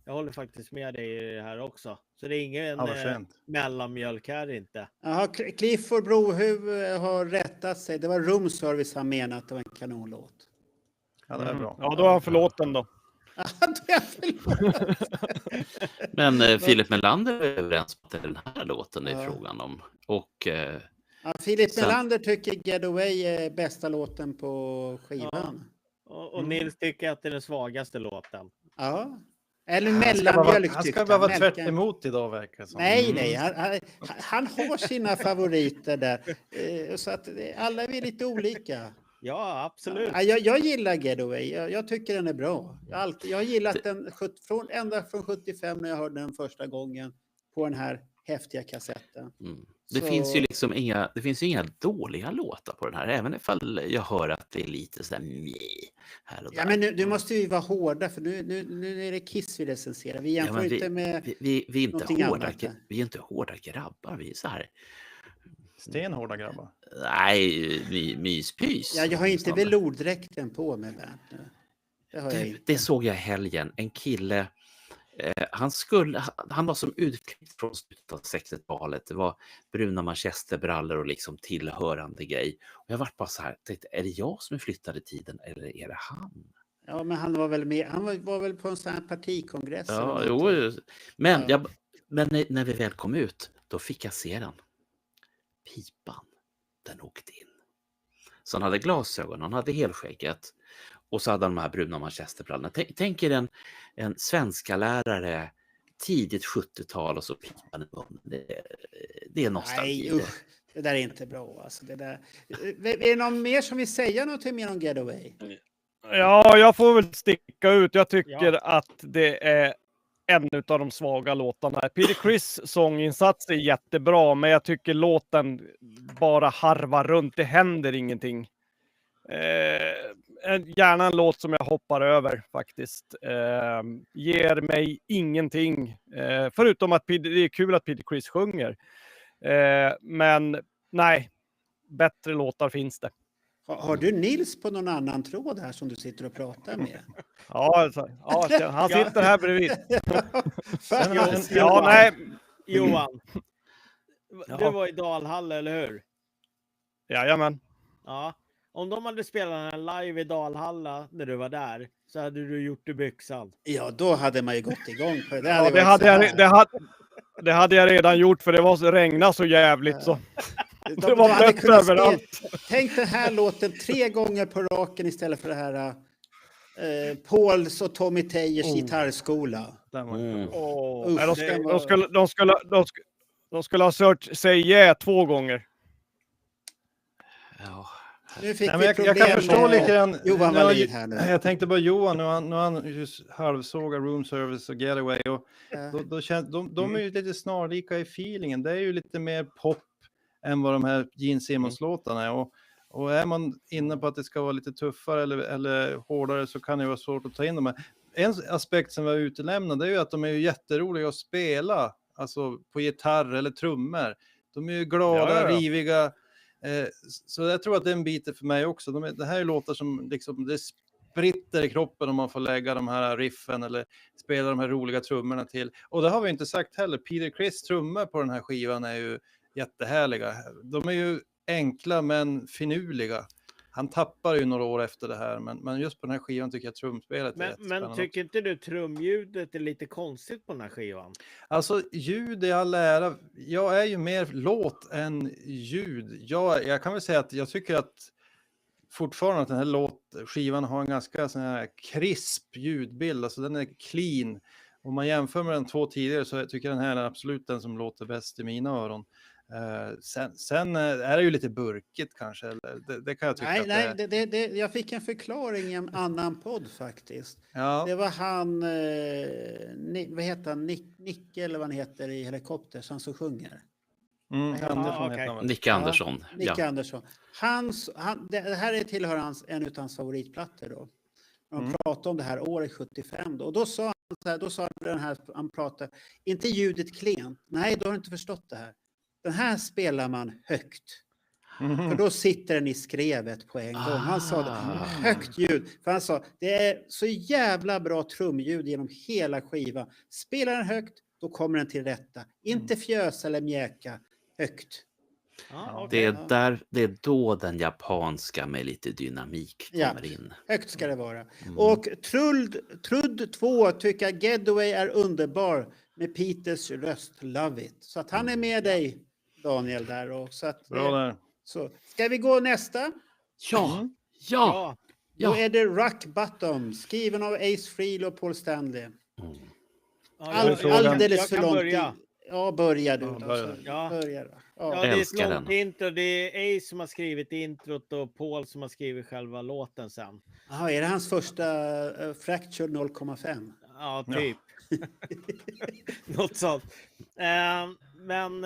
S1: Jag håller faktiskt med dig i det här också. Så det är ingen mellanmjölk här inte.
S2: Jaha, Clifford Brohuvud har rättat sig. Det var Room Service han menat att det var en kanonlåt.
S4: Ja, det är bra.
S5: Ja, då är han förlåten då.
S3: Men Filip Melander är överens på att den här låten är frågan om. Och
S2: Filip Melander tycker Getaway är bästa låten på skivan.
S1: Ja. Och Nils tycker att det är den svagaste låten.
S2: Ja. Eller mellanmjölk.
S4: Han ska bara vara tvärt emot idag, verkar som.
S2: Nej. Han har sina favoriter där. Så att alla är vi lite olika.
S1: Ja, absolut.
S2: Jag gillar Getaway. Jag tycker den är bra. Jag har gillat den ända från 75 när jag hörde den första gången på den här häftiga kassetten.
S3: Det finns ju liksom inga dåliga låtar på den här, även ifall jag hör att det är lite sådär här och där.
S2: Ja, men nu måste vi vara hårda, för nu är det Kiss vi recenserar. Vi jämför inte med
S3: vi är inte hårda,
S2: annat.
S3: vi är inte hårda grabbar, vi är så här
S4: stenhårda grabbar.
S3: Nej, myspys.
S2: Ja, jag har inte velourdräkten på mig, Bernt. Det har jag inte.
S3: Det såg jag i helgen. En kille, han var som utklippt från slutet av 60-talet. Det var bruna manchesterbrallor och liksom tillhörande grej. Och jag var bara så här, tänkte, är det jag som är flyttad i tiden eller är det han?
S2: Ja, men han var väl med. Han var väl på en sån här partikongress.
S3: Ja, jo. Men, men när vi väl kom ut, då fick jag se den. Pipan, den åkte in. Så han hade glasögon, han hade helskägget. Och så hade han de här bruna manchesterbrallorna. Tänk er en svenska lärare tidigt 70-tal och så pipan i munnen. Det är nostalgi.
S2: Nej, det där är inte bra. Alltså, är det någon mer som vill säga något mer om Getaway?
S5: Ja, jag får väl sticka ut. Jag tycker att det är en av de svaga låtarna. Peter Criss sånginsats är jättebra, men jag tycker låten bara harvar runt. Det händer ingenting. Gärna en låt som jag hoppar över faktiskt. Ger mig ingenting. Förutom att det är kul att Peter Criss sjunger. Men nej, bättre låtar finns det.
S2: Har du Nils på någon annan tråd här som du sitter och pratar med?
S5: Ja, han sitter här bredvid.
S1: Johan, du var i Dalhalla, eller hur?
S5: Jajamän.
S1: Ja. Om de hade spelat den live i Dalhalla när du var där, så hade du gjort det byxan.
S2: Ja, då hade man ju gått igång på det.
S5: Det hade jag redan gjort, för det var så regna så jävligt så. Det var blött överallt.
S2: Tänk den här låten 3 gånger på raken istället för det här Pauls och Tommy Tejers gitarrskola.
S5: De skulle ha sört sig 2 gånger.
S3: Ja.
S2: Nu fick
S4: Nej,
S2: vi
S4: jag
S2: problem
S4: kan förstå
S2: med
S4: lite grann.
S2: Johan Wallin här nu.
S4: Jag tänkte bara Johan, nu har han just halvsågat Room Service och Getaway. Och de är ju lite snarlika i feelingen. Det är ju lite mer pop än vad de här Gene Simmons-låtarna är. Och är man inne på att det ska vara lite tuffare eller hårdare, så kan det vara svårt att ta in dem. En aspekt som var utelämnad är ju att de är ju jätteroliga att spela. Alltså på gitarr eller trummor. De är ju glada, riviga. Så jag tror att det är en bit för mig också. Det här är låtar som liksom, det spritter i kroppen om man får lägga de här riffen eller spela de här roliga trummorna till. Och det har vi inte sagt heller. Peter Criss trummor på den här skivan är ju jättehärliga. De är ju enkla men finurliga. Han tappar ju några år efter det här, men just på den här skivan tycker jag trumspelet är jättespännande.
S1: Men tycker inte du trumljudet är lite konstigt på den här skivan?
S4: Alltså ljud i all ära. Jag är ju mer låt än ljud. Jag kan väl säga att jag tycker att fortfarande att den här skivan har en ganska sån här krisp ljudbild. Alltså den är clean. Om man jämför med de 2 tidigare så tycker jag den här är absolut den som låter bäst i mina öron. Sen är det ju lite burkigt kanske. Det kan jag tycka.
S2: Nej, jag fick en förklaring i en annan podd faktiskt.
S4: Ja.
S2: Det var han, vad heter han, Nicke eller vad han heter i Helikopter, han som sjunger.
S3: Nicke Andersson.
S2: Nicke Andersson. Det här tillhör en av hans favoritplattor då. De pratade om det här året 75 då. Och då sa han pratade, inte ljudet klent. Nej, då har du inte förstått det här. Den här spelar man högt. För då sitter den i skrevet på en gång. Han sa det, högt ljud. För han sa, det är så jävla bra trumljud genom hela skivan. Spelar den högt, då kommer den till rätta. Inte fjös eller mjäka, högt.
S3: Det är då den japanska med lite dynamik kommer in.
S2: Högt ska det vara. Och Trudd 2 tycker att Getaway är underbar med Peters röst. Love it. Så att han är med dig, Daniel, där. Och så att,
S4: bra där.
S2: Så. Ska vi gå nästa?
S3: Ja.
S2: Då är det Rock Bottom, skriven av Ace Frehley och Paul Stanley. Alldeles för långt. Ja, börja du. Börja då.
S1: Ja, det är ett långt intro. Det är Ace som har skrivit introt och Paul som har skrivit själva låten sen.
S2: Ja, är det hans första Fracture 0,5?
S1: Ja, typ. Något sånt. Men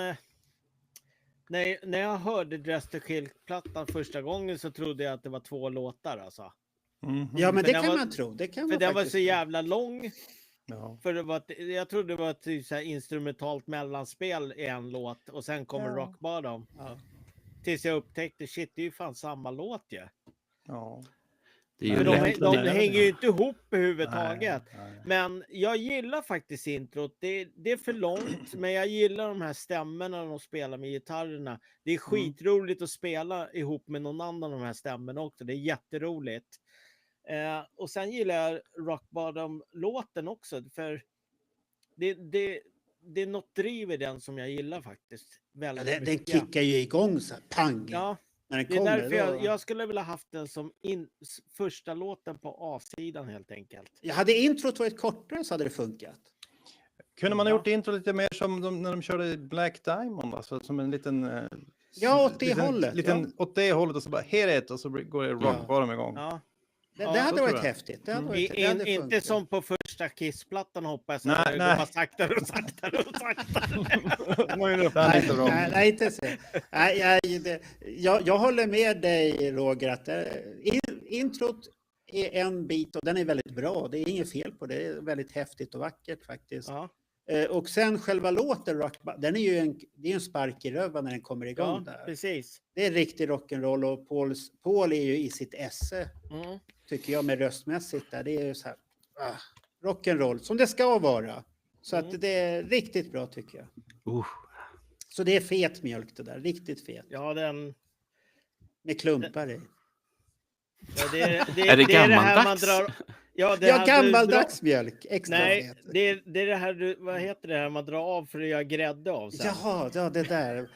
S1: när jag hörde Dress to Kill-plattan första gången så trodde jag att det var 2 låtar alltså.
S2: Ja, men det kan man tro.
S1: För den var så jävla lång. Ja. För jag trodde det var ett så här instrumentalt mellanspel i en låt och sen kommer Rock Bottom. Ja. Tills jag upptäckte, shit, det är ju fan samma låt ju.
S4: Ja.
S1: De hänger ju inte ihop överhuvudtaget. Nej. Men jag gillar faktiskt introt. Det är för långt, men jag gillar de här stämmorna de spelar med gitarrerna. Det är skitroligt att spela ihop med någon annan de här stämmorna också. Det är jätteroligt. Och sen gillar jag Rock Bottom-låten också, för det är något driv i den som jag gillar faktiskt.
S2: Den kickar ju igång så här, pang.
S1: Ja,
S2: när den
S1: det är
S2: kommer,
S1: därför jag skulle vilja haft den som första låten på A-sidan helt enkelt.
S2: Hade introt varit kortare så hade det funkat.
S4: Kunde man ha gjort intro lite mer som när de körde Black Diamond, alltså som en liten...
S2: åt det hållet.
S4: Åt det hållet och så bara, här är det, och så går det Rock Bottom igång.
S2: Ja. Det hade varit häftigt.
S1: Inte som på första Kiss-plattan hoppas jag. Nej. Det går saktare och saktare.
S2: Nej, inte så. Jag håller med dig, Roger, att introt är en bit och den är väldigt bra. Det är inget fel på det. Det är väldigt häftigt och vackert faktiskt. Ja. Och sen själva låten, den är ju det är en spark i röven när den kommer igång där.
S1: Precis.
S2: Det är riktig rock'n'roll och Paul är ju i sitt esse, tycker jag, med röstmässigt där. Det är ju så här rock'n'roll som det ska vara. Så att det är riktigt bra tycker jag. Så det är fet mjölk det där, riktigt fet.
S1: Ja, den...
S2: Med klumpar i.
S1: Ja, det
S3: är det
S1: här man
S3: gammaldags?
S1: drar... Ja,
S2: gammaldags mjölk. Extra
S1: Nej,
S2: fet.
S1: det är det här, vad heter det här man drar av för att göra grädde av sen?
S2: Jaha, ja, det där.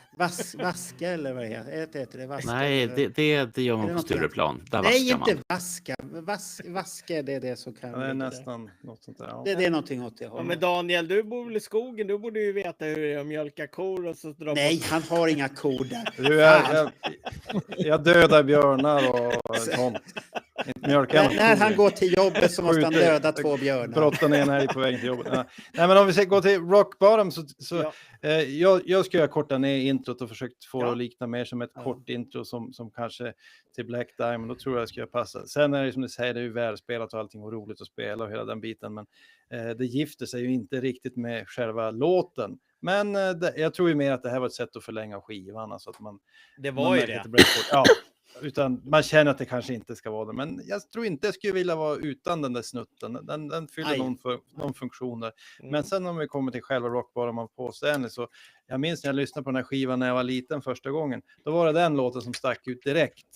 S2: Vaska eller vad heter det? Vaska,
S3: Nej, det gör man på Stureplan. Där
S2: nej,
S3: vaskar
S2: inte
S3: man.
S2: Vaska, det är det som kan...
S4: Ja, det är nästan något sånt där. Ja.
S2: Det är någonting åt det
S1: Ja,
S2: hållet.
S1: men Daniel, du bor väl i skogen? Du borde ju veta hur det är att mjölka kor och så dra
S2: Nej, han har inga kor där.
S4: Jag dödar björnar och sånt.
S2: När han går till jobbet så måste han döda 2 björnar.
S4: Brotta ner en älg på vägen till jobbet. Nej, men om vi ska gå till Rock Bottom så jag ska korta ner introt och försökt få det att likna mer som ett kort intro som kanske till Black Diamond. Då tror jag ska passa. Sen är det som du säger, det är ju välspelat och allting och roligt att spela och hela den biten. Men det gifter sig ju inte riktigt med själva låten. Men jag tror ju mer att det här var ett sätt att förlänga skivan. Alltså att
S1: det var ju det.
S4: Ja, utan man känner att det kanske inte ska vara det. Men jag tror inte jag skulle vilja vara utan den där snutten. Den fyller någon funktion där. Men sen om vi kommer till själva Rock Bottom of Paul Stanley så jag minns när jag lyssnade på den här skivan när jag var liten första gången. Då var det den låten som stack ut direkt.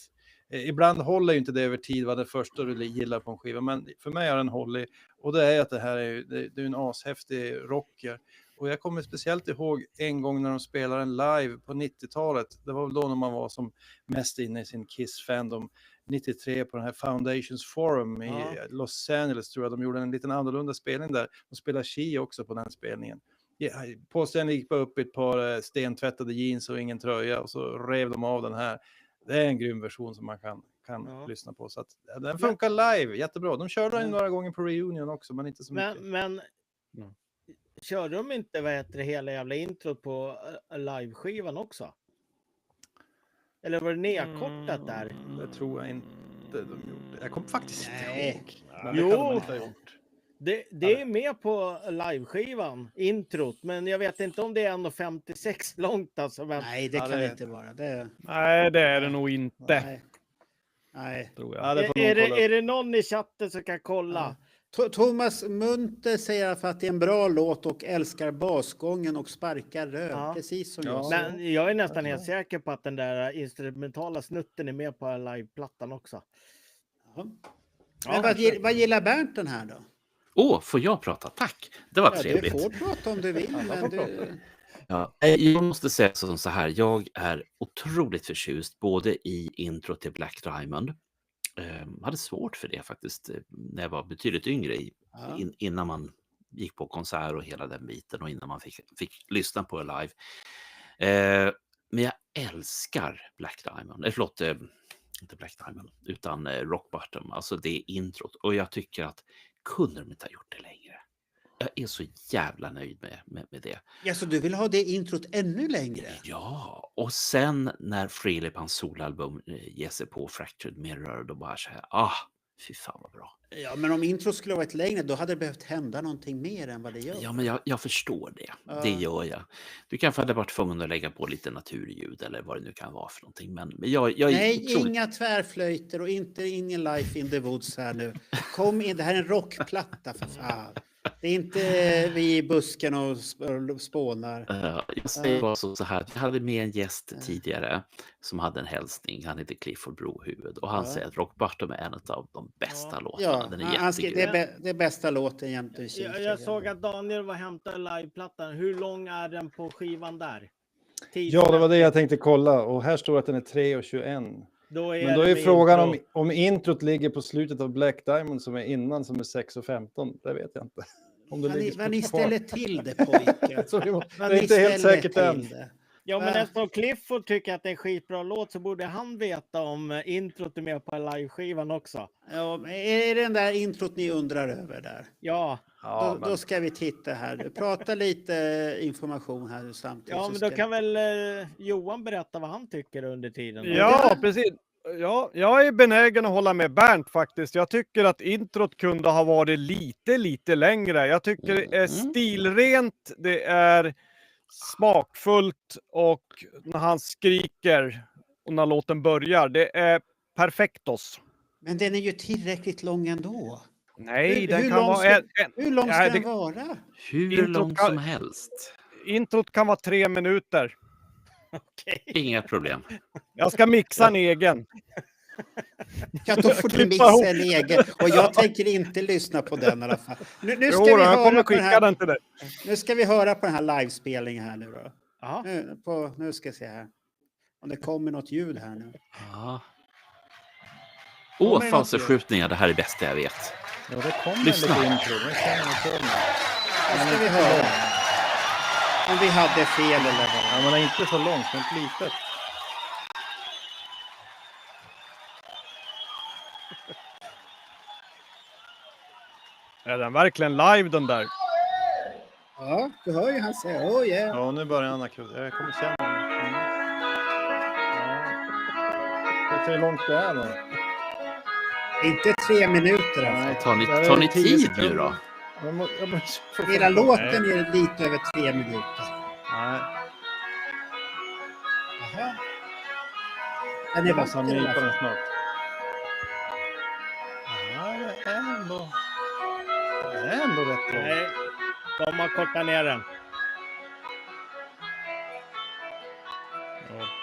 S4: Ibland håller ju inte det över tid vad det första du gillar på en skiva. Men för mig är den hållig. Och det är att det här är en ashäftig rocker. Och jag kommer speciellt ihåg en gång när de spelade en live på 90-talet. Det var väl då när man var som mest inne i sin Kiss-fandom. 93 på den här Foundations Forum i Los Angeles tror jag. De gjorde en liten annorlunda spelning där. De spelade She också på den spelningen. Paul Stanley gick bara upp i ett par stentvättade jeans och ingen tröja. Och så rev de av den här. Det är en grym version som man kan lyssna på. Så att, den funkar live, jättebra. De körde den några gånger på reunion också, men inte så mycket.
S1: Men körde de inte hela jävla introt på live-skivan också? Eller var det nedkortat där?
S4: Det tror jag inte de gjorde. Jag kommer faktiskt inte ihåg.
S1: Jo, det är med på live-skivan, introt. Men jag vet inte om det är 1,56 långt. Alltså, men...
S2: Nej, det kan det inte vara.
S5: Nej, det är det nog inte.
S2: Nej.
S5: Tror jag.
S1: Är det någon i chatten som kan kolla?
S2: Thomas Munter säger för att det är en bra låt och älskar basgången och sparkar röv. Precis som jag sa.
S1: Men jag är nästan helt säker på att den där instrumentala snutten är med på liveplattan också.
S2: Men vad gillar Bernt den här då?
S3: Får jag prata? Tack. Det var trevligt.
S2: Du får prata om du vill.
S3: Ja, jag måste säga så här. Jag är otroligt förtjust både i intro till Black Diamond. Jag hade svårt för det faktiskt när jag var betydligt yngre innan man gick på konsert och hela den biten och innan man fick lyssna på det live. Men jag älskar Black Diamond. Förlåt, inte Black Diamond utan Rock Bottom. Alltså det introt. Och jag tycker att kunde de inte ha gjort det längre. Jag är så jävla nöjd med det.
S2: Ja, så du vill ha det introt ännu längre?
S3: Ja, och sen när Frehley på hans solalbum ger sig på Fractured Mirror, då bara så här, fy fan vad bra.
S2: Ja, men om intro skulle ha varit längre, då hade det behövt hända någonting mer än vad det gör.
S3: Ja, men jag förstår det. Det gör jag. Du kanske hade varit tvungen att lägga på lite naturljud eller vad det nu kan vara för någonting. Men jag
S2: nej,
S3: otroligt...
S2: inga tvärflöjter och inte ingen Life in the Woods här nu. Kom in, det här är en rockplatta för fan. Det är inte vi i busken och spånar.
S3: Jag säger bara så här. Jag hade med en gäst tidigare som hade en hälsning. Han heter Clifford Brohuvud. Och han säger att Rock Bottom är en av de bästa låtarna.
S2: Ja,
S3: den är
S2: det är bästa låten jämte
S1: jag såg att Daniel var hämtade liveplattan. Hur lång är den på skivan där?
S4: Ja, det var det jag tänkte kolla. Och här står att den är 3:21. Men då är frågan om introt ligger på slutet av Black Diamond som är innan som är 6:15. Det vet jag inte. Om det
S2: vad ni ställer till det pojkar.
S4: Det är inte helt säkert än.
S1: Ja, men eftersom Clifford tycker att det är en skitbra låt så borde han veta om introt är med på live-skivan också.
S2: Ja, är det den där introt ni undrar över där?
S1: Ja.
S2: Då ska vi titta här. Prata lite information här samtidigt.
S1: Ja, men då kan väl Johan berätta vad han tycker under tiden.
S5: Ja, precis. Ja, jag är benägen att hålla med Bernt faktiskt. Jag tycker att introt kunde ha varit lite längre. Jag tycker det är stilrent, det är smakfullt och när han skriker och när låten börjar, det är perfektos.
S2: Men den är ju tillräckligt lång ändå.
S5: Nej, den
S2: hur
S5: kan
S2: lång
S5: vara...
S2: hur lång ska den vara?
S3: Hur lång som helst.
S5: Introt kan vara 3 minuter.
S3: Inga problem.
S5: Jag ska mixa en egen.
S2: Ja, då får du mixa en egen. Och jag tänker inte lyssna på den i alla fall. Nu ska vi
S5: jag
S2: höra
S5: kommer
S2: på den
S5: skicka
S2: här,
S5: den till dig.
S2: nu ska vi höra på den här livespelningen här nu då.
S1: Ja.
S2: Nu ska jag se här. Om det kommer något ljud här nu.
S3: Ja. Faserskjutningar, det här är det bästa jag vet.
S4: Ja, det kommer
S3: Lyssna.
S4: lite intro. Nu
S2: ska vi höra. Om vi hade fel eller vad.
S4: Ja, men det är inte så långt, men litet.
S5: Är den verkligen live den där?
S2: Ja, du hör ju han säger oh yeah.
S4: Ja, nu börjar han akut. Jag kommer känna det. Vet du hur långt det är då?
S2: Inte 3 minuter alltså.
S3: Tar ni tid nu då?
S2: Hela låten är lite över 3 minuter.
S4: Nej.
S2: Jaha. Den är bara
S4: så nypa den snart. Ja, det är ändå rätt bra.
S1: Nej, de har kortat ner den.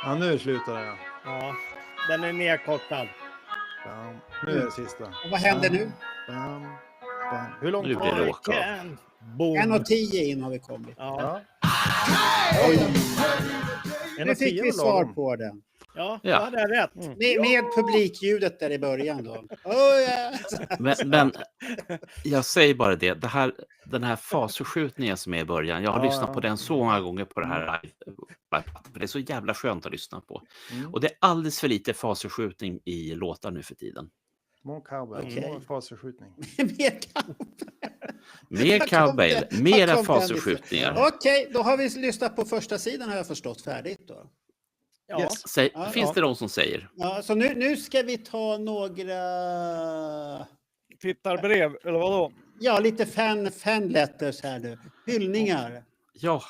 S4: Ja, nu slutar det.
S1: Ja, den är nedkortad.
S4: Nu är det sista.
S2: Och vad händer nu?
S4: Hur långt
S3: Nu blir det åka.
S2: 1:10 in har vi kommit.
S1: Ja.
S2: Oj. Nu fick vi svar på den.
S1: Ja, du hade rätt.
S2: Med publikljudet där i början då. Oh, yeah.
S3: Men jag säger bara det. Den här fasförskjutningen som är i början. Jag har lyssnat på den så många gånger på det här live. Det är så jävla skönt att lyssna på. Och det är alldeles för lite fasförskjutning i låtar nu för tiden.
S4: More cowbell, more fasförskjutning.
S3: Mer cowbell, mera fasförskjutningar.
S2: Okej, då har vi lyssnat på första sidan har jag förstått färdigt då.
S1: Ja.
S3: Yes. Finns det någon som säger?
S2: Ja, så nu ska vi ta några...
S5: Tittarbrev, eller vadå?
S2: Ja, lite fan-letters här nu. Hyllningar.
S3: Ja.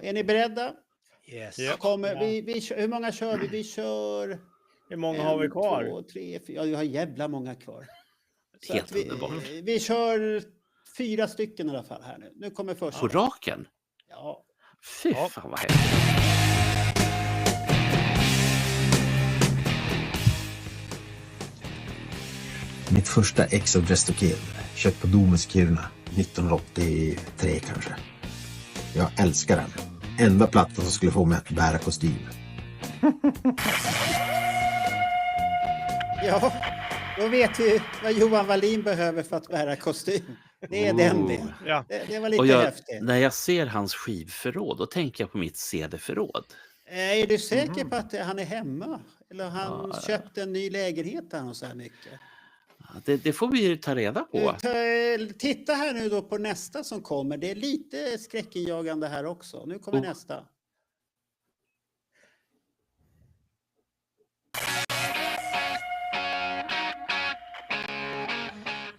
S2: Är ni beredda?
S4: Yes.
S2: Hur många kör vi? Vi kör...
S1: Hur många har vi kvar?
S2: 2, 3, 4. Ja, vi har jävla många kvar. Så
S3: Helt underbart.
S2: Vi kör 4 stycken i alla fall här nu. Nu kommer första.
S3: På raken?
S2: Ja.
S3: Fy fan vad häftigt.
S17: Mitt första ex av Dress to Kill, köpt på Domus Kiruna 1983 kanske. Jag älskar den. Enda plattan som skulle få mig att bära kostym.
S2: Ja, då vet vi vad Johan Wallin behöver för att bära kostym. Det är den det.
S5: Ja.
S2: Det var lite häftigt.
S3: När jag ser hans skivförråd, då tänker jag på mitt CD-förråd.
S2: Är du säker på att han är hemma? Eller har han köpt en ny lägenhet där och så här mycket?
S3: Det får vi ta reda på.
S2: Titta här nu då på nästa som kommer. Det är lite skräckinjagande här också. Nu kommer nästa.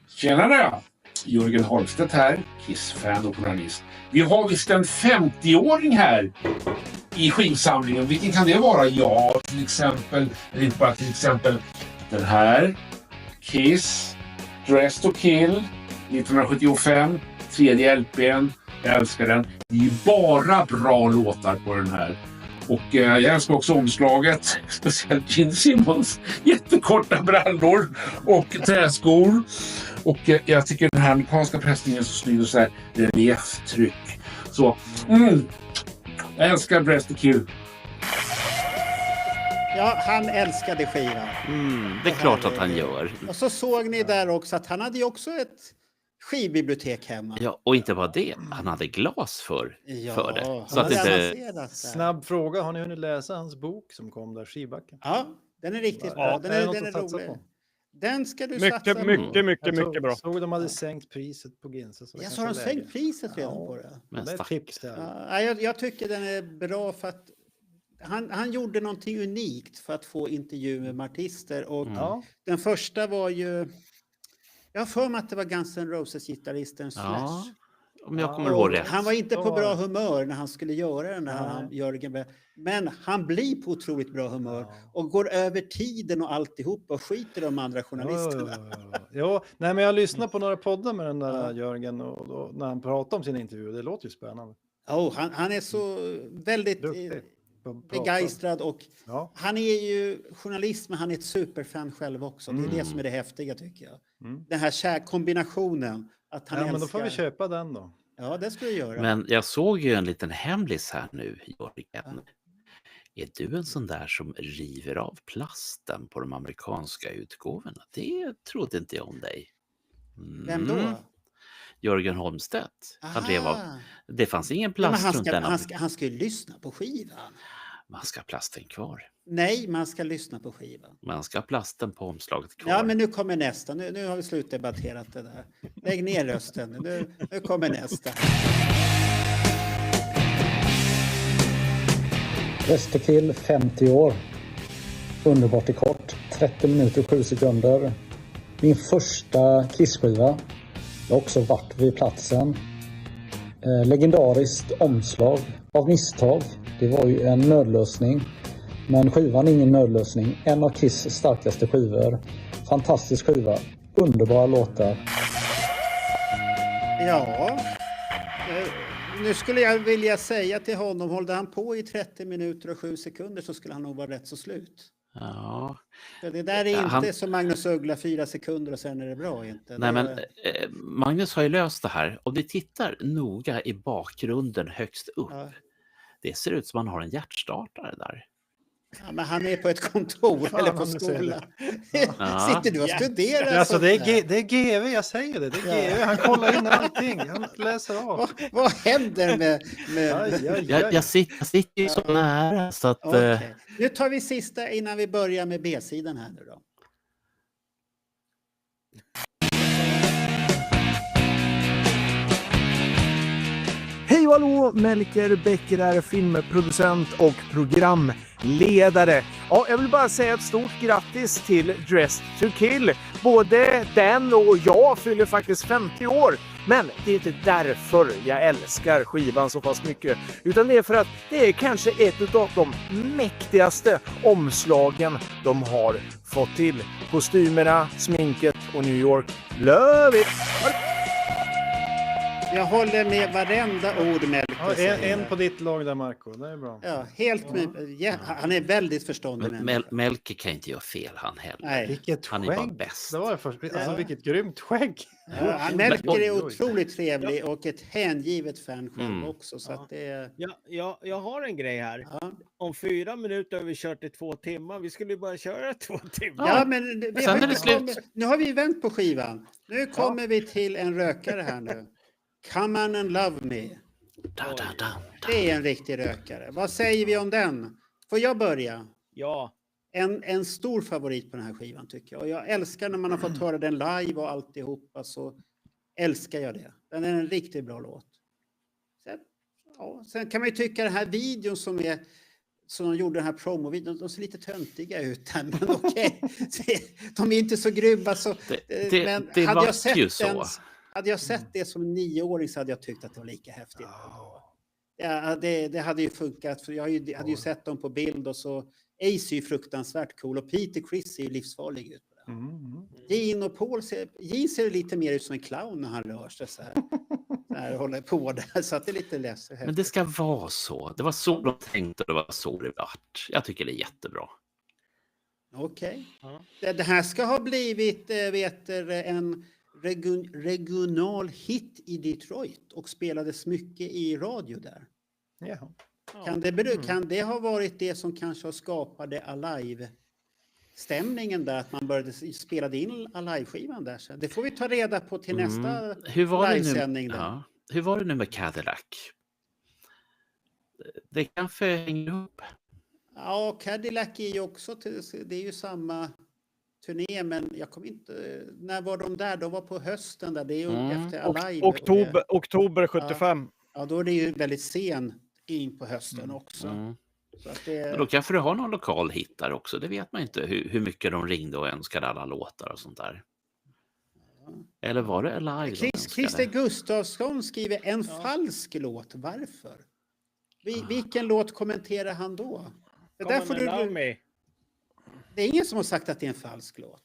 S18: Tjenare! Jörgen Holmstedt här, Kiss-fan och journalist. Vi har visst en 50-åring här i skivsamlingen. Vilken kan det vara? Ja, till exempel, eller inte bara till exempel, den här. Kiss, Dress to Kill, 1975, 3:e LPn. Jag älskar den. Det är ju bara bra låtar på den här. Och jag älskar också omslaget, speciellt Gene Simmons jättekorta brallor och träskor. Och jag tycker den här amerikanska pressningen är så snygg och så här relieftryck. Så, jag älskar Dress to Kill.
S2: Ja, han älskade skivan.
S3: Det är klart att han gör.
S2: Och så såg ni där också att han hade ju också ett skivbibliotek hemma.
S3: Ja, och inte bara det. Han hade glas för det. Så att inte...
S4: Snabb fråga, har ni hunnit läsa hans bok som kom där, Skivbacken?
S2: Ja, den är riktigt bra. Den är rolig. Den ska du satsa på.
S5: Mycket bra.
S4: Såg de hade sänkt priset på Ginsa.
S2: Jag så har de sänkt priset redan på det.
S4: Det är tips där.
S2: Ja, jag tycker den är bra för att han gjorde någonting unikt för att få intervjuer med artister. Och
S4: Ja.
S2: den första var ju... Jag har för mig att det var Guns N' Roses-gitarristen Slash.
S3: Ja, om jag kommer
S2: Och
S3: ihåg rätt.
S2: han var inte på
S4: Ja.
S2: bra humör när han skulle göra den
S4: Nej.
S2: här Jörgen. Men han blir på otroligt bra humör och går över tiden och alltihop och skiter de andra journalisterna.
S4: Ja, nej, men jag lyssnade på några poddar med den där Jörgen och då, när han pratade om sin intervju. Det låter ju spännande.
S2: Han är så väldigt begeistrad och han är ju journalist, men han är ett superfan själv också. Det är det som är det häftiga, tycker jag. Den här kombinationen att han älskar...
S4: Men då får vi köpa den då.
S2: Ja, det ska vi göra.
S3: Men jag såg ju en liten hemlis här nu, Jörgen. Är du en sån där som river av plasten på de amerikanska utgåvorna? Det trodde inte jag om dig.
S2: Vem då?
S3: Jörgen Holmstedt. Han rev av. Det fanns ingen plast runt den.
S2: Han ska ju lyssna på skivan.
S3: Man ska ha plasten kvar.
S2: Nej, man ska lyssna på skivan.
S3: Man ska ha plasten på omslaget kvar.
S2: Ja, men nu kommer nästa. Nu har vi slutdebatterat det där. Lägg ner rösten. Nu kommer nästa.
S19: Dressed to Kill, 50 år. Underbart i kort. 30 minuter och 7 sekunder. Min första Kiss-skiva. Jag har också varit vid platsen. Legendariskt omslag av misstag. Det var ju en nödlösning. Men skivan är ingen nödlösning. En av Kiss starkaste skivor. Fantastisk skiva. Underbara låtar.
S2: Ja. Nu skulle jag vilja säga till honom, hållde han på i 30 minuter och 7 sekunder så skulle han nog vara rätt så slut.
S3: Ja.
S2: För det där är inte som Magnus Uggla, 4 sekunder och sen är det bra. Inte.
S3: Nej, men Magnus har ju löst det här. Om vi tittar noga i bakgrunden högst upp. Det ser ut som han har en hjärtstartare där.
S2: Ja, men han är på ett kontor eller på skolan. Sitter du och studerar?
S4: Alltså, det är GV, jag säger det. Det är GV. Han kollar in allting. Han läser av.
S2: Vad händer med...
S3: Jag sitter ju så nära så att...
S2: Okay. Nu tar vi sista innan vi börjar med B-sidan här nu då.
S7: Hej och hallå, Melker Becker är filmproducent och programledare. Ja, jag vill bara säga ett stort grattis till Dressed to Kill. Både den och jag fyller faktiskt 50 år. Men det är inte därför jag älskar skivan så pass mycket. Utan det är för att det är kanske ett av de mäktigaste omslagen de har fått till. Kostymerna, sminket och New York. Love it!
S2: Jag håller med varenda ord Melker.
S4: Ja, en på ditt lag där, Marco. Det är bra.
S2: Ja, helt med. Ja, han är väldigt förståndig.
S3: Melker kan inte göra fel han heller.
S2: Nej.
S4: Vilket
S3: han är
S4: skägg.
S3: bara bäst.
S4: Det var först. Alltså, vilket grymt skägg.
S2: Ja, Melker är otroligt trevlig och ett hängivet fan själv också. Så att det är...
S1: Jag har en grej här. Om 4 minuter har vi kört i 2 timmar. Vi skulle ju bara köra 2 timmar.
S2: Ja, men
S3: Sen är det slut.
S2: Nu har vi vänt på skivan. Nu kommer vi till en rökare här nu. Come on and love me. Det är en riktig rökare. Vad säger vi om den? Får jag börja?
S1: Ja.
S2: En stor favorit på den här skivan tycker jag. Och jag älskar när man har fått höra den live och alltihopa, så älskar jag det. Den är en riktigt bra låt. Sen kan man ju tycka den här videon som de gjorde, den här promovideon, de ser lite töntiga ut här, men okej. De är inte så grymma så. Men
S3: det
S2: hade
S3: var
S2: jag sett
S3: ju så.
S2: Hade jag sett det som 9-åring så hade jag tyckt att det var lika häftigt. Ja, det hade ju funkat. För jag hade ju sett dem på bild och så. Ace är ju fruktansvärt cool och Peter Criss är ju livsfarlig ut på det. Gene och Paul ser lite mer ut som en clown när han rör sig så här. Håller på där, så att det är lite ledsen.
S3: Men det ska vara så. Det var så de tänkte och det var så det vart. Jag tycker det är jättebra.
S2: Okej. Det här ska ha blivit en regional hit i Detroit och spelades mycket i radio där.
S4: Ja.
S2: Kan det ha varit det som kanske har skapade Alive-stämningen där, att man började spela in Alive-skivan där? Så det får vi ta reda på till nästa livesändning.
S3: Hur var det nu med Cadillac? Det kanske hänger ihop.
S2: Ja, Cadillac är ju också, det är ju samma turné, men jag kommer inte, när var de där? De var på hösten där, det är ju efter Alive.
S5: Oktober 75.
S2: Ja, då är det ju väldigt sen in på hösten också. Så att
S3: Men då kanske du har någon lokal hit där också. Det vet man inte hur mycket de ringde och önskade alla låtar och sånt där. Eller var det live?
S2: Christer Gustafsson skriver en falsk låt. Varför? Vilken låt kommenterar han då? Det är ingen som har sagt att det är en falsk låt.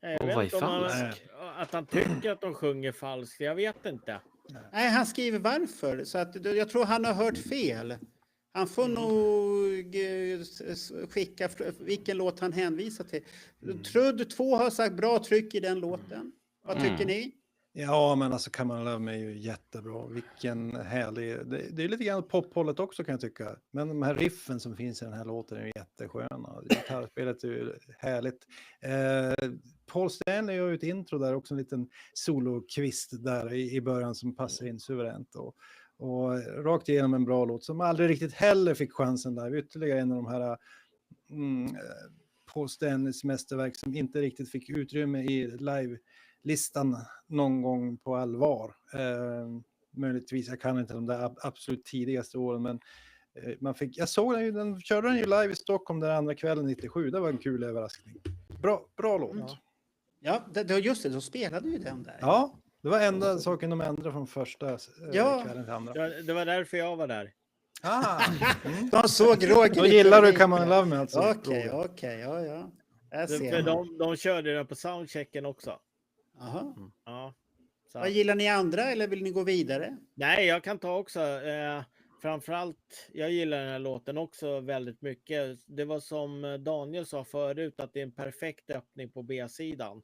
S1: Jag vet inte om att han tycker att de sjunger falskt. Jag vet inte.
S2: Nej, han skriver varför. Så att, jag tror han har hört fel. Han får nog skicka vilken låt han hänvisar till. Trudd 2 har sagt bra tryck i den låten. Vad tycker ni?
S4: Ja, men alltså Come On Love Me är ju jättebra. Vilken härlig... Det är lite grann pophållet också kan jag tycka. Men de här riffen som finns i den här låten är jättesköna. Gitarrspelet är ju härligt. Paul Stanley gör ju ett intro där också, en liten solokvist där i början som passar in suveränt. Och rakt igenom en bra låt som aldrig riktigt heller fick chansen där. Ytterligare en av de här Paul Stanleys mästerverk som inte riktigt fick utrymme i live-listan någon gång på allvar. Möjligtvis, jag kan inte de där absolut tidigaste åren, men jag såg den körde den ju live i Stockholm den andra kvällen 97. Det var en kul överraskning. Bra låt.
S2: Ja, just det, då spelade ju den där.
S4: Ja, det var enda saken de ändrade från första kvällen till andra.
S1: Det var därför jag var där.
S2: De såg Roger.
S4: Då gillar du Come On Love Me alltså.
S2: Okej, ja.
S1: De körde den på soundchecken också.
S2: Aha.
S1: Ja.
S2: Vad gillar ni andra eller vill ni gå vidare?
S1: Nej, jag kan ta också. Framförallt, jag gillar den här låten också väldigt mycket. Det var som Daniel sa förut, att det är en perfekt öppning på B-sidan.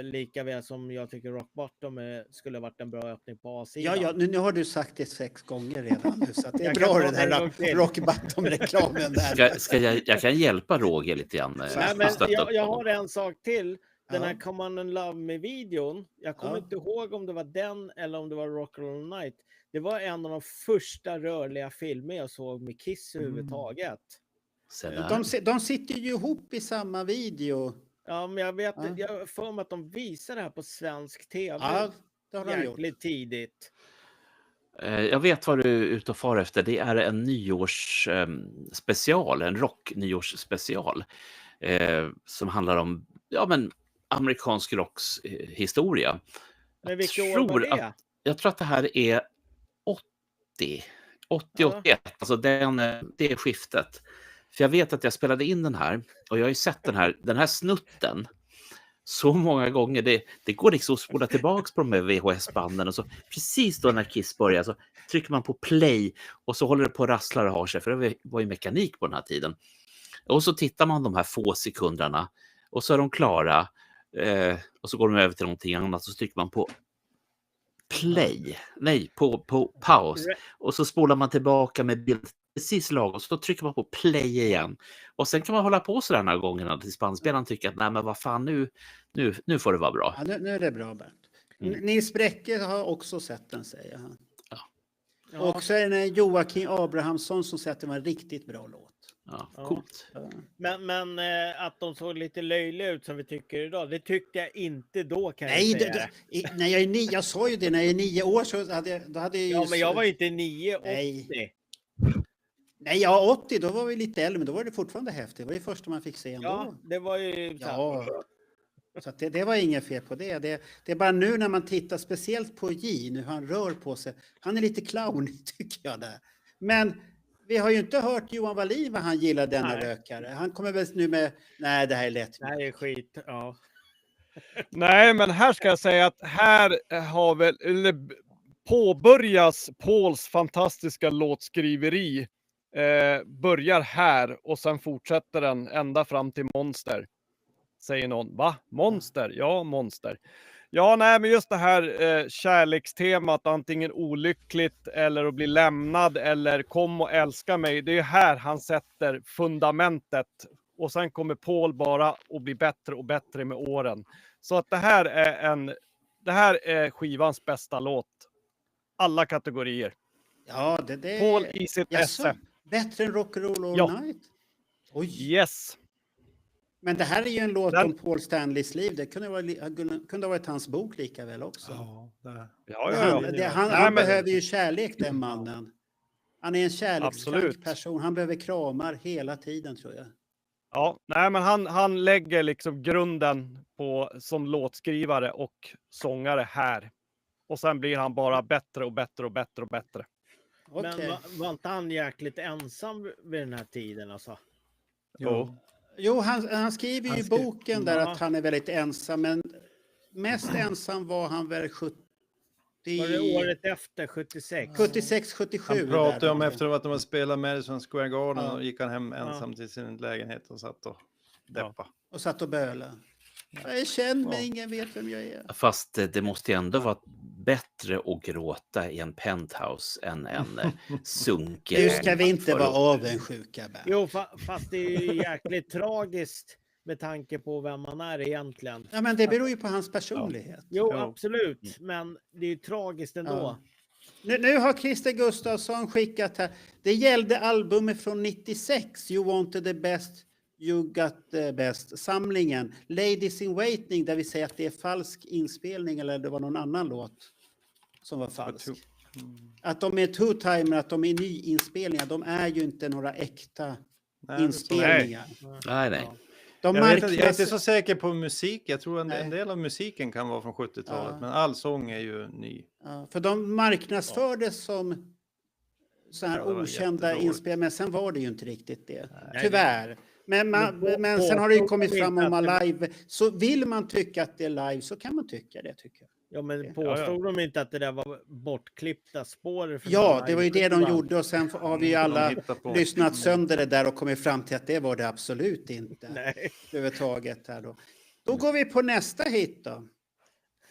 S1: Lika väl som jag tycker Rock Bottom skulle varit en bra öppning på A-sidan.
S2: Ja, nu har du sagt det 6 gånger redan nu, så att det är bra det där Rock Bottom-reklamen där.
S3: Jag kan hjälpa Roger lite grann.
S1: Jag har en sak till. Den här Come On and Love Me-videon. Jag kommer inte ihåg om det var den eller om det var Rock All Night. Det var en av de första rörliga filmer jag såg med Kiss överhuvudtaget.
S2: De sitter ju ihop i samma video.
S1: Ja, men jag vet jag har för mig att de visar det här på svensk tv.
S2: Ja, det har de
S1: jäkligt tidigt.
S3: Jag vet vad du är ute och far efter. Det är en nyårsspecial, en rock-nyårsspecial som handlar om amerikansk rocks historia.
S1: Men vilka år var det?
S3: Jag tror att det här är 80-81, alltså det är skiftet. För jag vet att jag spelade in den här och jag har ju sett den här snutten så många gånger. Det går liksom att spola tillbaks på de här VHS-banden och så precis då när Kiss börjar så trycker man på play och så håller det på att rassla och ha sig, för det var ju mekanik på den här tiden. Och så tittar man de här få sekunderna och så är de klara och så går de över till någonting annat och så trycker man på play, på paus och så spolar man tillbaka med bild precis lagom och så trycker man på play igen och sen kan man hålla på så där några gånger tills bandspelaren tycker att nej men vad fan nu får det vara bra.
S2: Ja, nu är det bra, Bernt. Nils Bräcke har också sett den, säger han. Ja. Och så är det Joakim Abrahamsson som säger att det var en riktigt bra låt.
S3: Ja, coolt.
S2: Ja.
S1: Men att de såg lite löjliga ut som vi tycker idag, det tyckte jag inte då, kan jag säga.
S2: När jag är 9, jag sa ju det, när jag är 9 år så hade jag ju...
S1: Ja, men jag var inte 9, 80.
S2: Nej, 80, då var vi lite äldre, men då var det fortfarande häftigt. Det var det första man fick se ändå.
S1: Ja, det var ju...
S2: Så att det var inget fel på det. Det är bara nu när man tittar speciellt på J, nu han rör på sig. Han är lite clown, tycker jag där. Men vi har ju inte hört Johan Wallin vad han gillar denna rökare. Han kommer väl nu med, nej det här är lätt.
S1: Nej, det är skit, ja.
S5: Nej, men här ska jag säga att här har väl, eller påbörjas Pauls fantastiska låtskriveri. Börjar här och sen fortsätter den ända fram till Monster. Säger någon, va? Monster? Ja, Monster. Ja, nej, men just det här kärlekstemat, antingen olyckligt eller att bli lämnad eller kom och älska mig. Det är här han sätter fundamentet och sen kommer Paul bara att bli bättre och bättre med åren. Så att det här är skivans bästa låt. Alla kategorier.
S2: Ja, det
S5: Paul i sitt esse.
S2: Bättre än Rock'n'Roll All Night? Oj.
S5: Yes.
S2: Men det här är ju en låt om Paul Stanleys liv. Det kunde ha varit hans bok lika väl också.
S5: Ja.
S2: Han behöver ju kärlek, den mannen. Han är en kärlekskrank
S5: Absolut.
S2: person. Han behöver kramar hela tiden, tror jag.
S5: Ja, nej, men han lägger liksom grunden som låtskrivare och sångare här. Och sen blir han bara bättre och bättre och bättre och bättre.
S1: Men var inte han jäkligt ensam vid den här tiden alltså?
S2: Jo, han skriver ju i boken där att han är väldigt ensam, men mest ensam var han väl 70...
S1: Var det året efter, 76?
S2: 76, 77.
S4: Han pratade om efter att de hade spelat Madison Square Garden och gick han hem ensam till sin lägenhet och satt och deppa.
S2: Och satt och böla. Jag känner mig, ingen vet vem jag är.
S3: Fast det måste ju ändå vara bättre att gråta i en penthouse än en sunken.
S2: Nu ska vi inte vara avundsjuka.
S1: Jo, fast det är ju jäkligt tragiskt med tanke på vem man är egentligen.
S2: Ja, men det beror ju på hans personlighet.
S1: Jo, absolut. Men det är ju tragiskt ändå.
S2: Ja. Nu har Christer Gustafsson skickat här. Det gällde albumet från 96. You wanted the best, you got the best. Samlingen. Ladies in waiting, där vi säger att det är falsk inspelning eller det var någon annan låt som var falsk. Att de är two-timer, att de är nyinspelningar. De är ju inte några äkta inspelningar.
S3: Nej.
S4: Jag är inte så säker på musik. Jag tror en del av musiken kan vara från 70-talet. Men all sång är ju ny.
S2: Ja, för de marknadsfördes som så här okända inspelningar. Men sen var det ju inte riktigt det. Tyvärr. Men sen har det ju kommit fram om man live. Så vill man tycka att det är live så kan man tycka det, tycker jag.
S1: Ja, men påstod de inte att det där var bortklippta spår?
S2: Ja, det var ju det de gjorde och sen har vi ju alla lyssnat sönder det där och kommit fram till att det var det absolut inte.
S1: Nej.
S2: Överhuvudtaget här då. Då går vi på nästa hit då.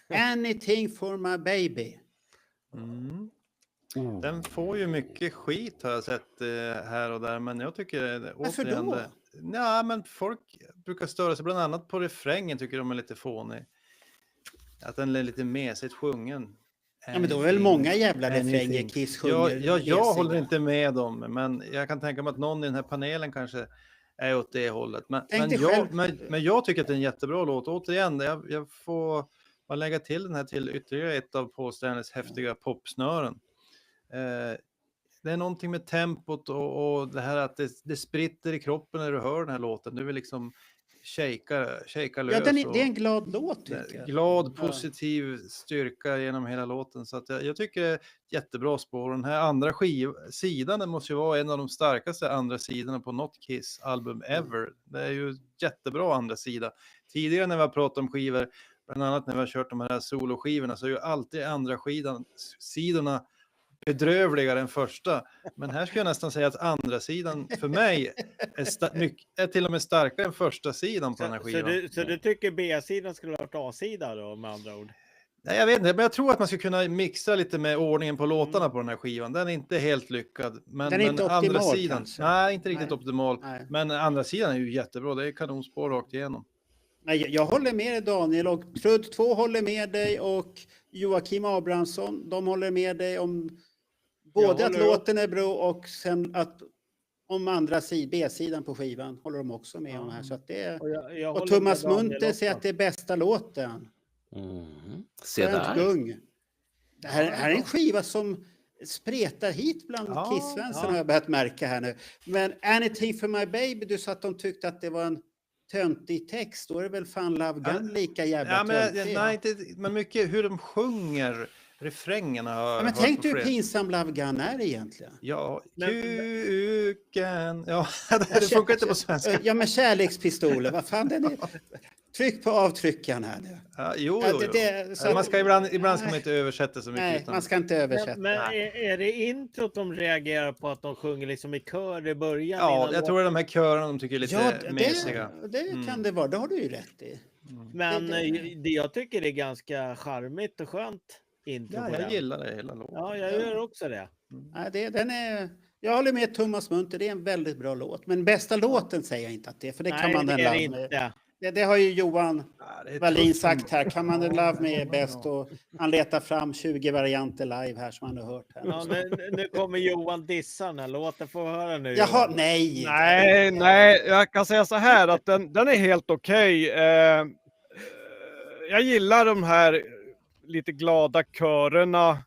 S2: Anything for my baby.
S4: Den får ju mycket skit har jag sett här och där, men jag tycker
S2: varför då?
S4: Ja, men folk brukar störa sig bland annat på refrängen, tycker de är lite fånig. Att den är lite mesigt sjungen.
S2: Ja, men då är väl många jävla refränger Kiss sjunger.
S4: Jag håller inte med dem, men jag kan tänka mig att någon i den här panelen kanske är åt det hållet. Men jag tycker att det är en jättebra låt. Återigen, jag får bara lägga till den här till ytterligare ett av Paul Stanleys häftiga popsnören. Det är någonting med tempot och det här att det spritter i kroppen när du hör den här låten. Du vill liksom shaka lös.
S2: Ja, det är en glad låt, tycker jag.
S4: Glad, positiv styrka genom hela låten. Så att jag tycker det är ett jättebra spår. Den här andra sidan, det måste ju vara en av de starkaste andra sidorna på något Kiss-album ever. Det är ju jättebra andra sida. Tidigare när vi har pratat om skivor, bland annat när vi har kört de här soloskivorna, så är ju alltid andra sidorna bedrövligare än första. Men här ska jag nästan säga att andra sidan för mig är till och med starkare än första sidan på den här skivan.
S1: Så du tycker B-sidan skulle ha varit A-sida då, med andra ord?
S4: Nej, jag vet inte, men jag tror att man ska kunna mixa lite med ordningen på låtarna på den här skivan. Den är inte helt lyckad. Men
S2: den är inte optimal,
S4: andra sidan,
S2: kanske?
S4: nej, inte riktigt optimal.
S2: Nej.
S4: Men andra sidan är ju jättebra. Det är kanonspår rakt igenom.
S2: Nej, jag håller med dig, Daniel, och Trudd 2 håller med dig och Joakim Abrahamsson, de håller med dig om både att låten är bra och sen att om andra B-sidan på skivan håller de också med om här. Så att det är, och Thomas Munter säger att det är bästa låten.
S3: Se där.
S2: Det här är en skiva som spretar hit bland Kiss-svensson har jag börjat märka här nu. Men Anything for my baby, du sa att de tyckte att det var en töntig text. Då är det väl fan Love Gun lika jävla töntig.
S4: Nej, men mycket hur de sjunger refrängerna.
S2: Men tänk du hur pinsam Love Gun är egentligen.
S4: Ja, kuken. Ja, det funkar inte på svenska.
S2: Ja, men kärlekspistoler. Vad fan den är? Tryck på avtryckaren här nu.
S4: Ja, jo. Man ska ibland ska man inte översätta så mycket.
S2: Nej, man ska inte översätta.
S1: Men är det introt de reagerar på att de sjunger liksom i kör i början?
S4: Ja, jag tror det är de här körerna de tycker är lite mesiga.
S2: Det kan det vara. Det har du ju rätt i.
S1: Men det jag tycker är ganska charmigt och skönt.
S4: Ja, jag gillar det hela låten.
S1: Ja, jag gör också det.
S2: Jag håller med Thomas Munter, det är en väldigt bra låt. Men bästa låten säger jag inte att det är, för det kan man den Love med. Det har ju Johan Wallin sagt här. Kan man den Love med är bäst, och han letar fram 20 varianter live här som han har hört här.
S1: Ja, nu kommer Johan dissa den här låten, får höra nu.
S2: Jaha, nej.
S5: Nej, jag kan säga så här att den är helt okej. Jag gillar de här lite glada körerna.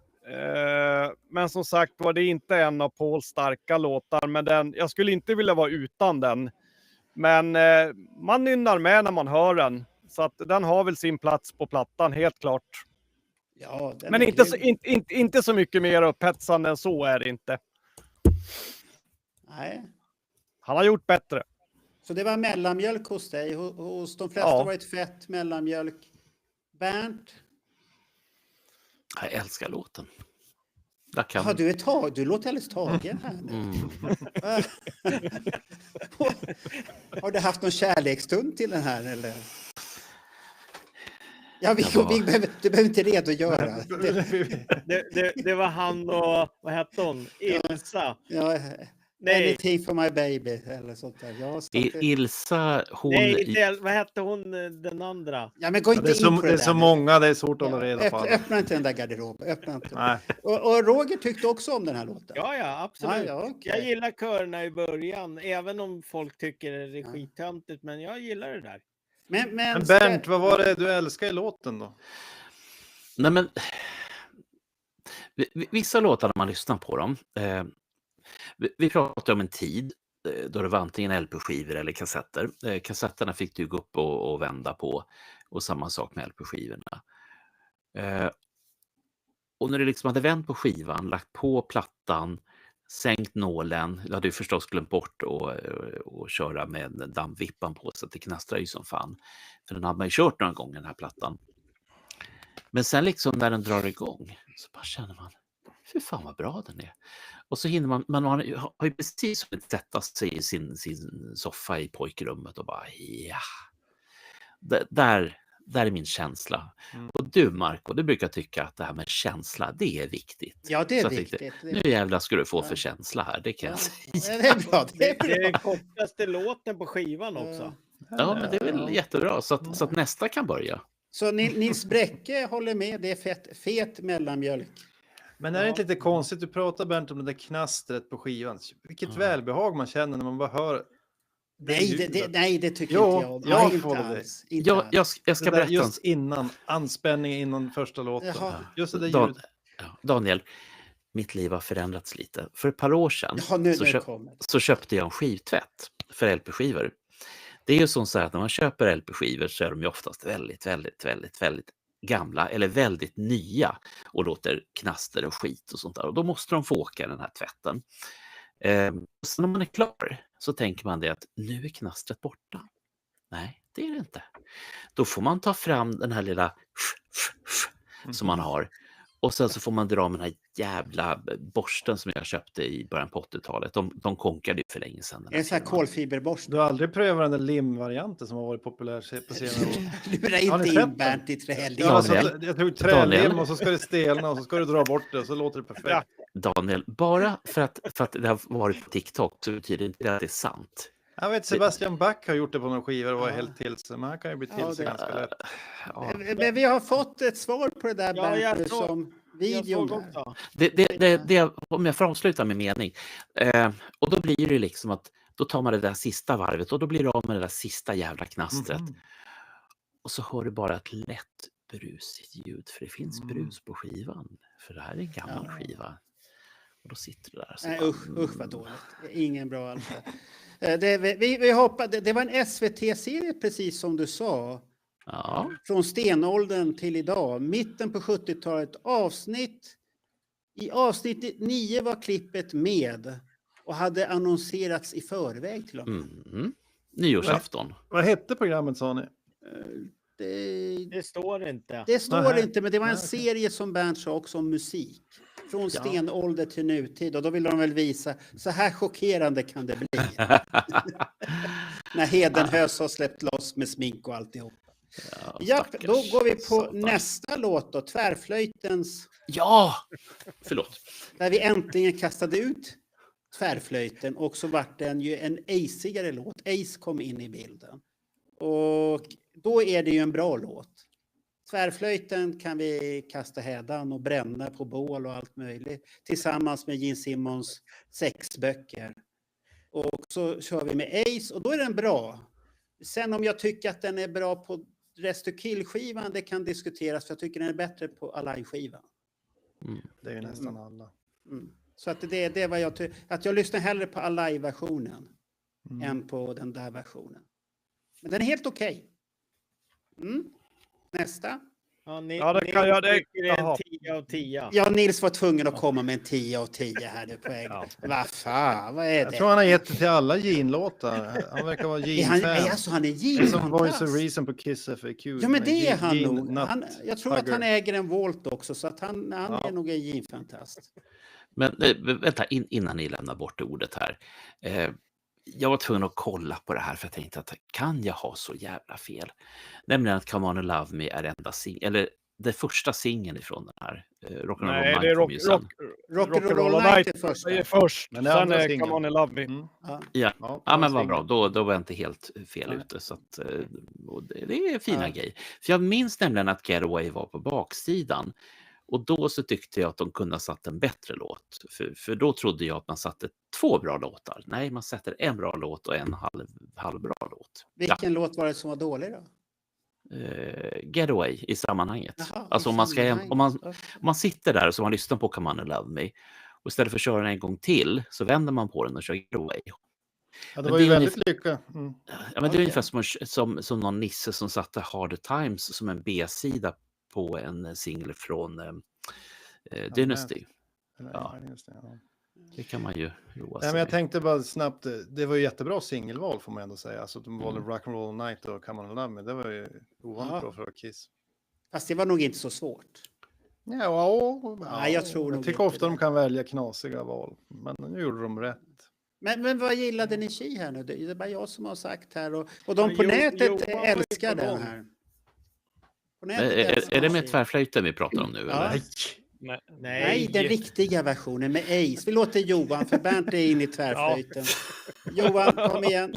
S5: Men som sagt var det inte en av Pauls starka låtar. Men jag skulle inte vilja vara utan den. Men man nynnar med när man hör den. Så att den har väl sin plats på plattan, helt klart.
S2: Ja,
S5: men inte så mycket mer upphetsande än så är det inte.
S2: Nej.
S5: Han har gjort bättre.
S2: Så det var mellanmjölk hos dig. Hos de flesta var det fett mellanmjölk. Bernt?
S3: Jag älskar låten.
S2: Ja, du låter alldeles tagen här nu. Har du haft någon kärleksstund till den här eller? Ja, du behöver inte redogöra.
S1: Det var han och, vad hette hon? Ilsa.
S2: Ja,
S1: nej.
S2: Anything for my baby eller sånt där. Ja,
S3: Ilsa, hon...
S1: Nej, inte, vad hette hon den andra?
S2: Ja, men gå inte in på det
S4: är så många, det är svårt att hålla reda på alla.
S2: Öppna inte den där garderoben. Öppna inte. Och Roger tyckte också om den här låten.
S1: Ja, absolut.
S2: Ja, okay.
S1: Jag gillar körerna i början, även om folk tycker det är skittöntigt, men jag gillar det där.
S2: Men
S4: Bernt, vad var det du älskar i låten då?
S3: Nej, men vissa låtar när man lyssnar på dem. Vi pratar om en tid då det var antingen LP-skivor eller kassetter. Kassetterna fick du gå upp och vända på, och samma sak med LP-skivorna. Och när du liksom hade vänt på skivan, lagt på plattan, sänkt nålen, du hade ju förstås glömt bort och köra med dammvippan på, så att det knastrar ju som fan. För den hade man ju kört några gånger, den här plattan. Men sen liksom när den drar igång så bara känner man, hur fan vad bra den är. Och så hinner man har ju precis hunnit sätta sig i sin soffa i pojkrummet och bara, ja. Där är min känsla. Och du, Marco, du brukar tycka att det här med känsla, det är viktigt.
S2: Ja, det är
S3: så
S2: viktigt.
S3: Nu jävlar ska du få för känsla här, det kan jag säga.
S2: Det är bra.
S1: Det är den kortaste låten på skivan också.
S3: Ja, men det är väl jättebra, så att nästa kan börja.
S2: Så Nils Bräcke håller med, det är fet mellanmjölk.
S4: Men är det inte lite konstigt, du pratar Bernt om det där knastret på skivan. Vilket välbehag man känner när man bara hör.
S2: Nej, det tycker inte jag.
S4: Jag får det.
S3: Jag ska berätta.
S4: Just innan, anspänningen innan första låten. Just det där ljudet.
S3: Daniel, mitt liv har förändrats lite. För ett par år sedan så köpte jag en skivtvätt för LP-skivor. Det är ju så att när man köper LP-skivor så är de ju oftast väldigt, väldigt, väldigt, väldigt gamla eller väldigt nya och låter knaster och skit och sånt där. Och då måste de få åka den här tvätten. Så när man är klar så tänker man det att nu är knastret borta. Nej, det är det inte. Då får man ta fram den här lilla som man har. Och sen så får man dra med den här jävla borsten som jag köpte i början på 80-talet. De konkade ju för länge sedan.
S2: En sån här kolfiberborst.
S4: Du har aldrig prövat den där limvarianten som har varit populär på senare år?
S2: Lura inte in Bernt i trälim.
S4: Ja, jag tog trälim och så ska det stelna och så ska du dra bort det och så låter det perfekt.
S3: Daniel, bara för att det har varit på TikTok så betyder inte det att det är sant.
S4: Jag vet, Sebastian Back har gjort det på några skivor och var helt till sig, men han kan ju bli till sig ganska lätt.
S2: Men vi har fått ett svar på det där Bernt som videon.
S3: Om jag får avsluta med mening. Och då blir det liksom att då tar man det där sista varvet och då blir det av med det där sista jävla knastret. Och så hör du bara ett lätt brusigt ljud, för det finns brus på skivan. För det här är en gammal skiva. Och då sitter du där.
S2: Nej, usch vad dåligt. Ingen bra alls. Vi hoppade, det var en SVT-serie precis som du sa.
S3: Ja.
S2: Från stenåldern till idag. Mitten på 70-talet. I avsnitt 9 var klippet med. Och hade annonserats i förväg till och med.
S3: Nyårsafton.
S4: Vad hette programmet, sa ni?
S1: Det står inte.
S2: Det står inte, men det var en serie som Bernt sa också om musik. Från stenålder till nutid. Och då vill de väl visa, så här chockerande kan det bli. När Hedenhös har släppt loss med smink och alltihop. Ja, då går vi på nästa låt då. Tvärflöjtens...
S3: Ja! Förlåt.
S2: Där vi äntligen kastade ut tvärflöjten. Och så vart den ju en acigare låt. Ace kom in i bilden. Och då är det ju en bra låt. Tvärflöjten kan vi kasta hädan och bränna på bål och allt möjligt. Tillsammans med Gene Simmons 6 böcker. Och så kör vi med Ace och då är den bra. Sen om jag tycker att den är bra på Dressed to Kill-skivan, det kan diskuteras. För jag tycker den är bättre på Alive-skivan.
S4: Det är ju nästan alla.
S2: Så att det är vad jag tycker. Att jag lyssnar hellre på live-versionen än på den där versionen. Men den är helt okej. Nästa.
S1: Ja,
S5: det kan jag.
S1: Det är en 10 av 10.
S2: Ja, Nils var tvungen att komma med en 10 av 10 här nu på ägg. Vad fan, vad är det?
S4: Jag tror han har gett det till alla Gene-låtar. Han verkar vara Gene-fan.
S2: Alltså, han är
S4: Det är som Voice
S2: Gene-fantast.
S4: of Reason på Kiss FAQ.
S2: Ja, men det är han
S4: Gene
S2: nog. Jag tror att han äger en Volt också, så att han är nog en Gene-fantast.
S3: Men vänta, innan ni lämnar bort ordet här. Jag var tvungen att kolla på det här för jag tänkte att kan jag ha så jävla fel? Nämligen att Come On and Love Me är eller det första singeln ifrån den här Rock'n'Roll Night.
S5: Nej, det är
S2: Rock'n'Roll Night är först.
S5: Men sen är Come On and Love Me.
S3: Ja, men vad bra. Då var jag inte helt fel ute. Så att, och det är fina grejer. För jag minns nämligen att Getaway var på baksidan. Och då så tyckte jag att de kunde ha satt en bättre låt. För då trodde jag att man satte 2 bra låtar. Nej, man sätter en bra låt och en halvbra låt.
S2: Vilken låt var det som var dålig då?
S3: Getaway i sammanhanget.
S2: Jaha,
S3: alltså om man sitter där och så man lyssnar på Come On and Love Me och istället för att köra den en gång till så vänder man på den och kör Getaway.
S4: Ja, det var ju väldigt lyckat.
S3: Ja, men det är ungefär som någon nisse som satte Harder Times som en B-sida på en singel från Dynasty. Ja. Det kan man ju roa sig
S4: men jag
S3: med.
S4: tänkte bara snabbt, det var ju jättebra singelval får man ändå säga. Alltså de valde Rock'n'Roll Night och Come On and Love Me. Det var ju ovanligt bra för Kiss.
S2: Fast det var nog inte så svårt.
S4: Nej,
S2: jag tror
S4: jag tycker ofta de kan välja knasiga val. Men nu gjorde de rätt.
S2: Men vad gillade ni She här nu? Det är bara jag som har sagt här. Och de på nätet älskar den här.
S3: Är det med tvärflöjten vi pratar om nu?
S2: Ja.
S3: Eller?
S2: Nej, den riktiga versionen med Ace. Vi låter Johan, för Bernt är inne i tvärflöjten. Johan, kom igen.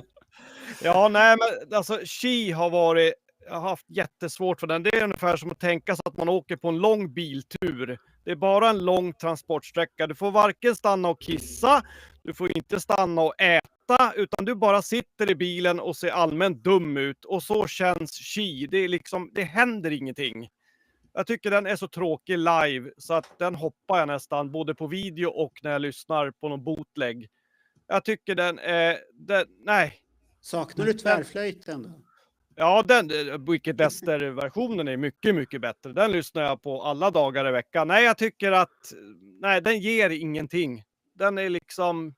S5: Ja, nej, men alltså She jag har haft jättesvårt för den. Det är ungefär som att tänka sig att man åker på en lång biltur. Det är bara en lång transportsträcka. Du får varken stanna och kissa, du får inte stanna och äta, utan du bara sitter i bilen och ser allmänt dum ut. Och så känns She. Det är liksom, det händer ingenting. Jag tycker den är så tråkig live så att den hoppar jag nästan både på video och när jag lyssnar på någon bootleg. Jag tycker nej.
S2: Saknar du tvärflöjten då?
S5: Ja, den Wicked Lester-versionen är mycket, mycket bättre. Den lyssnar jag på alla dagar i veckan. Nej, jag tycker att den ger ingenting. Den är liksom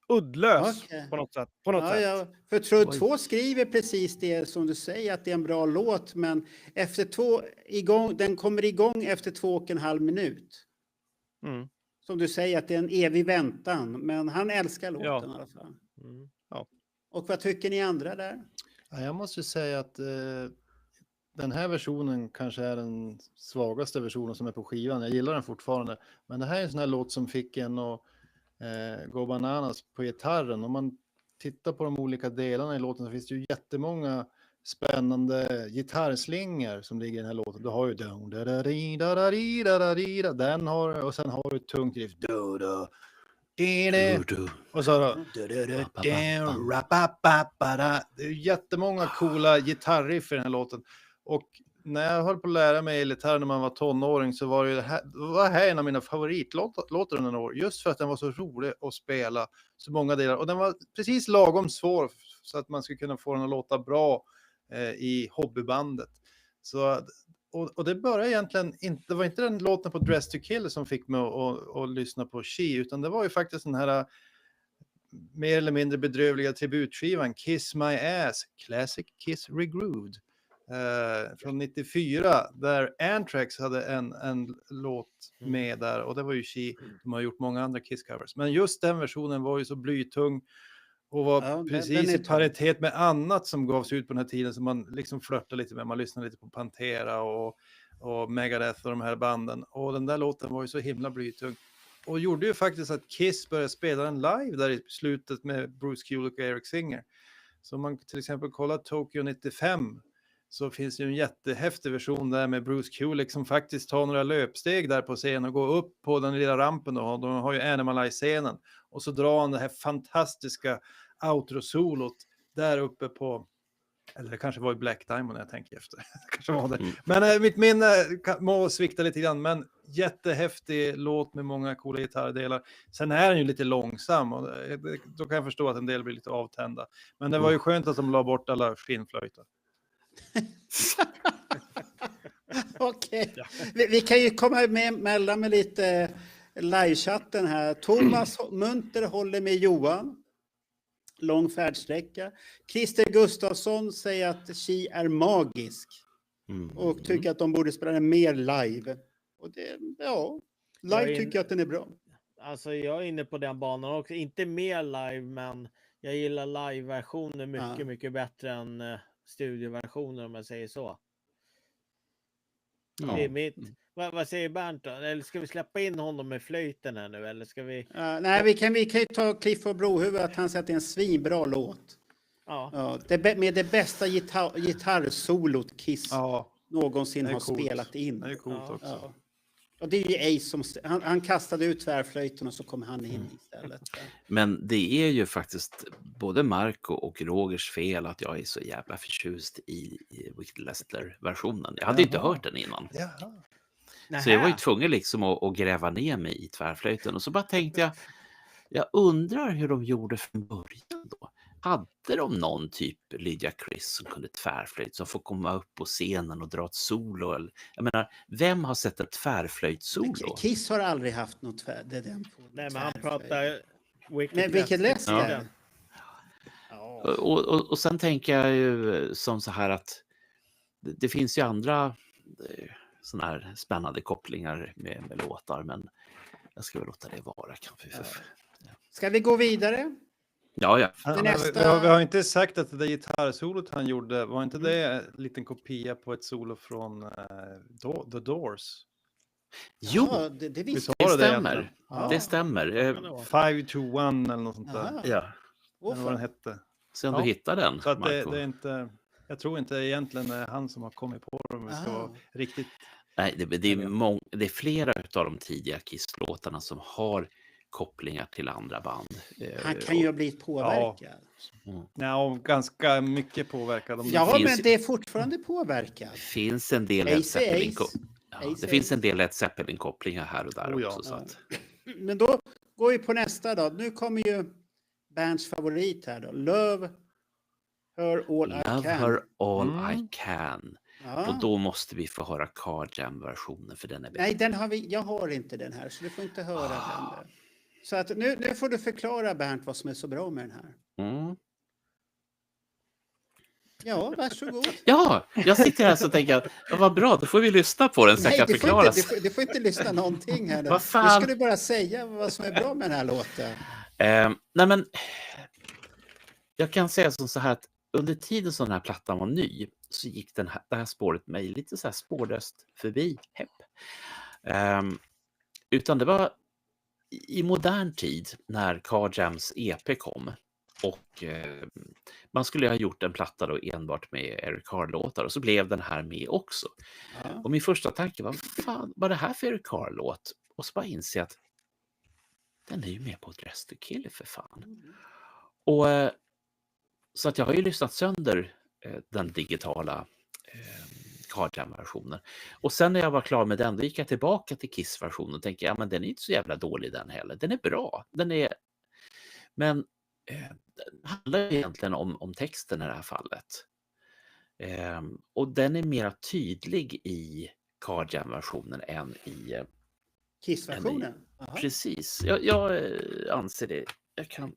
S5: uddlös på något sätt.
S2: Ja. För Trude 2 skriver precis det som du säger, att det är en bra låt, men efter den kommer igång efter 2,5 minut. Som du säger, att det är en evig väntan, men han älskar låten i alla fall. Och vad tycker ni andra där?
S4: Ja, jag måste säga att den här versionen kanske är den svagaste versionen som är på skivan. Jag gillar den fortfarande. Men det här är en sån här låt som fick en att gå bananas på gitarren. Om man tittar på de olika delarna i låten så finns det ju jättemånga spännande gitarrslingor som ligger i den här låten. Du har ju den har, och sen har du ett tungt riff. Och så då. Det är jättemånga coola gitarriff i den här låten. Och när jag höll på att lära mig gitarr när man var tonåring så var det här en av mina favoritlåtar under några år. Just för att den var så rolig att spela så många delar. Och den var precis lagom svår så att man skulle kunna få den att låta bra i hobbybandet. Så, och det började egentligen inte, det var inte den låten på Dress to Kill som fick mig att lyssna på She, utan det var ju faktiskt den här mer eller mindre bedrövliga tributskivan Kiss My Ass, Classic Kiss Regrooved från 94, där Anthrax hade en låt med där, och det var ju She. De har gjort många andra Kiss-covers, men just den versionen var ju så blytung och var precis i paritet med annat som gavs ut på den här tiden som man liksom flörtade lite med. Man lyssnade lite på Pantera och Megadeth och de här banden. Och den där låten var ju så himla blytung. Och gjorde ju faktiskt att Kiss började spela den live där i slutet med Bruce Kulick och Eric Singer. Så om man till exempel kollar Tokyo 95 så finns det ju en jättehäftig version där med Bruce Kulick som faktiskt tar några löpsteg där på scenen och går upp på den lilla rampen då. De har ju Animalize-scenen. Och så drar han det här fantastiska outro-solot där uppe på Eller det kanske var i Black Diamond när jag tänker efter. Kanske var det. Men mitt minne må svikta lite grann. Men jättehäftig låt med många coola gitarrdelar. Sen är den ju lite långsam. Och då kan jag förstå att en del blir lite avtända. Men det var ju skönt att de la bort alla skinnflöjter.
S2: Okej. Vi kan ju komma emellan med lite livechatten här. Thomas Munter håller med Johan. Lång färdsträcka. Christer Gustafsson säger att Chi är magisk. Och tycker att de borde spela den mer live. Och det, live tycker jag att den är bra.
S1: Alltså jag är inne på den banan också. Inte mer live, men jag gillar live-versioner mycket, mycket bättre än studioversioner, om jag säger så. Det är mitt. Vad säger Bernt då? Eller ska vi släppa in honom med flöjten här nu? Eller ska vi...
S2: Nej, vi kan ju ta Clifford Brohuvud att han säger att det är en svinbra låt. Ja, med det bästa gitarrsolot Kiss någonsin har spelat in.
S4: Det är coolt också.
S2: Ja. Och det är ju Ace som han kastade ut tvärflöjten och så kom han in istället.
S3: Men det är ju faktiskt både Marco och Rogers fel att jag är så jävla förtjust i Wicked Lester-versionen. Jag hade inte hört den innan. Så jag var ju tvungen liksom att gräva ner mig i tvärflöjten. Och så bara tänkte jag undrar hur de gjorde från början då. Hade de någon typ Lydia Chris som kunde tvärflöjt som får komma upp på scenen och dra ett solo? Eller, jag menar, vem har sett ett tvärflöjt-solo?
S2: Kiss har aldrig haft något
S1: Nej, men han pratar
S2: Wicked Lester.
S3: Och sen tänker jag ju som så här att det finns ju andra såna här spännande kopplingar med låtar, men jag ska väl låta det vara kanske.
S2: Ska vi gå vidare?
S3: Ja.
S4: Vi har inte sagt att det gitarrsolot han gjorde, var inte det en liten kopia på ett solo från The Doors?
S3: Jo,
S2: det
S3: stämmer. Det stämmer.
S4: 5-2-1 eller något sånt där.
S3: Ja.
S4: Vad den hette.
S3: Så om du hittar den,
S4: så att det
S3: Marco.
S4: är inte, jag tror inte egentligen är han som har kommit på dem. Det ska vara riktigt.
S3: Nej, det är flera av de tidiga Kiss-låtarna som har kopplingar till andra band.
S2: Han kan ju ha blivit påverkad.
S4: Ja, ganska mycket påverkad.
S2: Men det är fortfarande påverkad.
S3: Det finns en del Led Zeppelin-kopplingar här och där också. Så att...
S2: Men då går vi på nästa då. Nu kommer ju Bernts favorit här då. Love Her All I Can.
S3: Love Her All I Can. Och då måste vi få höra Car Jam-versionen, för den är bättre.
S2: Nej, jag har inte den här, så du får inte höra den. Så att nu får du förklara, Bernt, vad som är så bra med den här. Ja, varsågod.
S3: Ja, jag sitter här och tänker, vad bra, då får vi lyssna på den så jag kan förklara.
S2: Du får inte lyssna någonting här nu.
S3: Vad fan?
S2: Nu ska du bara säga vad som är bra med den här låten.
S3: Nej, men jag kan säga så här att under tiden som den här plattan var ny så gick det här spåret mig lite så här spårlöst förbi. Utan det var i modern tid när Car Jams EP kom och man skulle ha gjort en platta då enbart med Eric Carr-låtar, och så blev den här med också. Och min första tanke var, fan, vad är det här för Eric Carr-låt? Och så bara inser jag att den är ju med på Dress to Kill, för fan. Och så att jag har ju lyssnat sönder den digitala Car Jam-versionen. Och sen när jag var klar med den, då gick jag tillbaka till Kiss-versionen och tänkte, ja men den är inte så jävla dålig den heller. Den är bra. Men det handlar egentligen om texten i det här fallet. Och den är mer tydlig i Car Jam-versionen än i
S2: Kiss-versionen?
S3: Precis. Jag anser det.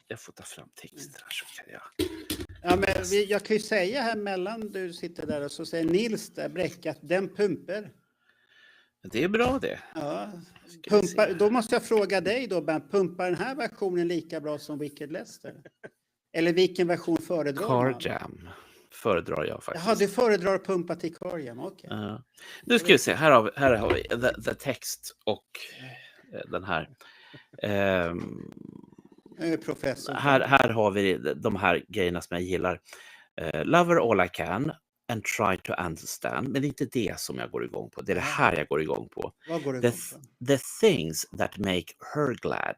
S3: Jag får ta fram texten här så kan jag.
S2: Ja, men jag kan ju säga här mellan du sitter där och så säger Nils där, Bräcka, den pumper.
S3: Det är bra det.
S2: Ja. Pumpar, då måste jag fråga dig då, Bernt, pumpar den här versionen lika bra som Wicked Lester? Eller vilken version föredrar
S3: Car Jam föredrar jag faktiskt.
S2: Jaha, du föredrar att pumpa till Car Jam, okej.
S3: Nu ska vi se, här har vi the text och den här.
S2: Professor.
S3: Här har vi de här grejerna som jag gillar. Lover all I can and try to understand. Men det är inte det som jag går igång på. Det är det här jag går igång på.
S2: Vad går du igång på?
S3: The things that make her glad.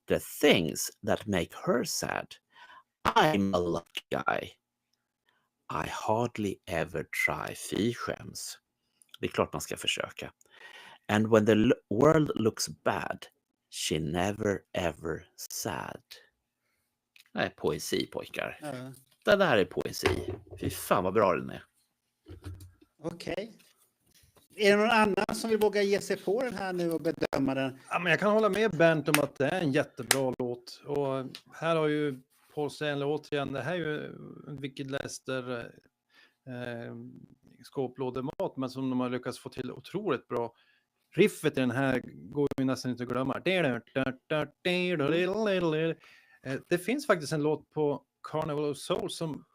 S3: The things that make her sad. I'm a lucky guy. I hardly ever try. Fy skäms. Det är klart man ska försöka. And when the world looks bad, she never ever sad. Det är poesi, pojkar.
S2: Ja.
S3: Det där är poesi. Fy fan vad bra den är.
S2: Okej. Är det någon annan som vill våga ge sig på den här nu och bedöma den?
S4: Ja, men jag kan hålla med Bernt om att det är en jättebra låt. Och här har ju Paul Stanley återigen, det här är ju Wicked Lester skåplådemat, men som de har lyckats få till otroligt bra. Riffet i den här går ju nästan inte att glömma. Det finns faktiskt en låt på Carnival of Souls som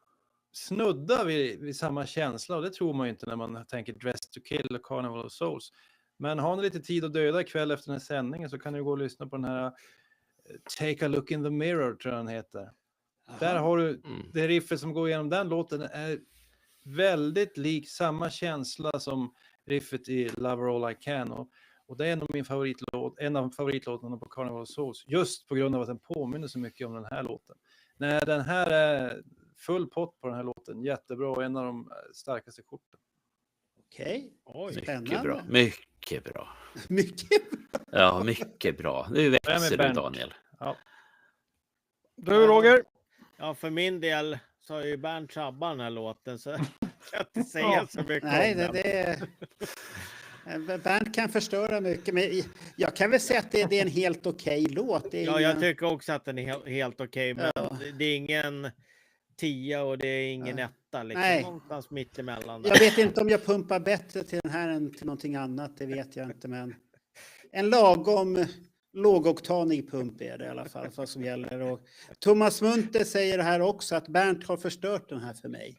S4: snuddar vid samma känsla, och det tror man ju inte när man tänker Dressed to Kill och Carnival of Souls. Men har ni lite tid att döda ikväll efter den här sändningen så kan ni gå och lyssna på den här Take a Look in the Mirror, tror jag den heter. Aha. Där har du det riffet som går igenom den låten är väldigt lik samma känsla som riffet i Lover All I Can, och det är nog min favoritlåt, en av favoritlåtarna på Carnival of Souls, just på grund av att den påminner så mycket om den här låten. Nej, den här är full pott på den här låten, jättebra, och en av de starkaste korten.
S2: Okej,
S3: Mycket bra, mycket bra.
S2: Mycket bra.
S3: Ja, mycket bra. Nu växer du, Daniel.
S4: Ja.
S5: Du, Roger?
S1: Ja, för min del så har ju Bernt sabbat den här låten, så jag kan inte säga så mycket
S2: Nej,
S1: om den.
S2: Bernt kan förstöra mycket, men jag kan väl säga att det är en helt okej låt. Det är
S1: Ja,
S2: ingen...
S1: jag tycker också att den är helt okej, men det är ingen 10 och det är ingen etta. Liksom.
S2: Nej.
S1: Någonstans mitt emellan. Där.
S2: Jag vet inte om jag pumpar bättre till den här än till någonting annat, det vet jag inte, men en lagom lågoktanig pump är det i alla fall vad som gäller. Och Thomas Munter säger här också att Bernt har förstört den här för mig.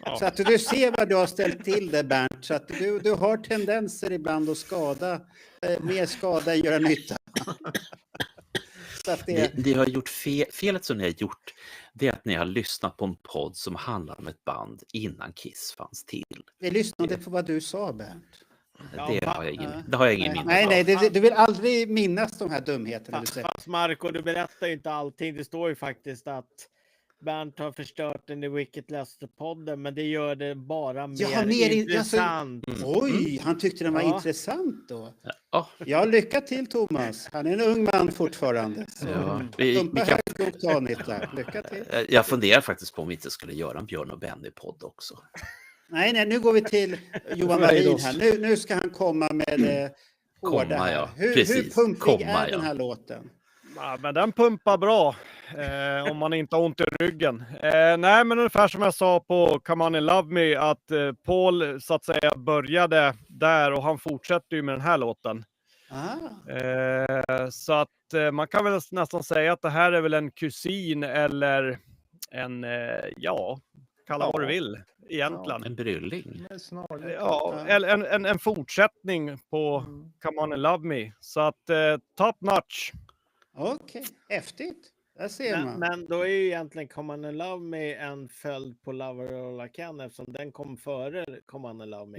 S2: Ja. Så att du ser vad du har ställt till det, Bernt. Så att du har tendenser ibland att skada, mer skada än göra nytta. Så att
S3: Ni har gjort felet som ni har gjort, det är att ni har lyssnat på en podd som handlar om ett band innan Kiss fanns till.
S2: Vi lyssnade på vad du sa, Bernt.
S3: Det har jag ingen minne av.
S2: Nej, du vill aldrig minnas de här dumheterna.
S1: Fast Marco, du berättar ju inte allting. Det står ju faktiskt att Bernt har förstört den i Wicked Lester-podden, men det gör det bara mer intressant.
S2: Oj, han tyckte den var intressant då. Ja, lycka till Thomas. Han är en ung man fortfarande. Lycka till.
S3: Jag funderar faktiskt på om vi inte skulle göra en Björn och Benny-podd också.
S2: Nej, nu går vi till Johan Marin här. Nu ska han komma med hårda här. Hur pumpig är den här låten?
S5: Ja, men den pumpar bra om man inte har ont i ryggen. Nej, men ungefär som jag sa på Come On and Love Me, att Paul så att säga började där och han fortsätter ju med den här låten. Så att man kan väl nästan säga att det här är väl en kusin eller en, kalla vad du vill egentligen.
S3: En brylling.
S5: Ja, en fortsättning på Come On and Love Me. Så att top notch.
S2: Okej, häftigt. Där ser man.
S1: Men då är ju egentligen Come On and Love Me en följd på Lover All I Can, eftersom den kom före Come On and Love Me.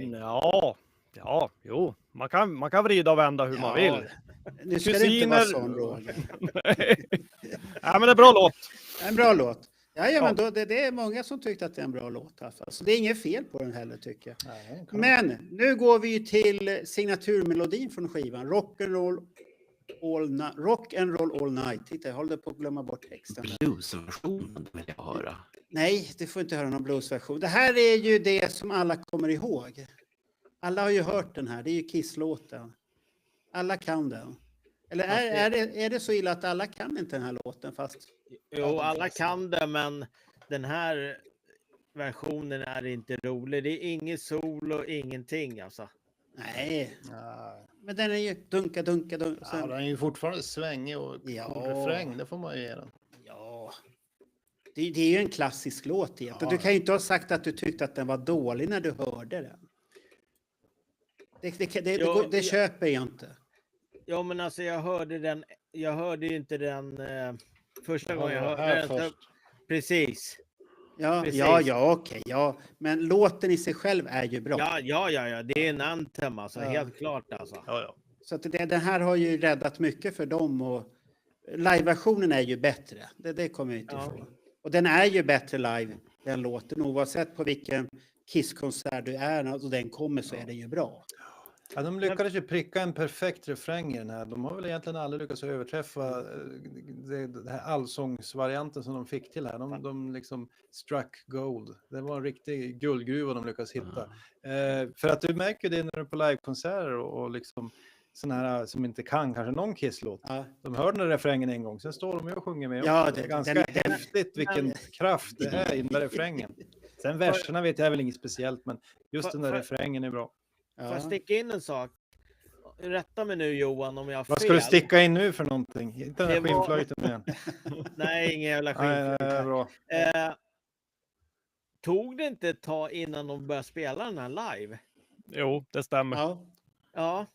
S5: Jo. Man kan vrida och vända hur man vill.
S2: Nu ska det inte vara sån, Roger.
S5: Ja, men det är bra låt.
S2: En bra låt. Men det är många som tyckte att det är en bra låt. Så det är inget fel på den heller, tycker jag. Men nu går vi till signaturmelodin från skivan. Rock and Roll All Night. Titta, jag håller på att glömma bort texten.
S3: Bluesversionen vill jag höra.
S2: Nej, du får inte höra någon bluesversion. Det här är ju det som alla kommer ihåg. Alla har ju hört den här. Det är ju Kiss-låten. Alla kan den. Eller är det så illa att alla kan inte den här låten?
S1: Jo, alla kan det, men den här versionen är inte rolig. Det är inget sol och ingenting alltså.
S2: Nej. Men den är ju dunka.
S4: Ja, den är ju fortfarande svängig och refräng, det får man ju ge den.
S2: Ja. Det är ju en klassisk låt egentligen. Du kan ju inte ha sagt att du tyckte att den var dålig när du hörde den. Det köper jag inte.
S1: Ja, men alltså jag hörde ju inte den första gången jag hörde den. Precis.
S2: Okej. Men låten i sig själv är ju bra.
S1: Ja. Det är en anthem alltså, helt klart alltså.
S4: Ja.
S2: Så att den här har ju räddat mycket för dem, och live-versionen är ju bättre. Det kommer jag inte ifrån. Och den är ju bättre live den låten. Oavsett på vilken Kiss-konsert du är och den kommer så är det ju bra.
S4: Ja, de lyckades ju pricka en perfekt refräng i den här. De har väl egentligen aldrig lyckats överträffa den här allsångsvarianten som de fick till här. De liksom struck gold. Det var en riktig guldgruva de lyckades hitta. För att du märker det när du är på livekonserter och liksom sådana här som inte kan kanske någon Kiss-låt.
S2: Ja.
S4: De hör den här refrängen en gång, sen står de och sjunger med.
S2: Ja,
S4: det är ganska häftigt vilken kraft det är i den där refrängen. Sen verserna vet jag väl inget speciellt, men just den där refrängen är bra.
S1: Får jag sticka in en sak? Rätta mig nu Johan om jag har fel.
S4: Vad ska du sticka in nu för någonting? Inte den här skinnflöjten igen.
S1: Nej, ingen jävla skinnflöjt.
S4: Nej, bra.
S1: Tog det inte ett tag innan de började spela den här live?
S5: Jo, det stämmer.
S1: Ja.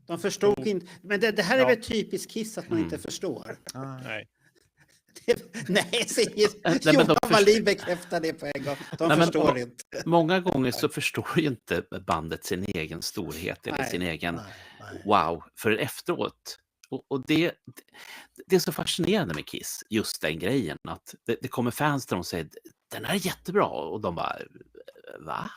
S2: De förstod inte. Men det här är väl typiskt Kiss att man inte förstår.
S5: Nej.
S2: Nej, säger Johan Wallin bekräftar det på en gång. De förstår inte.
S3: Många gånger så förstår ju inte bandet sin egen storhet eller sin egen wow för efteråt. Och det är så fascinerande med Kiss, just den grejen att det kommer fans där de säger den här är jättebra och de bara va?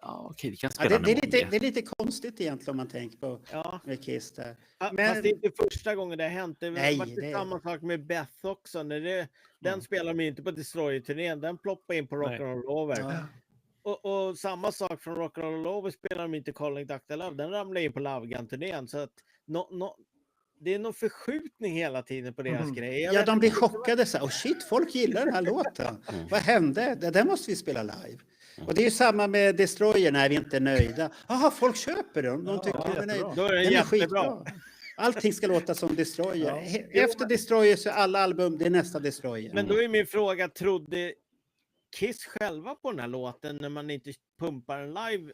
S3: Ja, okej, vi kan spela
S2: det är lite konstigt egentligen om man tänker på med Kiss där.
S1: Men fast det är inte första gången det har hänt. Det var samma sak med Beth också. Den spelar de inte på Destroyer-turnén. Den ploppar in på Rock'n'Roll Over. Och samma sak från Rock'n'Roll Over spelar de inte Calling Dr. Love. Den ramlar in på Love Gun-turnén. Så att det är någon förskjutning hela tiden på deras grejer.
S2: Ja, de blir chockade så här. Oh shit, folk gillar den här låten. Vad hände? Det måste vi spela live. Och det är ju samma med Destroyer när vi inte är nöjda. Jaha, folk köper den. De tycker den är jättebra. Allting ska låta som Destroyer. Efter Destroyer så är alla album, det är nästa Destroyer.
S1: Men då är min fråga, trodde Kiss själva på den här låten när man inte pumpar den live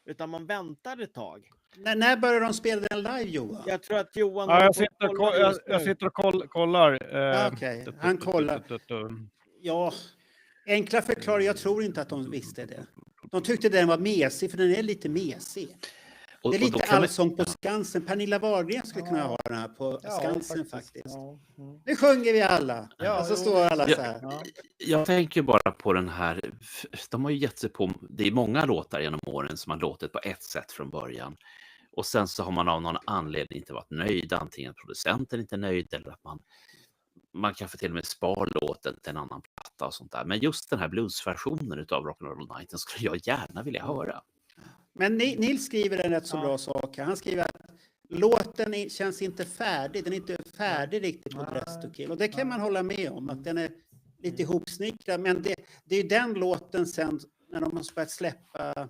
S1: utan man väntar ett tag?
S2: När började de spela den live, Johan?
S1: Jag tror att Johan...
S5: Ja, jag sitter och kollar.
S2: Okej, han kollar. Ja, enkla förklaringar. Jag tror inte att de visste det. De tyckte den var mesig, för den är lite mesig. Det är lite allsång på Skansen. Pernilla Wahlgren skulle kunna ha den här på Skansen faktiskt. Nu sjunger vi alla. Och så står alla så här.
S3: Jag tänker bara på den här. De har ju gett sig på. Det är många låtar genom åren som har låtit på ett sätt från början. Och sen så har man av någon anledning inte varit nöjd. Antingen producenten inte är nöjd eller att man kanske till och med spar låten till en annan platta och sånt där. Men just den här bluesversionen av Rock'n'Roll Night skulle jag gärna vilja höra.
S2: Men Nils skriver en rätt så bra sak. Han skriver att låten känns inte färdig. Den är inte färdig riktigt på Dressed to Kill. Och det kan man hålla med om. Att den är lite ihopsnickrad. Men det är ju den låten sen när de har börjat släppa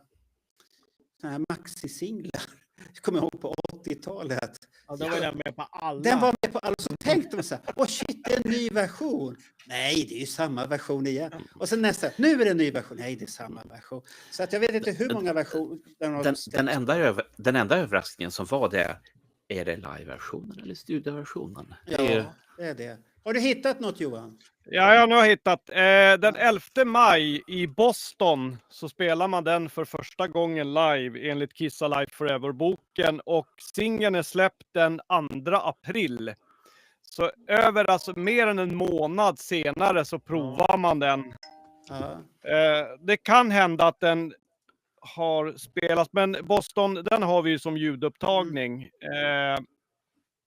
S2: såna här maxi-singlar. Jag kommer ihåg på 80-talet.
S1: Ja, då var den med på alla.
S2: Den var med på alla. Så tänkte man så här, åh shit, det är en ny version. Nej, det är ju samma version igen. Och sen nästa, nu är det en ny version. Nej, det är samma version. Så att jag vet inte hur många versioner.
S3: Den enda överraskningen som var det, är det live-versionen eller studioversionen?
S2: Ja, det är det. Har du hittat något, Johan?
S5: Ja, jag har nu hittat. Den 11 maj i Boston så spelar man den för första gången live enligt Kiss Alive Forever-boken. Och singeln är släppt den 2 april. Så över mer än en månad senare så provar man den. Det kan hända att den har spelats, men Boston, den har vi ju som ljudupptagning.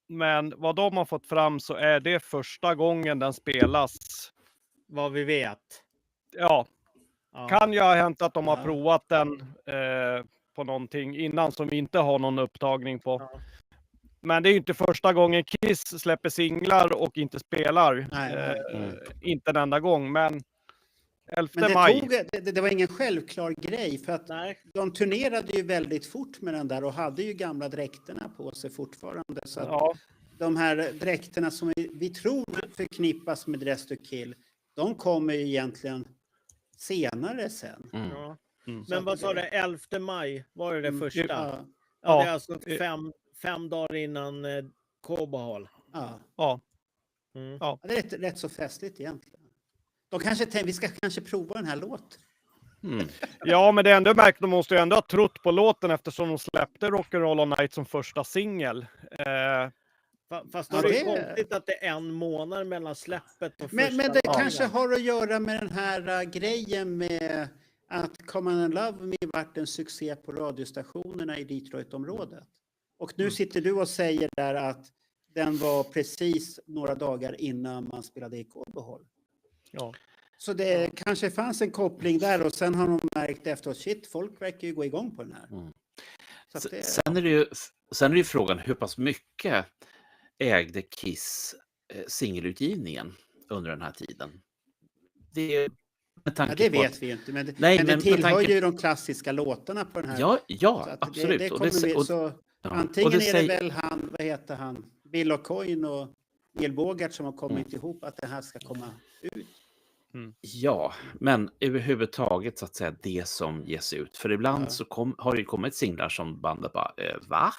S5: Men vad de har fått fram så är det första gången den spelas.
S1: Vad vi vet.
S5: Ja. Kan ju ha hänt att de har provat den på någonting innan som vi inte har någon upptagning på. Men det är ju inte första gången Kiss släpper singlar och inte spelar. Inte en enda gång, men 11 maj.
S2: Det var ingen självklar grej för att de turnerade ju väldigt fort med den där och hade ju gamla dräkterna på sig fortfarande. Så att de här dräkterna som vi tror förknippas med Dressed to Kill, de kommer ju egentligen senare sen.
S1: Men vad sa det, 11 maj var det första? Det är alltså 5 dagar innan Kobahal.
S2: Det är rätt så festligt egentligen. De kanske tänkte, vi ska kanske prova den här låten.
S5: Ja, men det är ändå märkt, de måste ju ändå ha trott på låten eftersom de släppte Rock'n'Roll All Night som första singel.
S1: Fast då är det konstigt att det är en månad mellan släppet och första
S2: Men det
S1: dagen.
S2: kanske har att göra med den här grejen med att Come On and Love Me varit en succé på radiostationerna i Detroit-området. Och nu sitter du och säger där att den var precis några dagar innan man spelade i Kolbehåll.
S5: Ja.
S2: Så det kanske fanns en koppling där och sen har de märkt efteråt, shit, folk verkar ju gå igång på den här. Så att det...
S3: Sen är det ju frågan hur pass mycket ägde Kiss singelutgivningen under den här tiden. Det
S2: vet vi inte, men det tillhör ju de klassiska låtarna på den här.
S3: Ja, absolut.
S2: Antingen är det väl han, vad heter han, Bill O'Coin och Neil Bogart som har kommit ihop att det här ska komma ut.
S3: Ja, men överhuvudtaget så att säga det som ges ut. För ibland så har det kommit singlar som bandet bara, va?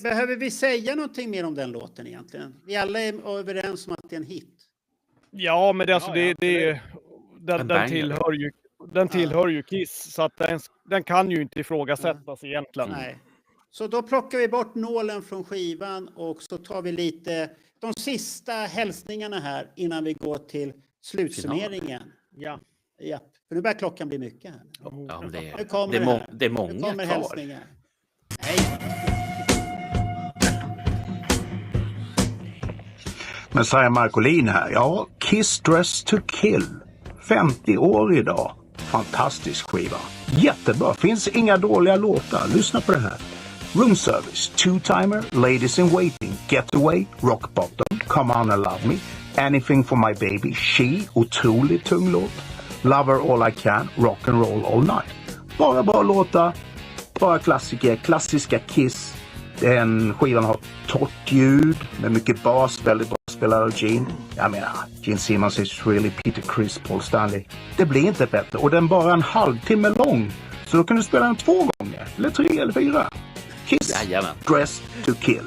S2: Behöver vi säga någonting mer om den låten egentligen? Vi alla är överens om att det är en hit.
S5: Ja, men den tillhör ju Kiss, så att den kan ju inte ifrågasättas egentligen.
S2: Nej. Så då plockar vi bort nålen från skivan och så tar vi lite de sista hälsningarna här innan vi går till slutsummeringen. Ja. För nu börjar klockan bli mycket här.
S3: Ja, men
S2: det
S3: är många
S2: nu kommer
S3: kvar.
S2: hälsningar. Hej.
S20: Messiah Marcolin här. Ja, Kiss Dress to Kill. 50 år idag. Fantastisk skiva. Jättebra. Finns inga dåliga låtar. Lyssna på det här. Room Service, Two-Timer, Ladies in Waiting, Getaway, Rock Bottom, Come On and Love Me, Anything for My Baby, She, otroligt tung låt, Lover All I Can, Rock and Roll All Night. Bara bra låtar, bara klassiker, klassiska Kiss. Den skivan har torrt ljud med mycket bas, väldigt bra spelare av Gene. Jag menar, Gene Simmons is really Peter Criss, Paul Stanley. Det blir inte bättre och den bara en halvtimme lång. Så då kan du spela den 2 gånger, eller 3 eller 4. Kiss, Dress to Kill.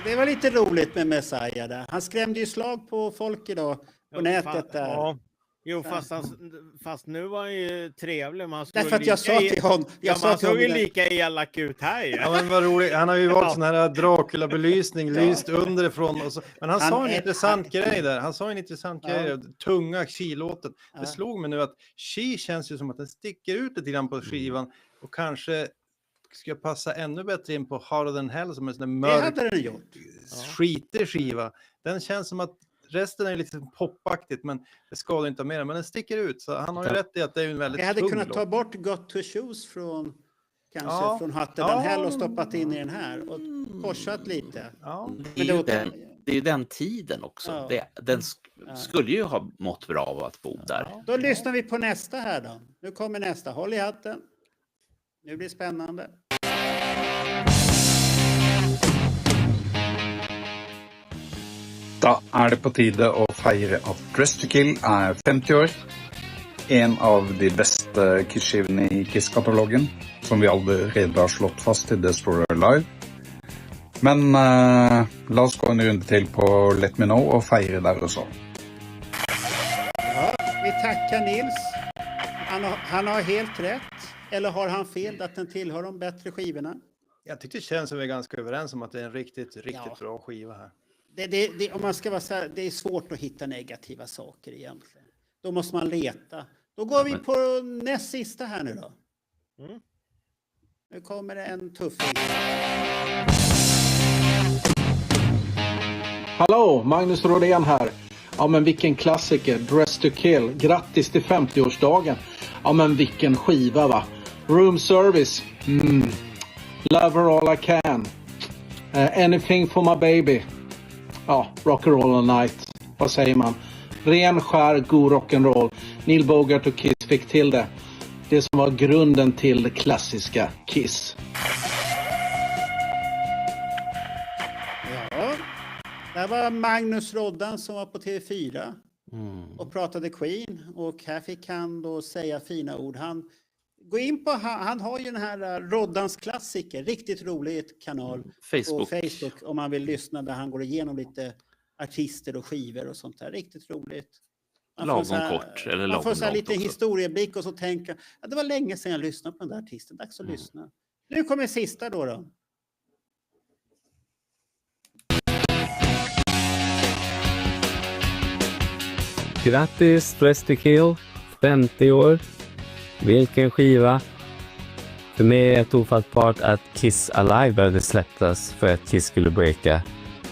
S2: Det var lite roligt med Messiah där. Han skrämde ju slag på folk idag på nätet där.
S1: Ja. Jo, fast nu var han ju trevlig.
S2: Därför att jag sa till honom...
S1: Han såg ju lika elak ut här.
S4: Ja, men vad roligt. Han har ju valt sån här Dracula-belysning, lyst underifrån. Och så. Men han sa en intressant grej där. Han sa en intressant grej. Tunga She-låten. Det slog mig nu att She känns ju som att den sticker ut lite grann på skivan. Och kanske ska passa ännu bättre in på Harder Than Hell som en sån där mörk, skitig skiva. Den känns som att resten är lite popaktigt, men det skadar inte mer. Men den sticker ut, så han har ju rätt i att det är en väldigt tung låt.
S2: Jag hade kunnat ta bort Got to Choose från Harder Than Hell och stoppat in i den här och korsat lite.
S3: Det är ju den tiden också. Den skulle ju ha mått bra av att bo där.
S2: Då lyssnar vi på nästa här då. Nu kommer nästa. Håll i hatten. Nu blir det spännande.
S21: Da er det på tide å feire at Dress to Kill er 50 år. En av de beste Kiss-skivene i Kiss-katalogen, som vi allerede har slått fast i Destroyer Live. Men la oss gå en runde til på Let Me Know og feire der også.
S2: Ja, vi tackar Nils. Han har helt rätt. Eller har han fel att den tillhör de bättre skivorna?
S4: Jag tycker det känns som vi är ganska överens om att det är en riktigt bra skiva här.
S2: Om man ska vara så här, det är svårt att hitta negativa saker egentligen. Då måste man leta. Då går vi på näst sista här nu då. Nu kommer det en tuffing.
S22: Hallå, Magnus Rodén här. Ja, men vilken klassiker, Dress to Kill. Grattis till 50-årsdagen. Ja, men vilken skiva va. Room Service. Lover All I Can. Anything for My Baby. Ja, Rock and Roll All Night. Vad säger man? Ren skär, god rock'n'roll. Neil Bogart och Kiss fick till det. Det som var grunden till det klassiska Kiss.
S2: Ja, där var Magnus Roddan som var på TV4 och pratade Queen. Och här fick han då säga fina ord. Han har ju den här Roddans klassiker, riktigt roligt kanal på Facebook om man vill lyssna, där han går igenom lite artister och skivor och sånt där. Riktigt roligt.
S3: Lagom kort eller lagom
S2: man får så här lite
S3: också.
S2: historieblick och så tänka, det var länge sedan jag lyssnade på den där artisten, dags att lyssna. Nu kommer sista då.
S6: Grattis Dressed to Kill, 50 år. Vilken skiva. För mig är det ofattbart att Kiss Alive började släppas för att Kiss skulle breaka.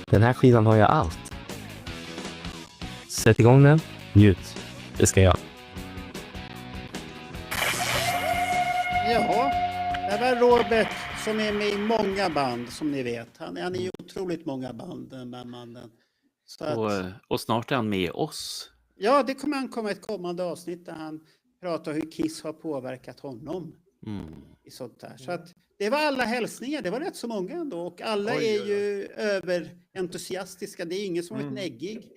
S6: Den här skivan har jag allt. Sätt igång den, njut. Det ska jag.
S2: Ja, det var Robert som är med i många band som ni vet. Han är i otroligt många band, den här mannen. Så att,
S3: och snart är han med oss.
S2: ja, det kommer han komma ett kommande avsnitt där han pratar hur Kiss har påverkat honom. I sånt där. Så att det var alla hälsningar, det var rätt så många ändå. Och alla är ju överentusiastiska, det är ingen som har varit neggig.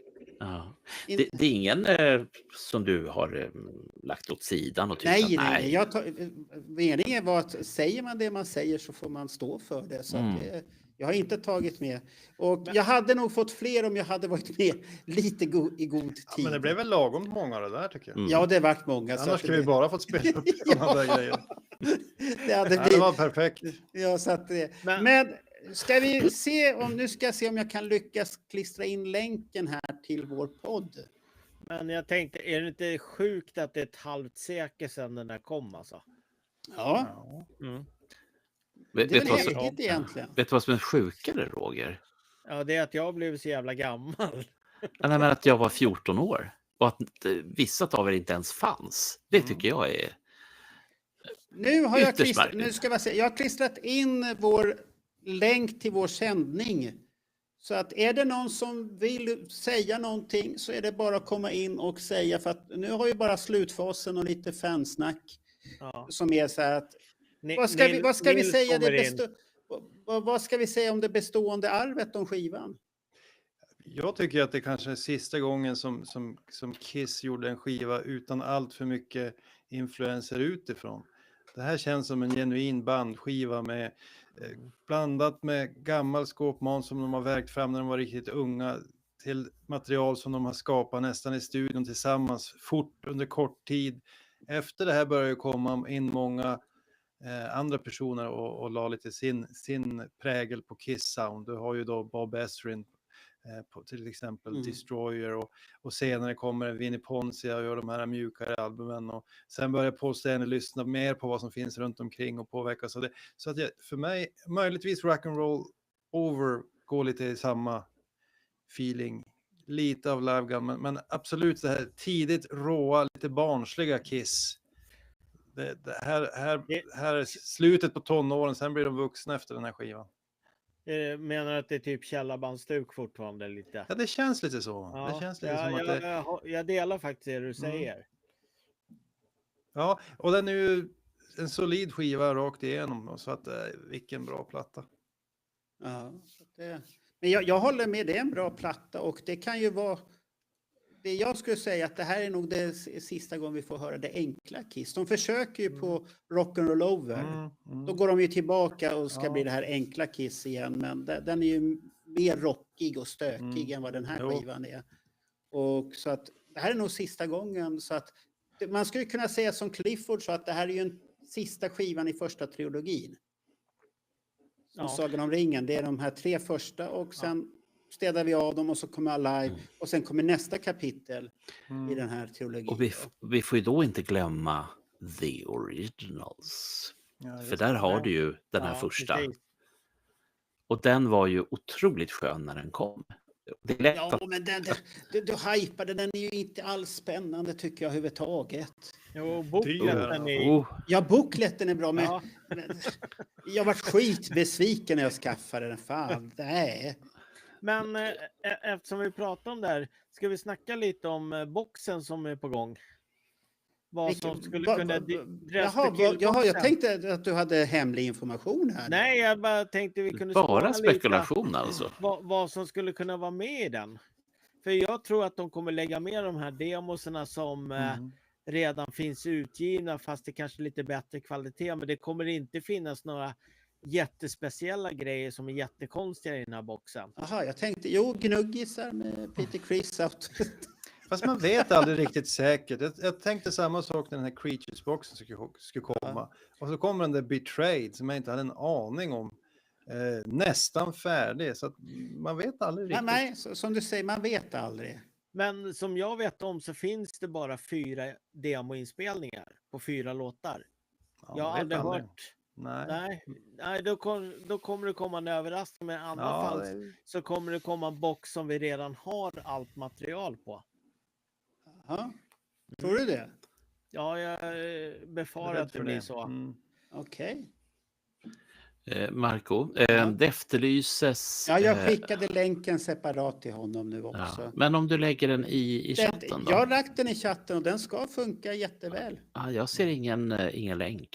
S3: Ja. Det är ingen som du har lagt åt sidan och tyckt
S2: Nej. Meningen var att säger man det man säger så får man stå för det. Så att jag har inte tagit med. Och jag hade nog fått fler om jag hade varit med lite i god tid.
S4: Ja, men det blev väl lagom många det där tycker jag.
S2: Ja, det varit många.
S4: Annars skulle vi bara fått spela upp sådana där grejer.
S2: Det
S4: var perfekt.
S2: Ja, så att men ska vi se nu ska jag se om jag kan lyckas klistra in länken här till vår podd.
S1: Men jag tänkte, är det inte sjukt att det är ett halvt sekel sedan den där kom alltså?
S2: Ja.
S3: Vet
S2: det är
S3: du
S2: väl häftigt egentligen.
S3: Vet du vad som är sjukare, Roger?
S1: Ja, det är att jag blev så jävla gammal.
S3: Nej, men att jag var 14 år. Och att vissa av er inte ens fanns. Det tycker jag är
S2: Nu har jag
S3: ytterst
S2: klistrat in vår länk till vår sändning. Så att är det någon som vill säga någonting så är det bara att komma in och säga. För att nu har vi bara slutfasen och lite fansnack. Som är så här att vad ska vi säga vad ska vi säga om det bestående arvet om skivan?
S4: Jag tycker att det kanske är sista gången som Kiss gjorde en skiva utan allt för mycket influenser utifrån. Det här känns som en genuin bandskiva med blandat med gammal skåpmat som de har vägt fram när de var riktigt unga till material som de har skapat nästan i studion tillsammans fort under kort tid. Efter det här börjar ju komma in många andra personer och la lite sin prägel på Kiss sound. Du har ju då Bob Ezrin på till exempel Destroyer och senare kommer Vinnie Poncia och gör de här mjukare albumen och sen börjar Paul Stanley lyssna mer på vad som finns runt omkring och påverkas av det. Så att för mig möjligtvis Rock'n'Roll Over går lite i samma feeling, lite av Live Gun, men absolut det här tidigt råa, lite barnsliga Kiss. Det här är slutet på tonåren, sen blir de vuxna efter den här skivan.
S1: Menar att det är typ källarbandsstuk fortfarande lite?
S4: Ja, det känns lite så.
S1: Ja,
S4: det känns lite som att
S1: jag delar faktiskt det du säger.
S4: Ja, och den är ju en solid skiva rakt igenom. Så att vilken bra platta.
S2: Ja, men jag håller med, det är en bra platta och det kan ju vara det jag skulle säga att det här är nog det sista gången vi får höra det enkla Kiss. De försöker ju på Rock'n'Roll Over. Då går de ju tillbaka och ska bli det här enkla Kiss igen. Men den är ju mer rockig och stökig än vad den här skivan är. Och så att det här är nog sista gången. Så att man skulle kunna säga som Clifford så att det här är ju en sista skivan i första trilogin. Som Sagan om ringen. Det är de här 3 första och sen städar vi av dem och så kommer Alive och sen kommer nästa kapitel i den här trilogin.
S3: Och vi får ju då inte glömma The Originals. För där har du ju den här första. Precis. Och den var ju otroligt skön när den kom. Det är lätt att...
S2: men du hypade, den är ju inte alls spännande tycker jag överhuvudtaget.
S1: Jo, bookletten är...
S2: Ja, bookletten är bra, men jag var skitbesviken när jag skaffade den. Fan, nej.
S1: Men eftersom vi pratar om det här, ska vi snacka lite om boxen som är på gång? Vad som skulle kunna...
S2: Jaha, jag tänkte att du hade hemlig information här.
S1: Nej, jag bara tänkte vi kunde...
S3: Bara spekulation lite, alltså.
S1: Vad som skulle kunna vara med i den. För jag tror att de kommer lägga med de här demoserna som redan finns utgivna, fast det kanske är llite bättre kvalitet. Men det kommer inte finnas några jättespeciella grejer som är jättekonstiga i den här boxen.
S2: Jaha, jag tänkte, gnuggisar med Peter Criss.
S4: Fast man vet aldrig riktigt säkert. Jag tänkte samma sak när den här Creatures-boxen skulle komma. Och så kommer den där Betrayed som jag inte hade en aning om. Nästan färdig. Så att man vet aldrig riktigt.
S2: Nej, som du säger, man vet aldrig.
S1: Men som jag vet om så finns det bara 4 demoinspelningar på 4 låtar.
S4: Ja,
S1: jag har
S4: vet
S1: aldrig
S4: aldrig.
S1: hört.
S4: Nej.
S1: Då kommer det komma en överraskning. Men i andra fall så kommer det komma en box som vi redan har allt material på.
S2: Ja. Tror du det?
S1: Ja, jag befarar att det blir så.
S2: Okej.
S3: Marco, det efterlyses...
S2: Ja, jag skickade länken separat till honom nu också.
S3: Ja, men om du lägger den i chatten då?
S2: Jag har lagt den i chatten och den ska funka jätteväl.
S3: Ja, jag ser ingen länk.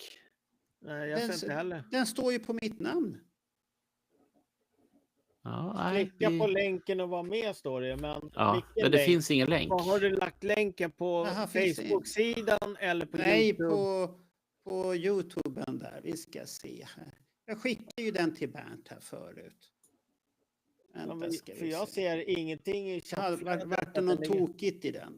S1: Nej, jag ser inte heller.
S2: Den står ju på mitt namn.
S3: Ja,
S1: Klicka på länken och vara med står det. Men,
S3: men det finns ingen länk.
S1: Har du lagt länken på Facebook-sidan eller på YouTube?
S2: På YouTuben där. Vi ska se här. Jag skickade ju den till Bernt här förut.
S1: För jag ser ingenting i chatten.
S2: Vart det något tokigt i den?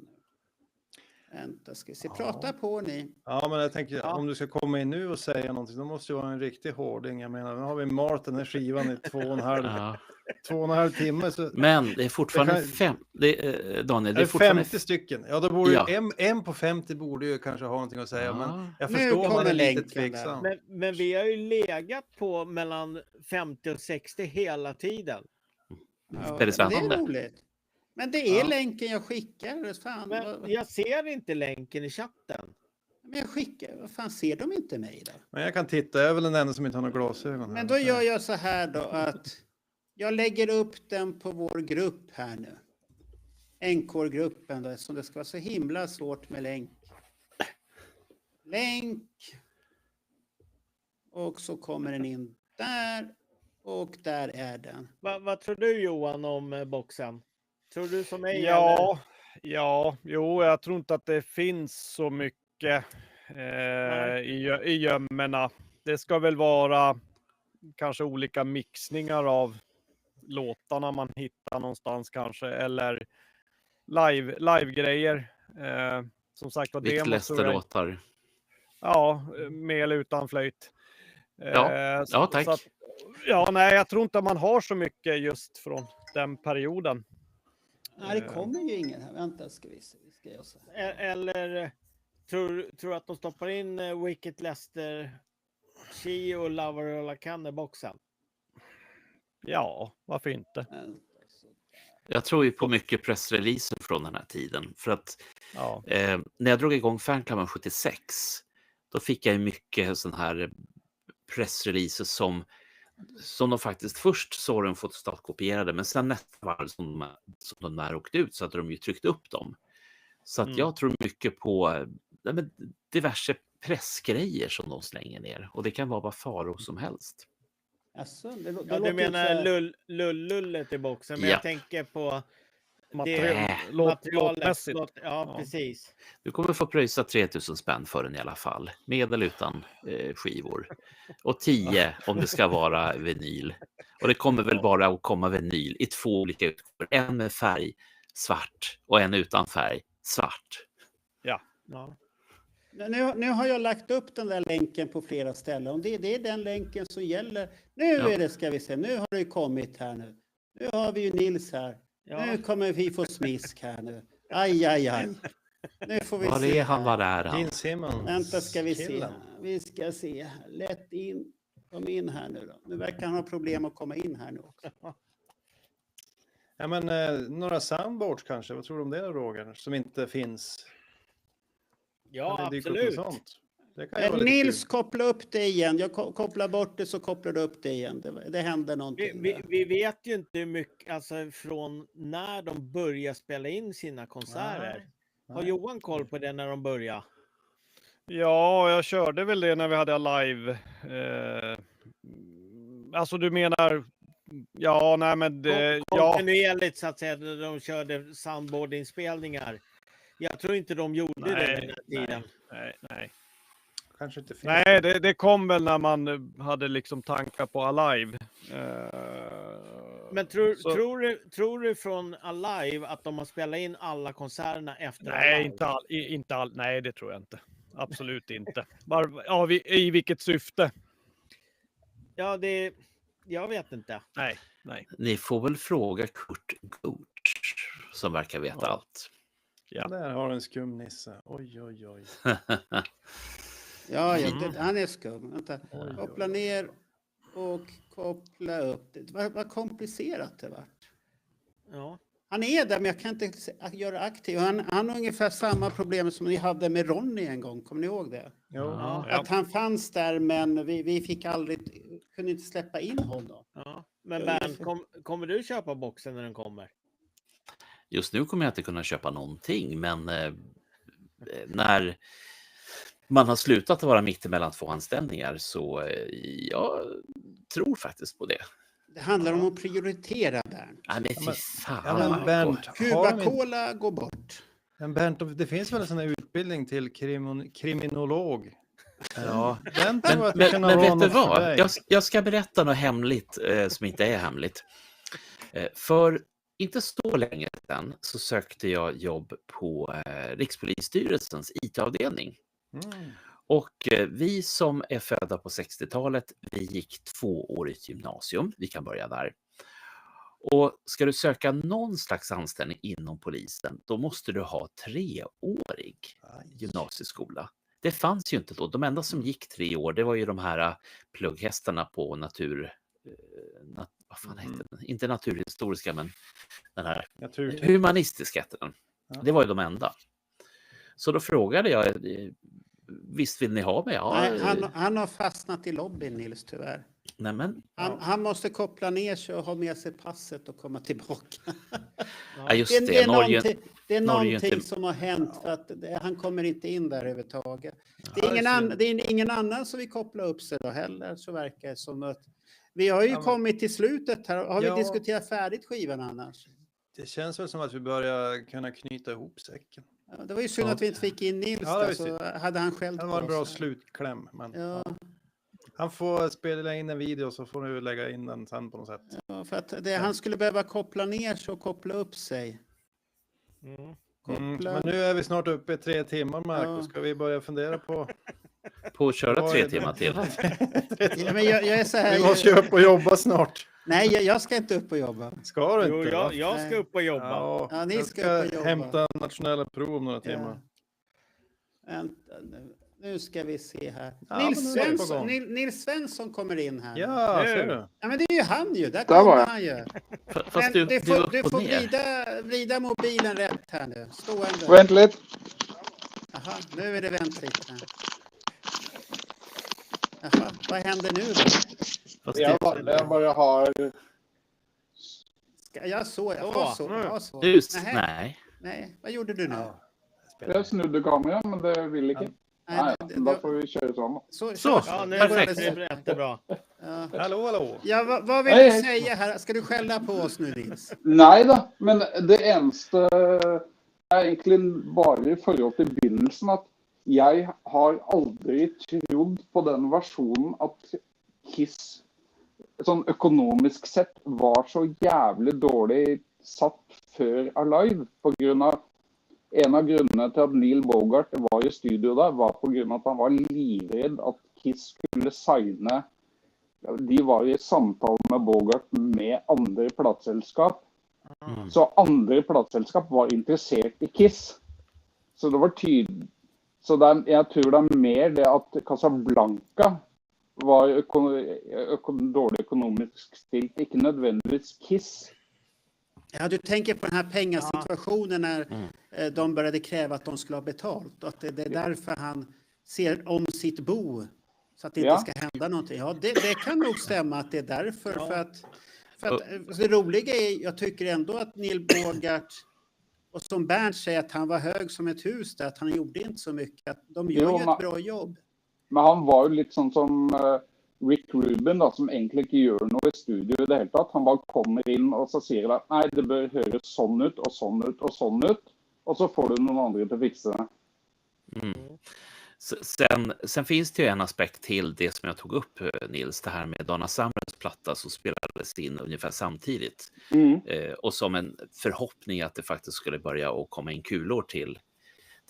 S2: Vänta, ska vi se. Prata på ni.
S4: Ja, men jag tänker om du ska komma in nu och säga någonting, då måste ju vara en riktig hårding. Jag menar, nu har vi malt den här skivan i 2,5 timmar. Så
S3: men det är fortfarande Daniel, det är fortfarande
S4: 50 stycken. Ja, då borde ju en på 50 borde ju kanske ha någonting att säga. Men jag förstår man är lite tveksam.
S1: Men vi har ju legat på mellan 50 och 60 hela tiden.
S3: Är det spännande?
S2: Det är roligt. Men det är länken jag skickar. Fan,
S1: men jag ser inte länken i chatten.
S2: Men jag skickar. Vad fan, ser de inte mig då?
S4: Men jag kan titta. Jag är väl den enda som inte har några glasögon.
S2: Men då gör jag så här då att jag lägger upp den på vår grupp här nu. NK-gruppen då, som det ska vara så himla svårt med länk. Länk. Och så kommer den in där. Och där är den.
S1: Vad tror du Johan om boxen? Tror du som mig?
S5: Jag tror inte att det finns så mycket i gömmorna. Det ska väl vara kanske olika mixningar av låtarna man hittar någonstans kanske. Eller live-grejer. Som sagt var det
S3: låtar.
S5: Ja, med eller utan flöjt.
S3: Ja, tack.
S5: Så att, jag tror inte man har så mycket just från den perioden.
S2: Nej, det kommer ju ingen här. Vänta, ska vi se. Ska jag säga.
S1: Eller tror att de stoppar in Wicked Lester, Chi och Lover och Lacan i boxen?
S5: Ja, varför inte?
S3: Jag tror ju på mycket pressreleaser från den här tiden. För att när jag drog igång Fanclubben 76, då fick jag ju mycket sån här pressreleaser som de faktiskt först så de fått statskopierade, men sen nästa varv som de där åkte ut så hade de ju tryckt upp dem. Så att jag tror mycket på diverse pressgrejer som de slänger ner. Och det kan vara vad faror som helst.
S2: Alltså,
S1: du menar lullet i boxen, men jag tänker på materialet. Ja, precis.
S3: Du kommer få pröjsa 3000 spänn för den i alla fall. Med eller utan skivor. Och 10 om det ska vara vinyl. Och det kommer väl bara att komma vinyl i 2 olika utgåvor. En med färg, svart. Och en utan färg, svart.
S5: Ja.
S2: Nu har jag lagt upp den där länken på flera ställen. Och det är den länken som gäller. Nu är det, ska vi se. Nu har det kommit här nu. Nu har vi ju Nils här. Nu kommer vi få smisk här nu. Aj. Nu får vi
S3: var
S2: se.
S3: Var är han?
S2: Vänta, ska vi se. Vi ska se. Lätt in. Kom in här nu då. Nu verkar han ha problem att komma in här nu också.
S4: Ja, men några soundboards kanske. Vad tror du om det, Roger? Som inte finns.
S1: Ja, absolut.
S2: Nils, koppla upp det igen. Jag kopplar bort det så kopplar du upp det igen. Det händer någonting.
S1: Vi vet ju inte hur mycket, alltså från när de börjar spela in sina konserter. Har Johan koll på det när de börjar?
S5: Ja, jag körde väl det när vi hade live. Alltså du menar... Ja, nej men...
S1: Kontinuerligt så att säga, de körde soundboard-inspelningar. Jag tror inte de gjorde det den tiden.
S5: Nej.
S4: Kanske inte.
S5: Nej, det kom väl när man hade liksom tankar på Alive.
S1: Men tror du från Alive att de har spelat in alla konserterna efter
S5: Nej,
S1: Alive?
S5: Nej, det tror jag inte. Absolut inte. I vilket syfte?
S1: Ja, jag vet inte.
S5: Nej.
S3: Ni får väl fråga Kurt Goot som verkar veta allt.
S5: Ja.
S4: Där har du en skum nisse. Oj.
S2: Ja, han är skum. Vänta. Koppla ner och koppla upp. Vad komplicerat det vart.
S1: Ja.
S2: Han är där, men jag kan inte göra aktiv. Han har ungefär samma problem som ni hade med Ronny en gång. Kommer ni ihåg det?
S1: Ja.
S2: Att han fanns där, men vi fick kunde inte släppa in honom.
S1: Ja. Men Bernt, kommer du köpa boxen när den kommer?
S3: Just nu kommer jag inte kunna köpa någonting, men när man har slutat att vara mitt emellan 2 anställningar så jag tror faktiskt på det.
S2: Det handlar om att prioritera, Bernt.
S3: Ja, men fy fan.
S4: Ja, men Bernt,
S2: Cuba-Cola går bort.
S4: Men Bernt, det finns väl en sån här utbildning till kriminolog?
S3: Ja.
S4: Den
S3: Men vet du vad? Jag ska berätta något hemligt som inte är hemligt. För inte så länge sedan så sökte jag jobb på Rikspolisstyrelsens IT-avdelning. Och vi som är födda på 60-talet, vi gick 2-årigt gymnasium. Vi kan börja där. Och ska du söka någon slags anställning inom polisen, då måste du ha 3-årig gymnasieskola. Det fanns ju inte då. De enda som gick 3 år, det var ju de här plugghästarna på vad fan heter den? Inte naturhistoriska, men den här humanistiska heter den. Ja. Det var ju de enda. Så då frågade jag, visst vill ni ha mig? Ja.
S2: Nej, han har fastnat i lobbyn, Nils, tyvärr.
S3: Nämen.
S2: Han måste koppla ner sig och ha med sig passet och komma tillbaka.
S3: Ja, just det.
S2: Det är någonting som har hänt. För att han kommer inte in där överhuvudtaget. Det är ingen annan som vill koppla upp sig då heller, så verkar det som att vi har ju kommit till slutet här. Har vi diskuterat färdigt skivan annars?
S4: Det känns väl som att vi börjar kunna knyta ihop säcken.
S2: Ja, det var ju synd att vi inte fick in Nils där, så hade han själv.
S4: Det var en bra slutkläm. Men, han får spela in en video så får du lägga in den sen på något sätt.
S2: Ja, för att han skulle behöva koppla ner sig och koppla upp sig.
S4: Men nu är vi snart uppe i 3 timmar, Marco. Ska vi börja fundera på
S3: att köra 3 timmar till?
S2: Ja, men jag är så här,
S4: vi måste upp och jobba snart.
S2: Nej, jag ska inte upp och jobba.
S4: Ska du inte?
S1: Jo, jag ska upp och jobba.
S2: Ja, ni ska upp och jobba.
S4: Hämta nationella prov om några timmar.
S2: Vänta nu ska vi se här. Nils Svensson kommer in här.
S4: Ja, ser du.
S2: Ja, men det är ju han ju. Där kommer han ju.
S3: Fast
S2: du får vrida mobilen rätt här nu. Stående.
S8: Vänt lite.
S2: Jaha, nu är det vänt lite. Jaha, vad händer nu då?
S8: Jag bara har...
S2: Jag så. Nej, vad gjorde du nu?
S8: Jag snudde kameran, men det vill inte. Nej, då får vi köra så.
S1: Ja, nu är det jättebra.
S4: Hallå.
S2: Ja, vad vill du säga här? Ska du skälla på oss nu, Nils?
S8: Nej då, men det eneste är egentligen bara i förhåll till begynnelsen att jag har aldrig trott på den versionen att Kiss sån ekonomiskt sett var så jävligt dåligt satt för Alive på grund av en av grunderna till att Neil Bogart var i studio där var på grund av att han var livrädd att Kiss skulle signa. De var i samtal med Bogart med andra platssällskap. Så andra platssällskap var intresserade i Kiss. Så det var tydligt. Så jag tror det är mer det att Casablanca var dåligt ekonomiskt stilt, inte nödvändigtvis Kiss.
S2: Ja, du tänker på den här pengasituationen när de började kräva att de skulle ha betalt. Och att det är därför han ser om sitt bo så att det inte ska hända någonting. Ja, det kan nog stämma att det är därför. För att det roliga är, jag tycker ändå att Neil Bogart, och som Bernt säger att han var hög som ett hus där, att han gjorde inte så mycket. Att de gör ju ett bra jobb.
S8: Men han var ju lite sån som Rick Rubin då, som egentligen inte gör något i studio i det hela tatt. Han bara kommer in och så säger att nej, det bör höras sån ut och sån ut och sån ut. Och så får du någon annan till att fixa det.
S3: Sen finns det ju en aspekt till det som jag tog upp, Nils, det här med Donna Summers platta som spelades in ungefär samtidigt. Och som en förhoppning att det faktiskt skulle börja att komma in kulor till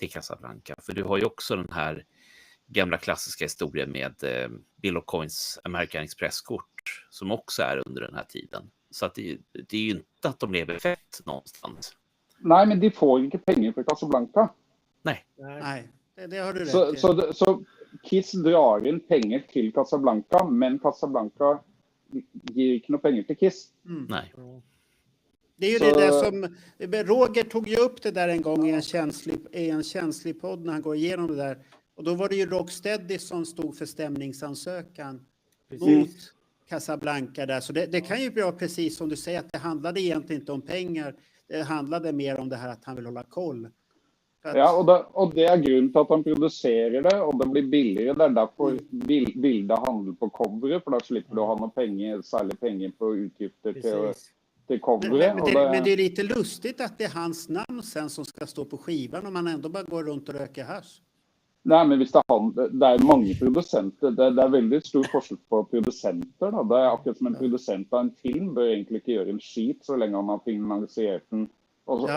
S3: Casablanca. För du har ju också den här gamla klassiska historien med Bill O'Coins American Express-kort som också är under den här tiden. Så att det är ju inte att de lever fett någonstans.
S8: Nej, men de får inte pengar för Casablanca.
S3: Nej.
S2: Det har du rätt i.
S8: Så Kiss drar in pengar till Casablanca, men Casablanca ger inte några pengar till Kiss.
S3: Nej.
S2: Det är ju det där som Roger tog ju upp det där en gång i en känslig podd när han går igenom det där. Och då var det ju Rocksteady som stod för stämningsansökan mot Casablanca där. Så det kan ju vara precis som du säger, att det handlade egentligen inte om pengar. Det handlade mer om det här att han vill hålla koll.
S8: Ja, och det är grunden till att han producerar det, och det blir billigare. Det är därför bilder handlar på coveret, för då slipper du ha några pengar, särskilt pengar på utgifter till coveret.
S2: Men det är lite lustigt att det är hans namn sen som ska stå på skivan om man ändå bara går runt och röker hasch.
S8: Nej, men hvis det är många producenter. Det är väldigt stor skillnad på producenter. Då. Det är akkurat som en producent av en film bör egentligen inte göra en skit så länge man har finansierat den och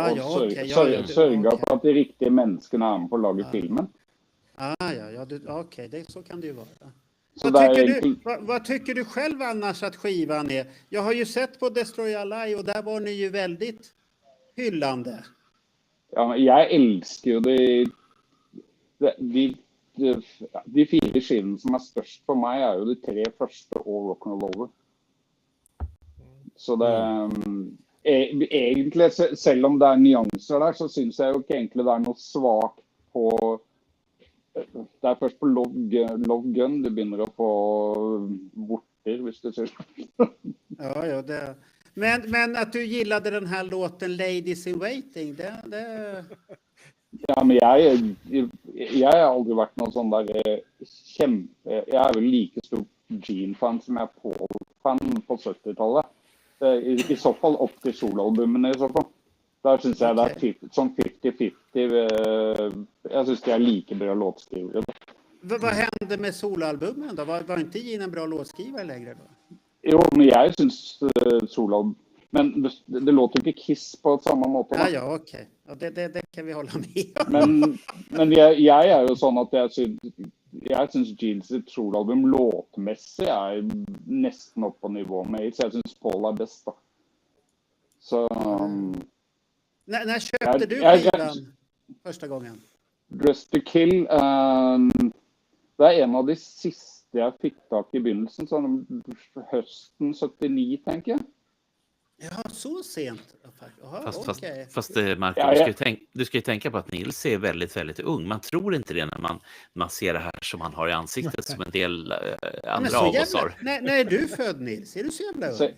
S8: sörja för att de riktiga människorna är med på att laga filmen.
S2: Okej, så kan det ju vara.
S8: Så
S2: Vad tycker du själv annars att skivan är? Jag har ju sett på Destroy Alive och där var ni ju väldigt hyllande.
S8: Ja, men jag älskar ju det. De 4 skivorna som är störst för mig är ju de 3 första All Rock and Roll Over. Så det egentligen, selv om det är nyanser där, så syns jag ju egentligen det är något svagt på. Det är först på Love Gun du börjar att få borter, hvis du ser.
S2: Ja, det. Men att du gillade den här låten Ladies in Waiting, det...
S8: Ja, men jag har aldrig varit någon sån där jag är väl lika stor Gene-fan som jag är Paul-fan på 70-talet. I så fall upp till soloalbumen i så fall. Där syns jag det är som 50-50. Jag syns det är lika bra låtskrivare.
S2: Vad hände med soloalbumen då? Var inte Gene en bra låtskrivare längre då?
S8: Jo, men jag syns soloalbum. Men det låter inte Kiss på samma måte.
S2: Ja, okej. Ja, det kan vi hålla med om.
S8: Men jag är ju sån att jag syns Gilles soloalbum låtmässigt är nästan upp på nivå med. Så jag syns Paul är bäst då. Så...
S2: När köpte du skivan första gången?
S8: Dress to Kill. Det är en av de sista jag fick tag i begynnelsen. Så hösten 79, tänker jag.
S2: Ja, så sent. Aha,
S3: fast Marco, du ska ju tänka på att Nils är väldigt, väldigt ung. Man tror inte det när man ser det här som han har i ansiktet som en del andra av oss har.
S2: När är du född, Nils? Är du så jävla ung?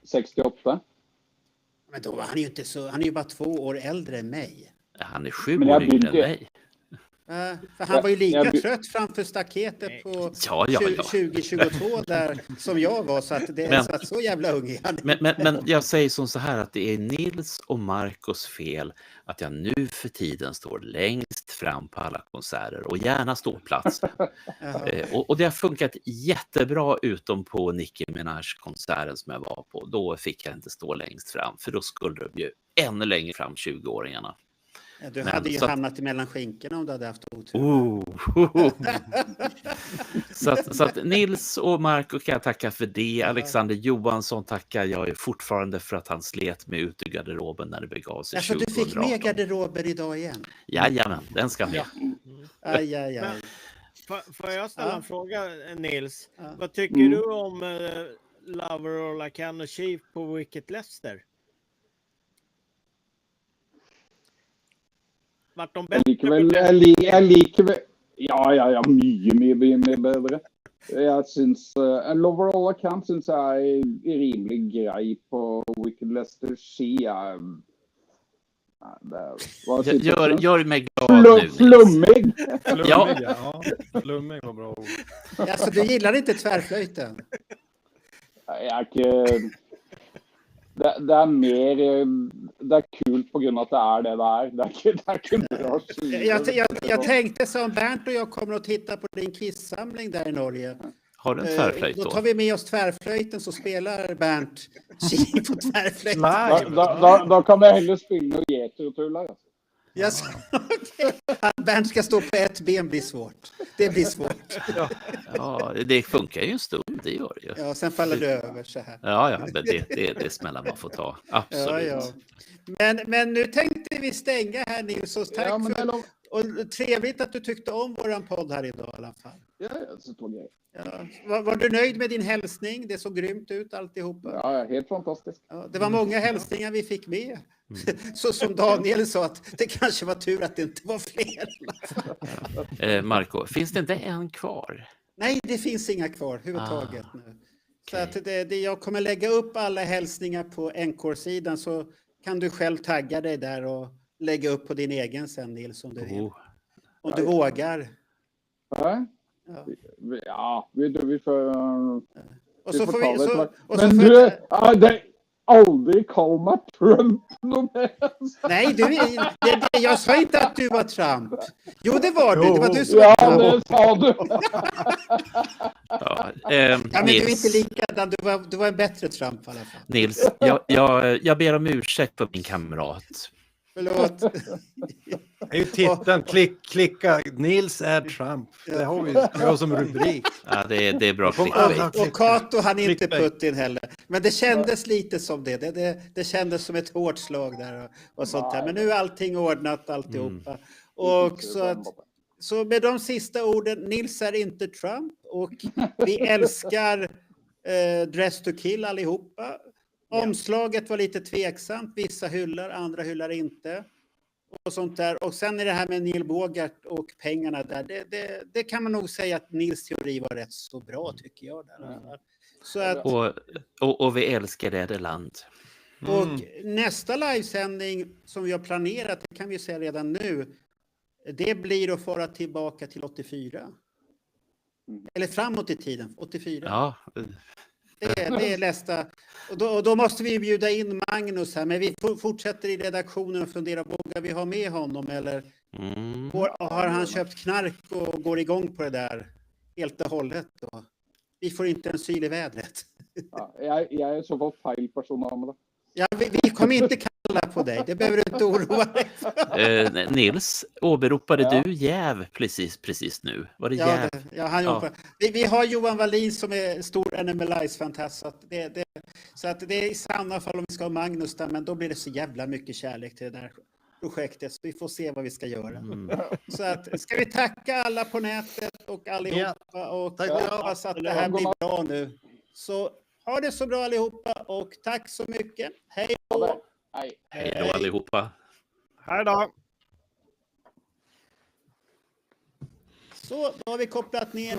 S8: 68.
S2: Men då var han ju inte så... Han är ju bara 2 år äldre än mig.
S3: Han är 7 år yngre än mig.
S2: För han var ju lika trött framför staketet på 2022 där som jag var, så att det är så jävla ung igen.
S3: Men jag säger som så här att det är Nils och Marcos fel att jag nu för tiden står längst fram på alla konserter och gärna ståplats. Och det har funkat jättebra utom på Nicki Minaj-konserten som jag var på. Då fick jag inte stå längst fram, för då skulle de ju ännu längre fram 20-åringarna.
S2: Ja, du hade ju hamnat emellan skinkorna om du hade haft otur.
S3: Så att Nils och Marco kan jag tacka för det. Alexander Johansson tackar jag fortfarande för att han slet med ut ur garderoben när det begav sig 2018.
S2: Du fick med garderoben idag igen?
S3: Jajamän, den ska med.
S2: Aj.
S1: Får jag ställa en fråga, Nils? Vad tycker du om Lover All I Can och Chief på Wicked Lester? Vart de bättre?
S8: Jag liker väl. Ja, mycket bättre. Jag syns Lover All I Can syns jag är rimlig grej på Wicked Lester.
S3: Gör mig glad nu.
S8: Flummig.
S4: Ja, flummig var bra ord.
S2: Alltså, du gillar inte tvärflöjten?
S8: Det är mer, det är kul på grund av att det är det där. Det är inte bra skiva.
S2: Jag tänkte som Bernt och jag kommer att titta på din quizsamling där i Norge.
S3: Har du en tvärflöjt då?
S2: Då tar vi med oss tvärflöjten så spelar Bernt på tvärflöjten.
S8: Då kan vi hellre spela och geter och tullar.
S2: Yes. Okay. Bernt ska stå på ett ben blir svårt. Det blir svårt.
S3: Ja, det funkar ju en stund, det gör det ju.
S2: Ja, sen faller det över så här.
S3: Ja, men det smällar man får ta. Absolut.
S2: Ja. Men nu tänkte vi stänga här, Nils. Så tack för, och trevligt att du tyckte om våran podd här idag i alla fall.
S8: Ja, så tog jag.
S2: Ja. Var du nöjd med din hälsning? Det såg grymt ut alltihopa.
S8: Ja, helt fantastiskt.
S2: Ja, det var många hälsningar vi fick med. Så som Daniel sa, att det kanske var tur att det inte var fler.
S3: Marco, finns det inte en kvar?
S2: Nej, det finns inga kvar överhuvudtaget nu. Så att jag kommer lägga upp alla hälsningar på NK-sidan så kan du själv tagga dig där och lägga upp på din egen sen, Nils, om du vill. Om du vågar.
S8: Ja, vi får...
S2: Och så får vi...
S8: Men nu... Aldrig kall mig Trump någon mer.
S2: Nej, jag sa inte att du var Trump. Jo, det var du. Det var du som var Trump.
S8: Ja, det sa du.
S2: Men du är inte likadan. Du var en bättre Trump i alla fall.
S3: Nils, jag ber om ursäkt för min kamrat.
S2: Förlåt.
S4: Det är ju titeln, klicka. Nils är Trump. Det har vi som rubrik.
S3: Ja, det är bra klick.
S2: Och Kato, han är inte Putin heller. Men det kändes lite som det. Det kändes som ett hårt slag där och sånt där. Men nu är allting ordnat alltihopa. Och så med de sista orden, Nils är inte Trump. Och vi älskar Dress to Kill allihopa. Omslaget var lite tveksamt. Vissa hyllar, andra hyllar inte. Och sånt där. Och sen är det här med Neil Bogart och pengarna där. Det kan man nog säga att Nils teori var rätt så bra, tycker jag. Där. Så att,
S3: och vi älskar det land.
S2: Och nästa livesändning som vi har planerat, det kan vi säga redan nu. Det blir att fara tillbaka till 84. Eller framåt i tiden, 84.
S3: Ja.
S2: Det är nästa. Och då måste vi bjuda in Magnus här. Men vi fortsätter i redaktionen och funderar, vågar vi ha med honom? Eller har han köpt knark och går igång på det där helt och hållet? Då? Vi får inte en syl i vädret.
S8: Ja, jag är så fått fel person av det.
S2: Ja, vi kommer inte kalla på dig. Det behöver du inte oroa dig för.
S3: Nils, åberopade du jäv precis nu? Var det jäv?
S2: Ja, han jobbar. Vi har Johan Wallin som är stor Animalize-fantast. Så att det är i samma fall om vi ska ha Magnus där, men då blir det så jävla mycket kärlek till det där projektet. Så vi får se vad vi ska göra. Så att, ska vi tacka alla på nätet och allihopa och hoppas att det här blir bra nu. Så ha det så bra allihopa och tack så mycket. Hej då!
S3: Hej då allihopa!
S5: Hej då!
S2: Så, då har vi kopplat ner